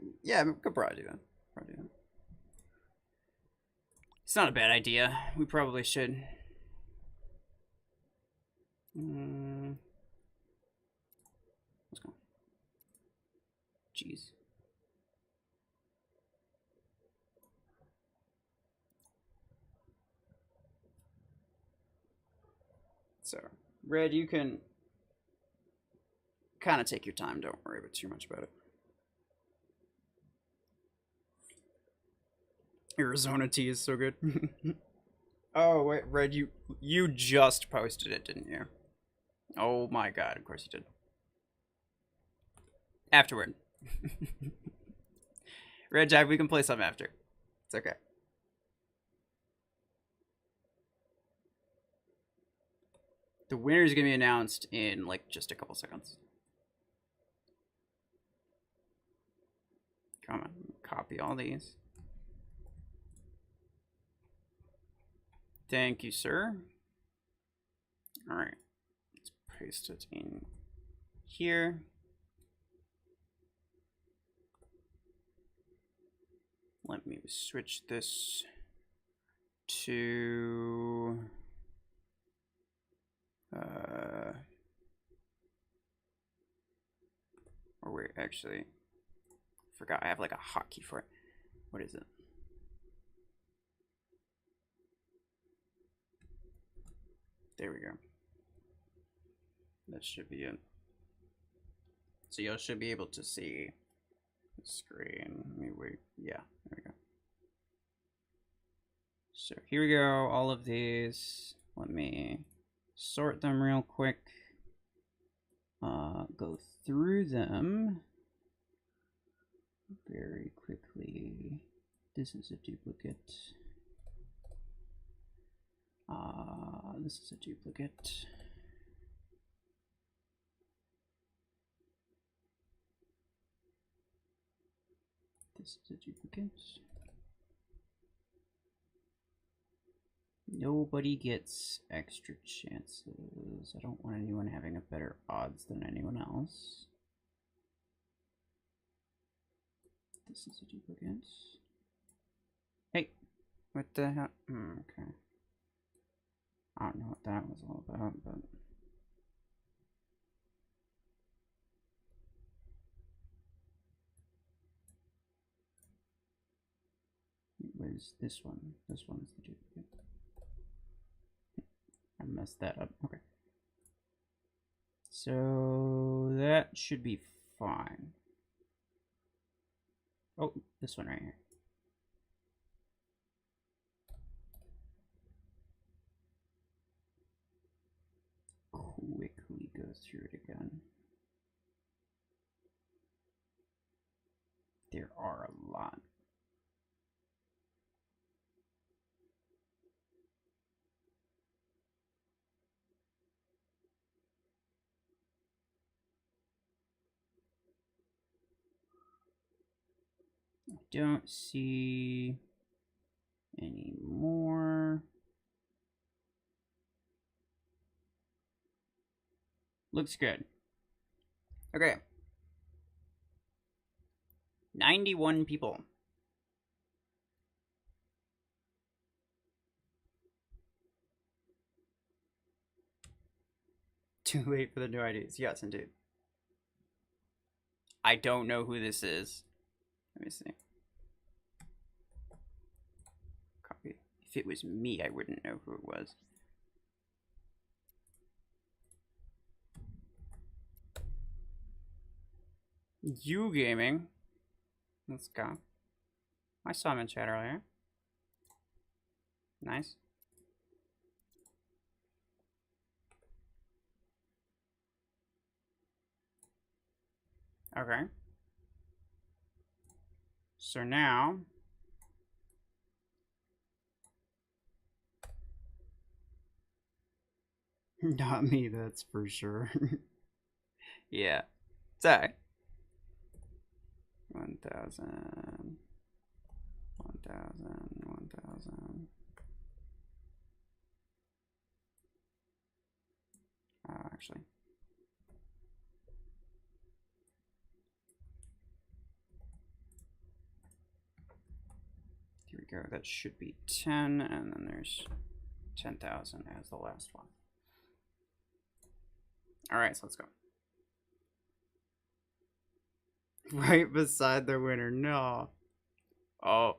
could probably do that. It's not a bad idea. We probably should. Let's go. Jeez. So, Red, you can kind of take your time. Don't worry about too much about it. Arizona tea is so good. Oh, wait, Red, you just posted it, didn't you? Oh my god, of course you did. Afterward. Red Jack, we can play some after. It's okay. The winner is going to be announced in, like, just a couple seconds. Come on, copy all these. Thank you, sir. All right, let's paste it in here. Let me switch this to or wait, actually, forgot I have like a hotkey for it. What is it? There we go. That should be it. So you should be able to see the screen. Let me wait. Yeah, there we go. So here we go. All of these. Let me sort them real quick. Go through them very quickly. This is a duplicate. This is a duplicate. This is a duplicate. Nobody gets extra chances. I don't want anyone having a better odds than anyone else. This is a duplicate. Hey, what the hell? Okay. I don't know what that was all about, but... Where's this one? This one's the duplicate. I messed that up. Okay. So that should be fine. Oh, this one right here. Quickly go through it again. There are a lot. Don't see any more. Looks good. Okay. 91 people. Too late for the new IDs. Yes, indeed. I don't know who this is. Let me see. Copy. If it was me, I wouldn't know who it was. You Gaming. Let's go. I saw him in chat earlier. Nice. Okay. So now... Not me, that's for sure. Yeah. It's alright. 1,000. 1,000. 1,000. Actually. Here we go. That should be 10, and then there's 10,000 as the last one. Alright, so let's go. Right beside the winner. No. Oh,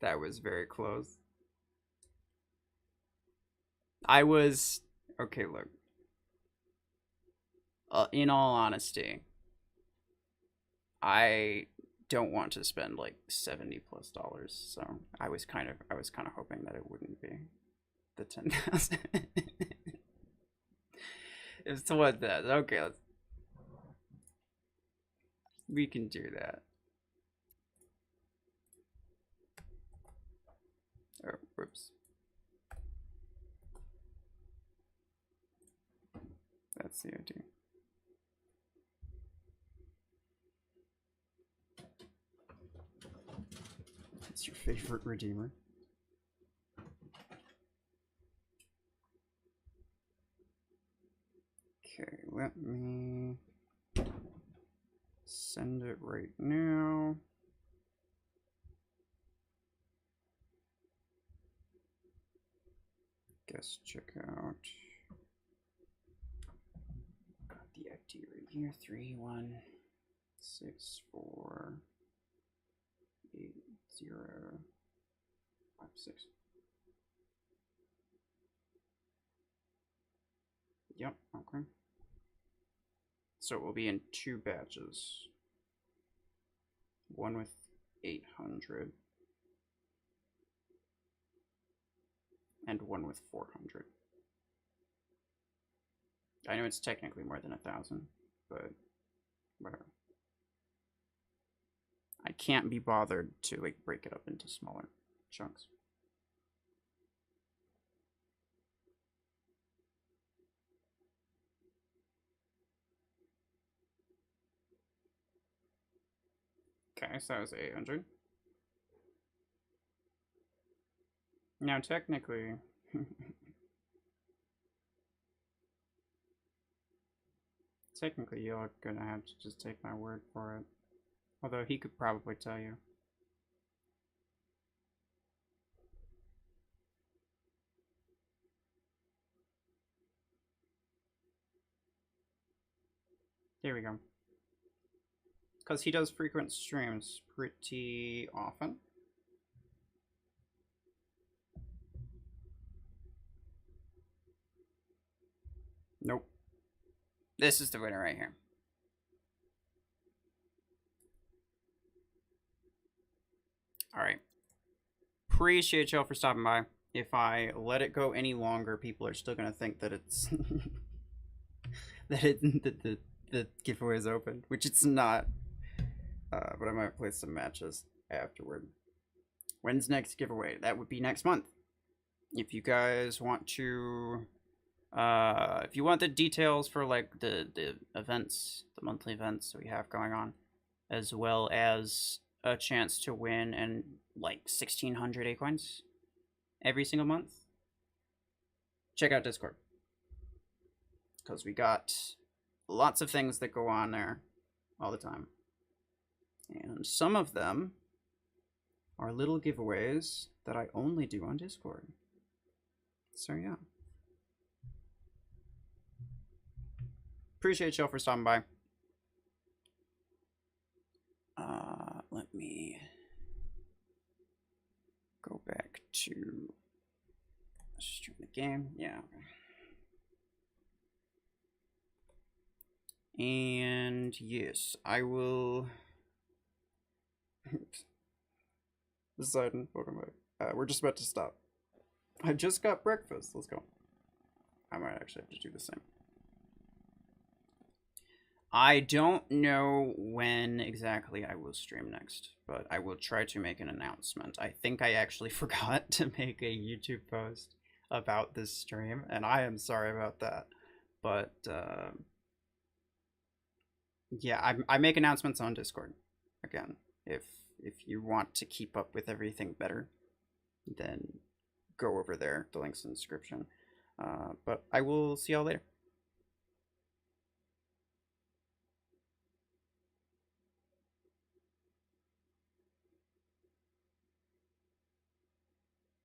that was very close. I was... Okay, look. In all honesty, I don't want to spend like $70+, so I was kind of hoping that it wouldn't be the 10,000. It's what that. Okay, we can do that. Oh, whoops. That's the idea. It's your favorite redeemer. Okay, let me send it right now. Guest checkout. Got the ID right here. 31648056. Yep, okay. So it will be in 2 batches. One with 800 and one with 400. I know it's technically more than 1,000, but whatever. I can't be bothered to like break it up into smaller chunks. Okay, so that was 800. Now technically, you're gonna have to just take my word for it. Although he could probably tell you. There we go. Because he does frequent streams pretty often. Nope. This is the winner right here. Alright. Appreciate y'all for stopping by. If I let it go any longer, people are still going to think that it's... that the giveaway is open, which it's not. But I might play some matches afterward. When's next giveaway? That would be next month. If you guys want to... if you want the details for like the events, the monthly events that we have going on, as well as a chance to win and like 1,600 Acoins every single month, check out Discord, because we got lots of things that go on there all the time, and some of them are little giveaways that I only do on Discord. So yeah. Appreciate y'all for stopping by. Let me go back to game. Yeah. And yes, I will. Poseidon, welcome back. We're just about to stop. I just got breakfast. Let's go. I might actually have to do the same. I don't know when exactly I will stream next, but I will try to make an announcement. I think I actually forgot to make a YouTube post about this stream, and I am sorry about that. But yeah, I make announcements on Discord. Again, if you want to keep up with everything better, then go over there. The link's in the description. But I will see y'all later.